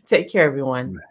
Take care, everyone.